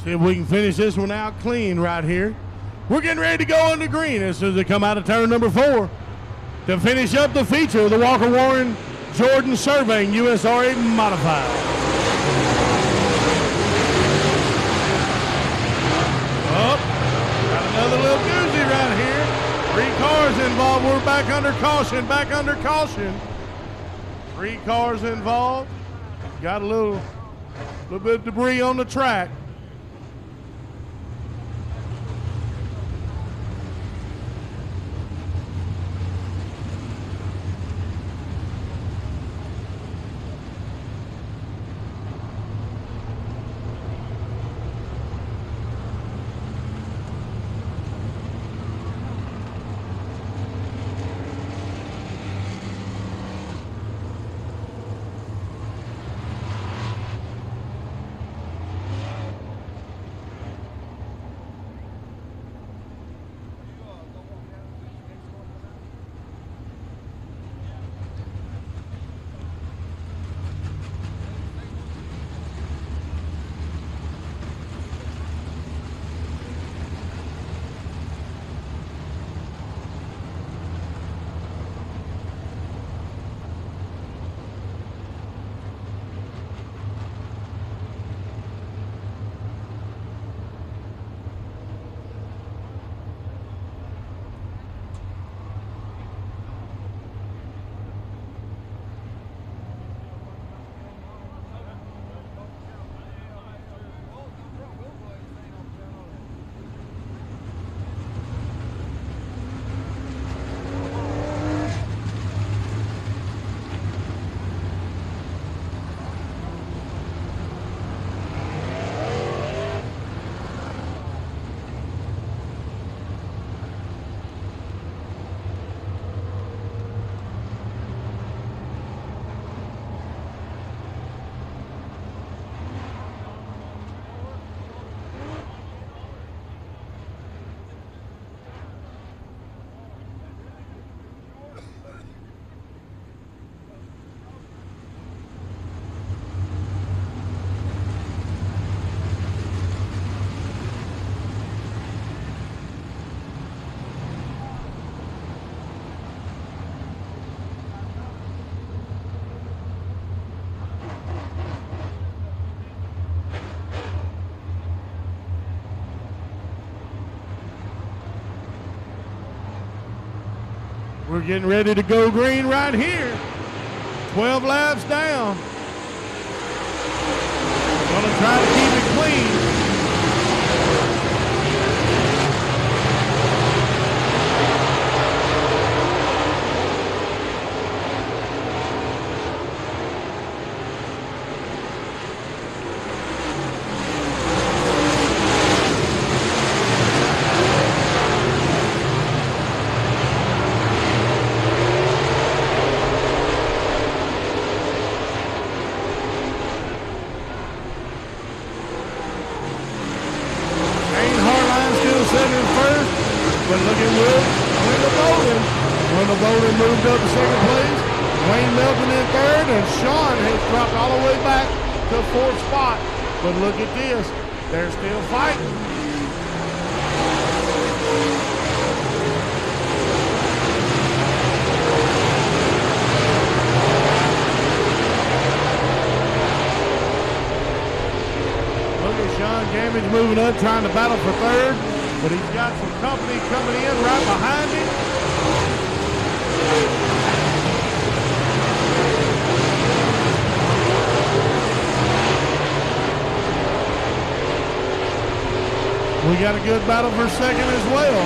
See if we can finish this one out clean right here. We're getting ready to go under green as soon as they come out of turn number 4 to finish up the feature of the Walker Warren Jordan Surveying USRA Modified. Oh, got another little doozy right here. 3 cars involved. We're back under caution, back under caution. 3 cars involved. Got a little bit of debris on the track. We're getting ready to go green right here. 12 laps down. Gonna try to keep it clean. But look at Wendell Bowden moved up to second place. Wayne Melton in third, and Sean has dropped all the way back to fourth spot. But look at this, they're still fighting. Look at Sean Gamage moving up, trying to battle for third. But he's got some company coming in right behind him. We got a good battle for second as well.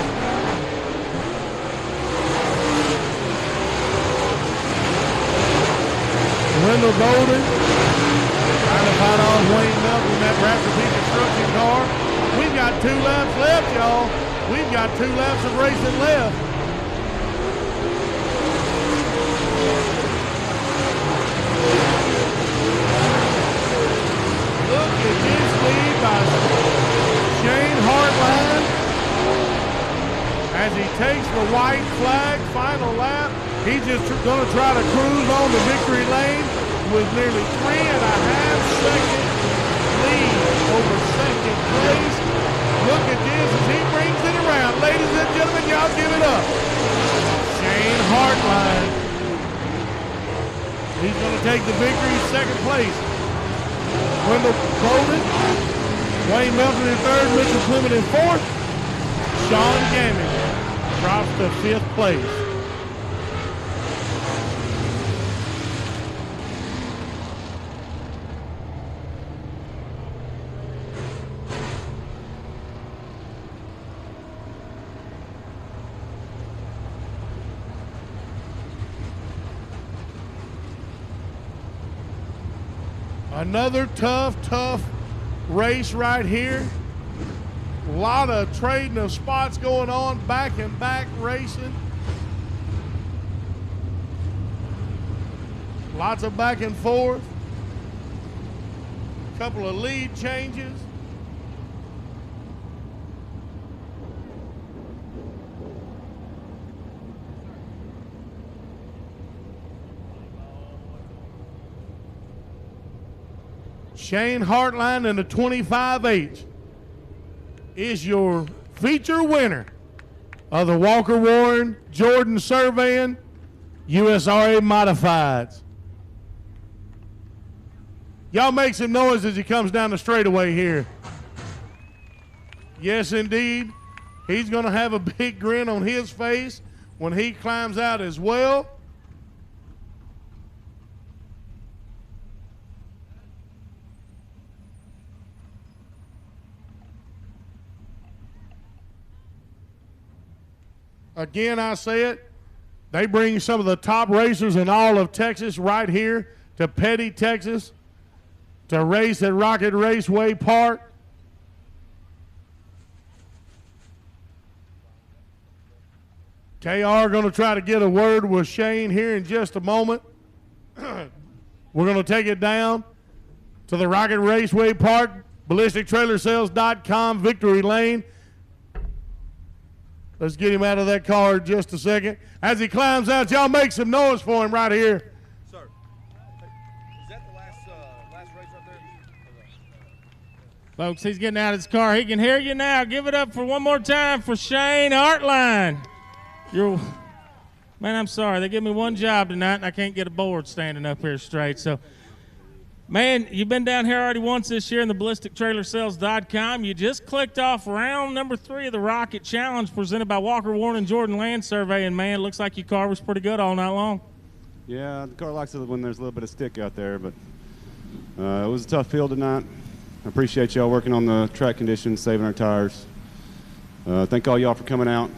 Wendell Bowden trying to fight off Wayne Melton in that Raceway construction car. We've got 2 laps left, y'all. We've got 2 laps of racing left. Look at this lead by Shane Hartline as he takes the white flag, final lap. He's just going to try to cruise on the victory lane with nearly 3.5 second lead over second place. Look at this as he brings it around. Ladies and gentlemen, y'all give it up. Shane Hartline. He's going to take the victory, second place. Wendell Bowden, Wayne Melton in third, Mitchell Clement in fourth. Sean Gammon drops to fifth place. Another tough race right here. A lot of trading of spots going on, back and back racing. Lots of back and forth. A couple of lead changes. Shane Hartline in the 25H is your feature winner of the Walker Warren Jordan Surveying USRA Modifieds. Y'all make some noise as he comes down the straightaway here. Yes, indeed. He's going to have a big grin on his face when he climbs out as well. Again, I say it, they bring some of the top racers in all of Texas right here to Petty, Texas, to race at Rocket Raceway Park. KR going to try to get a word with Shane here in just a moment. We're going to take it down to the Rocket Raceway Park, ballistictrailersales.com, Victory Lane. Let's get him out of that car in just a second. As he climbs out, y'all make some noise for him right here. Sir, is that the last race right there? Folks, he's getting out of his car. He can hear you now. Give it up for one more time for Shane Hartline. Man, I'm sorry. They give me one job tonight, and I can't get a board standing up here straight. So, man, you've been down here already once this year in the ballistictrailersales.com. You just clicked off round number 3 of the Rocket Challenge presented by Walker Warren and Jordan Land Survey. And, man, it looks like your car was pretty good all night long. Yeah, the car likes it when there's a little bit of stick out there, but it was a tough field tonight. I appreciate y'all working on the track conditions, saving our tires. Thank all y'all for coming out.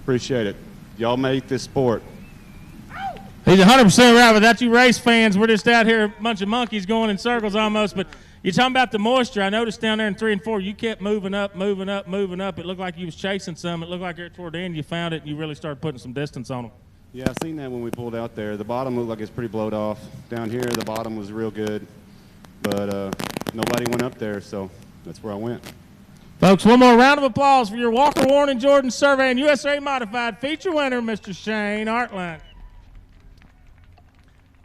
Appreciate it. Y'all make this sport. He's 100% right. Without you race fans, we're just out here, a bunch of monkeys going in circles almost. But you're talking about the moisture. I noticed down there in 3 and 4, you kept moving up. It looked like you was chasing some. It looked like toward the end you found it and you really started putting some distance on them. Yeah, I seen that when we pulled out there. The bottom looked like it's pretty blowed off. Down here, the bottom was real good. But nobody went up there, so that's where I went. Folks, one more round of applause for your Walker Warren and Jordan Survey and USA Modified feature winner, Mr. Shane Hartline.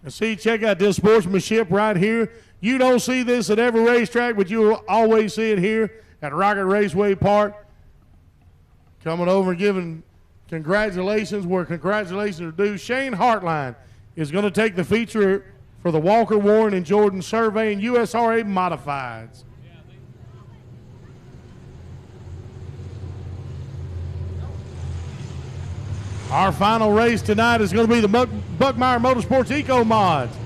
And see, check out this sportsmanship right here. You don't see this at every racetrack, but you'll always see it here at Rocket Raceway Park. Coming over and giving congratulations where congratulations are due. Shane Hartline is going to take the feature for the Walker Warren and Jordan Survey and USRA Modifieds. Our final race tonight is going to be the Buckmeyer Motorsports Eco Mods.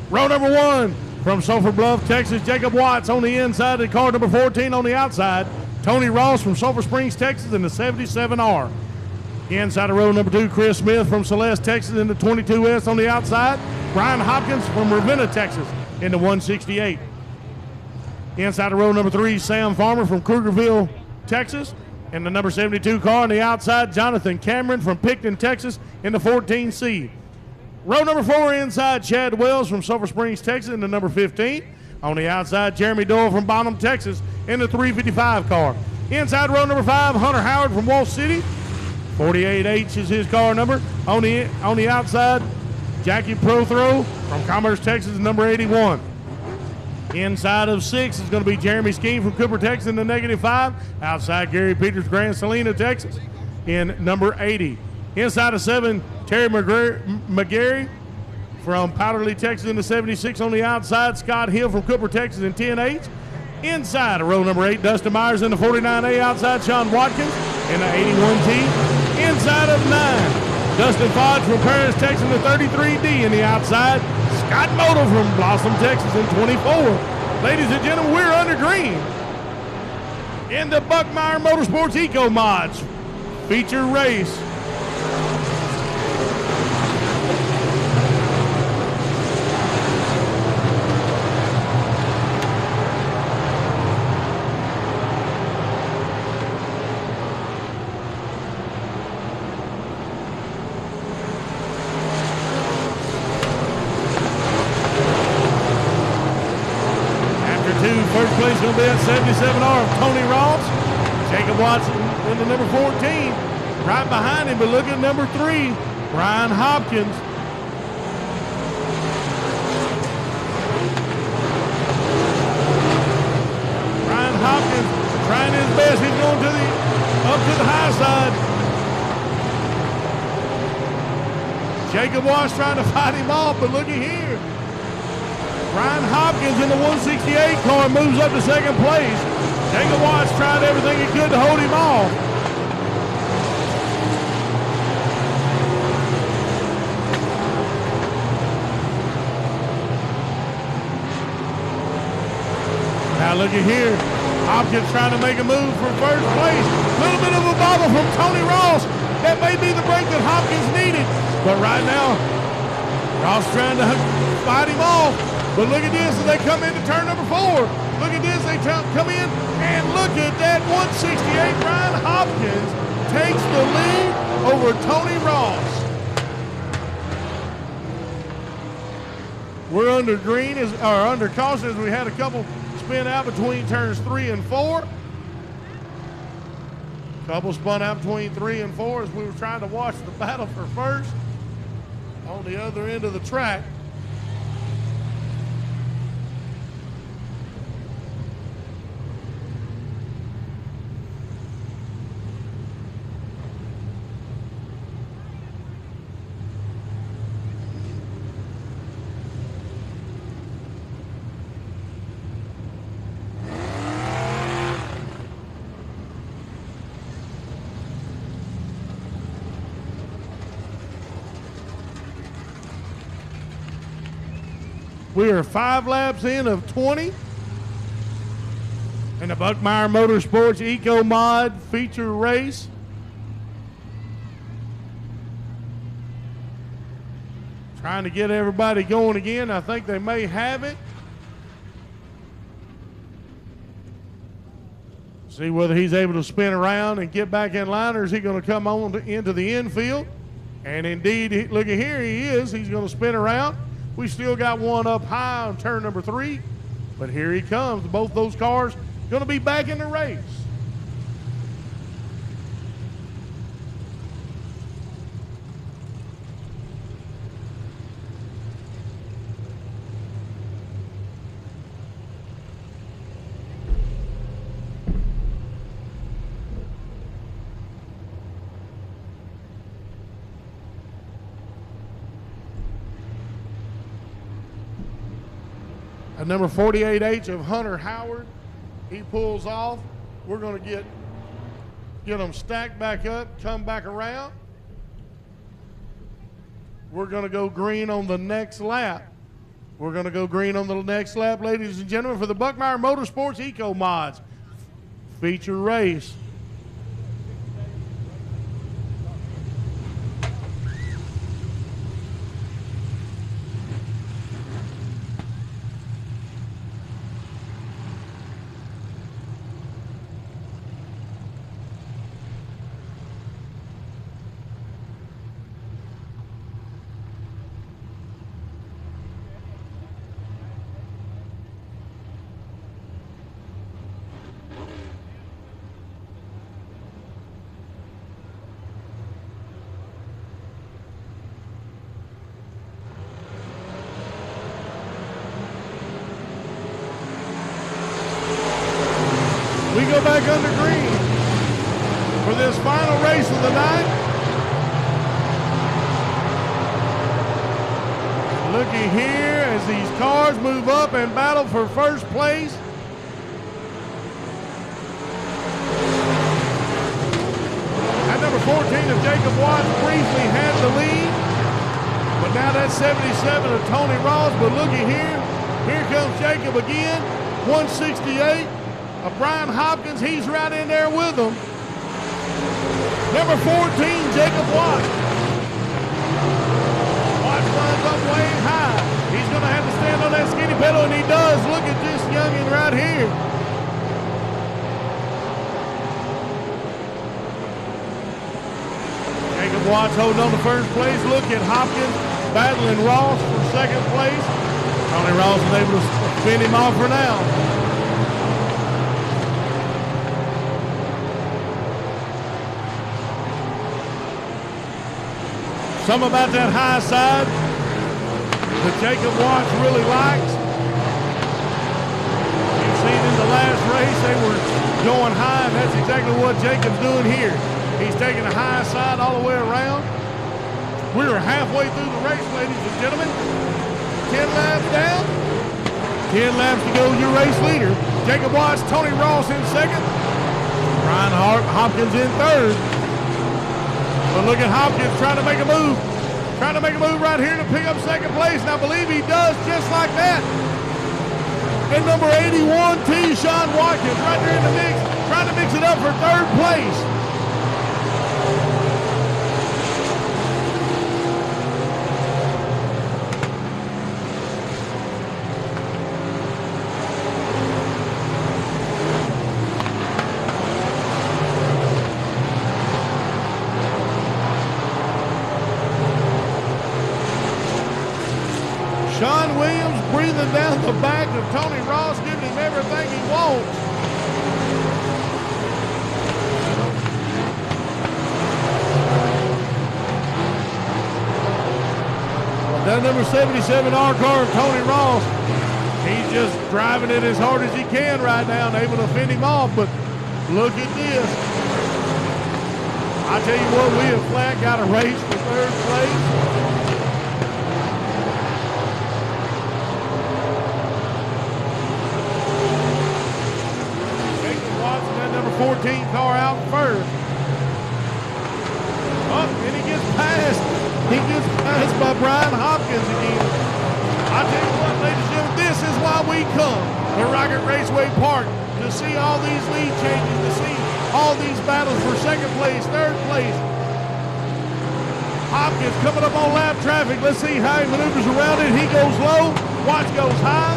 Row number 1 from Sulphur Bluff, Texas, Jacob Watts on the inside of car number 14 on the outside. Tony Ross from Sulphur Springs, Texas in the 77R. Inside of row number 2, Chris Smith from Celeste, Texas in the 22S on the outside. Brian Hopkins from Ravenna, Texas in the 168. Inside of row number 3, Sam Farmer from Krugerville, Texas. In the number 72 car on the outside, Jonathan Cameron from Picton, Texas in the 14C. Row number 4 inside, Chad Wells from Sulphur Springs, Texas in the number 15. On the outside, Jeremy Doyle from Bonham, Texas in the 355 car. Inside row number 5, Hunter Howard from Wall City. 48H is his car number. On the outside, Jackie Prothrow from Commerce, Texas, number 81. Inside of 6 is going to be Jeremy Skeen from Cooper, Texas, in the -5. Outside, Gary Peters, Grand Salina, Texas, in number 80. Inside of 7, Terry McGarry from Powderly, Texas, in the 76. On the outside, Scott Hill from Cooper, Texas, in 10H. Inside of row number 8, Dustin Myers in the 49A. Outside, Sean Watkins in the 81T. Inside of 9, Dustin Fodge from Paris, Texas, in the 33D. In the outside, Scott Model from Blossom, Texas, in 24. Ladies and gentlemen, we're under green in the Buckmeyer Motorsports Eco Mods feature race. First place going to be at 77R of Tony Ross. Jacob Watson in the number 14. Right behind him, but look at number 3, Brian Hopkins. Brian Hopkins trying his best. He's going up to the high side. Jacob Watts trying to fight him off, but looky here. Ryan Hopkins in the 168 car moves up to second place. Jacob Watts tried everything he could to hold him off. Now look at here. Hopkins trying to make a move for first place. A little bit of a bobble from Tony Ross. That may be the break that Hopkins needed. But right now, Ross trying to fight him off. But look at this as they come into turn number 4. Look at this, they come in, and look at that 168. Brian Hopkins takes the lead over Tony Ross. We're under green, or under caution, as we had a couple spin out between turns 3 and 4. Couple spun out between 3 and 4 as we were trying to watch the battle for first on the other end of the track. We are 5 laps in of 20 in the Buckmeyer Motorsports Eco Mod feature race. Trying to get everybody going again. I think they may have it. See whether he's able to spin around and get back in line, or is he going to come on into the infield? And indeed, look at here, he is. He's going to spin around. We still got one up high on turn number 3, but here he comes. Both those cars going to be back in the race. At number 48H of Hunter Howard, he pulls off. We're going to get them stacked back up, come back around. We're going to go green on the next lap. We're going to go green on the next lap, ladies and gentlemen, for the Buckmeyer Motorsports Eco Mods feature race. go back under green for this final race of the night. Looky here as these cars move up and battle for first place. At number 14 of Jacob Watts briefly had the lead, but now that's 77 of Tony Ross. But looky here, here comes Jacob again, 168 of Brian Hopkins. He's right in there with them. Number 14, Jacob Watts. Watts runs up way high. He's going to have to stand on that skinny pedal, and he does. Look at this youngin' right here. Jacob Watts holding on to first place. Look at Hopkins battling Ross for second place. Tony Ross is able to fend him off for now. Something about that high side that Jacob Watts really likes. You've seen in the last race they were going high, and that's exactly what Jacob's doing here. He's taking the high side all the way around. We're halfway through the race, ladies and gentlemen. 10 laps down. 10 laps to go, your race leader. Jacob Watts, Tony Ross in second. Brian Hopkins in third. But look at Hopkins trying to make a move. Trying to make a move right here to pick up second place. And I believe he does just like that. And number 81, T. Sean Watkins right there in the mix. Trying to mix it up for third place. Sean Williams breathing down the back of Tony Ross, giving him everything he wants. That number 77 R car of Tony Ross, he's just driving it as hard as he can right now and able to fend him off, but look at this. I tell you what, we have flat got a race for third place. Number 14 car out first. Oh, and he gets passed. He gets passed by Brian Hopkins again. I tell you what, ladies and gentlemen, this is why we come to Rocket Raceway Park, to see all these lead changes, to see all these battles for second place, third place. Hopkins coming up on lap traffic. Let's see how he maneuvers around it. He goes low. Watts goes high.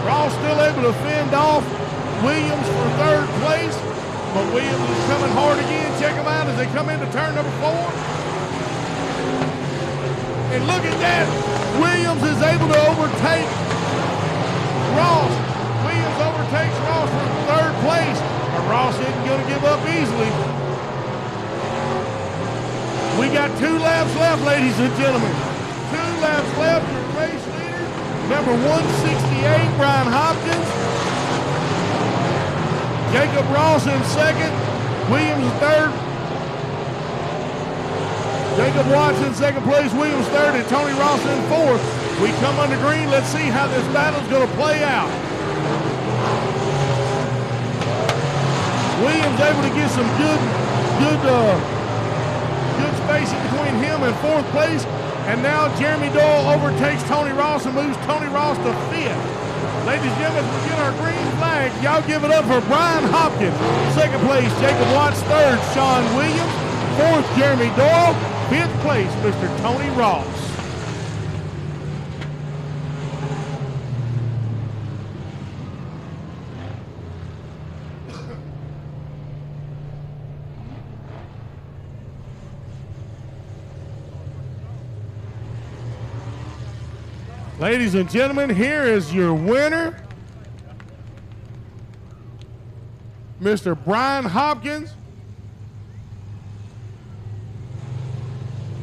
Ross still able to fend off Williams for third place, but Williams is coming hard again. Check them out as they come into turn number 4. And look at that. Williams is able to overtake Ross. Williams overtakes Ross for third place, but Ross isn't going to give up easily. We got 2 laps left, ladies and gentlemen. 2 laps left. Your race leader, number 168, Brian Hopkins. Jacob Ross in second. Williams third. Jacob Watts in second place. Williams third. And Tony Ross in fourth. We come under green. Let's see how this battle's going to play out. Williams able to get some good spacing between him and fourth place. And now Jeremy Doyle overtakes Tony Ross and moves Tony Ross to fifth. Ladies and gentlemen, we get our green flag. Y'all give it up for Brian Hopkins. Second place, Jacob Watts. Third, Sean Williams. Fourth, Jeremy Doyle. Fifth place, Mr. Tony Ross. Ladies and gentlemen, here is your winner, Mr. Brian Hopkins.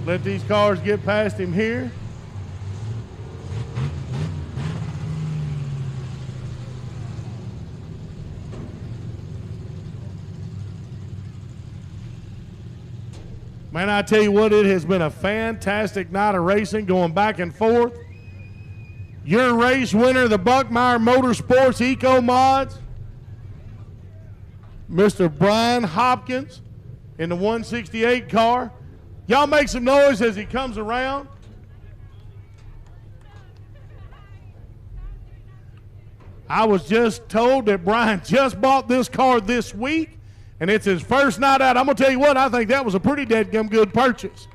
Let these cars get past him here. Man, I tell you what, it has been a fantastic night of racing going back and forth. Your race winner, the Buckmeyer Motorsports Eco Mods, Mr. Brian Hopkins in the 168 car. Y'all make some noise as he comes around. I was just told that Brian just bought this car this week, and it's his first night out. I'm going to tell you what, I think that was a pretty dadgum good purchase.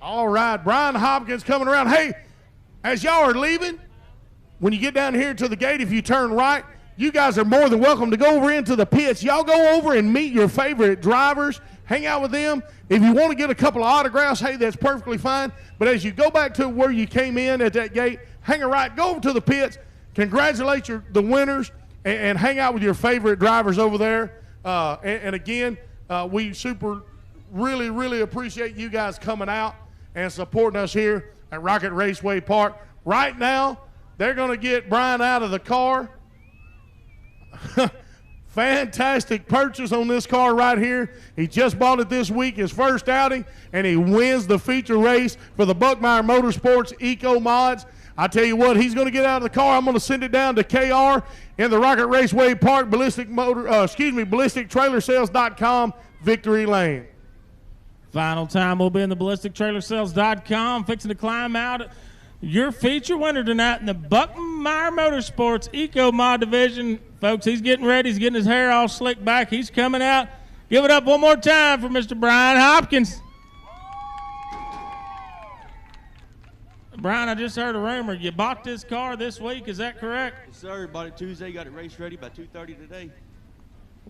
All right, Brian Hopkins coming around. Hey, as y'all are leaving, when you get down here to the gate, if you turn right, you guys are more than welcome to go over into the pits. Y'all go over and meet your favorite drivers, hang out with them. If you want to get a couple of autographs, hey, that's perfectly fine. But as you go back to where you came in at that gate, hang a right, go over to the pits, congratulate the winners, and hang out with your favorite drivers over there. And again, we really appreciate you guys coming out and supporting us here at Rocket Raceway Park. Right now, they're going to get Brian out of the car. Fantastic purchase on this car right here. He just bought it this week, his first outing, and he wins the feature race for the Buckmeyer Motorsports Eco Mods. I tell you what, he's going to get out of the car. I'm going to send it down to KR in the Rocket Raceway Park, BallisticTrailerSales.com, Victory Lane. Final time will be in the BallisticTrailerSales.com. Fixing to climb out. Your feature winner tonight in the Buckmeyer Motorsports Eco Mod Division. Folks, he's getting ready. He's getting his hair all slicked back. He's coming out. Give it up one more time for Mr. Brian Hopkins. Brian, I just heard a rumor. You bought this car this week. Is that correct? Yes, sir. Bought it Tuesday. Got it race ready by 2:30 today.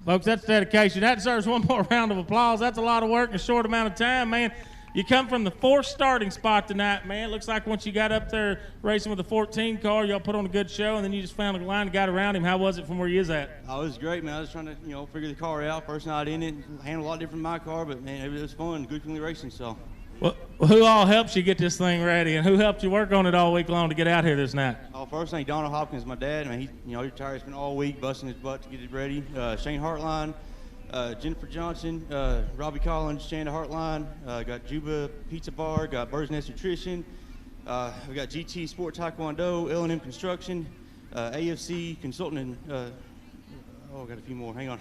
Folks, that's dedication. That deserves one more round of applause. That's a lot of work in a short amount of time, man. You come from the 4th starting spot tonight, man. Looks like once you got up there racing with the 14 car, y'all put on a good show, and then you just found a line and got around him. How was it from where you is at? Oh, it was great, man. I was trying to, figure the car out. First night in it, handled a lot different than my car, but, man, it was fun. Good feeling racing, so. Well, who all helps you get this thing ready, and who helped you work on it all week long to get out here this night? Oh, first thing, Donald Hopkins, my dad. Man, he retired. Spent all week busting his butt to get it ready. Shane Hartline. Jennifer Johnson, Robbie Collins, Shanda Hartline, got Juba Pizza Bar, got Bird's Nest Nutrition, we got GT Sport Taekwondo, L&M Construction, AFC Consulting, and I got a few more, hang on.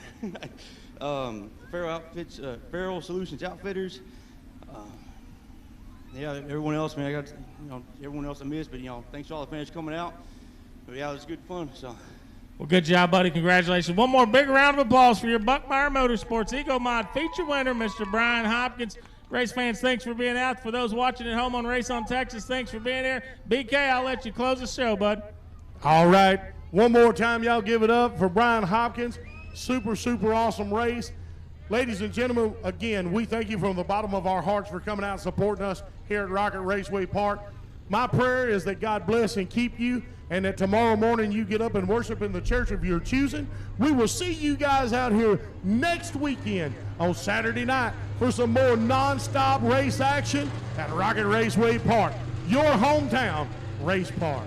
Farrell Solutions Outfitters, yeah, everyone else, man, I got, everyone else I missed, but, thanks to all the fans coming out. But, yeah, it was good fun, so. Well, good job, buddy. Congratulations. One more big round of applause for your Buckmeyer Motorsports Eco Mod feature winner, Mr. Brian Hopkins. Race fans, thanks for being out. For those watching at home on Race on Texas, thanks for being here. BK, I'll let you close the show, bud. All right. One more time, y'all give it up for Brian Hopkins. Super awesome race. Ladies and gentlemen, again, we thank you from the bottom of our hearts for coming out and supporting us here at Rocket Raceway Park. My prayer is that God bless and keep you, and that tomorrow morning you get up and worship in the church of your choosing. We will see you guys out here next weekend on Saturday night for some more non-stop race action at Rocket Raceway Park, your hometown race park.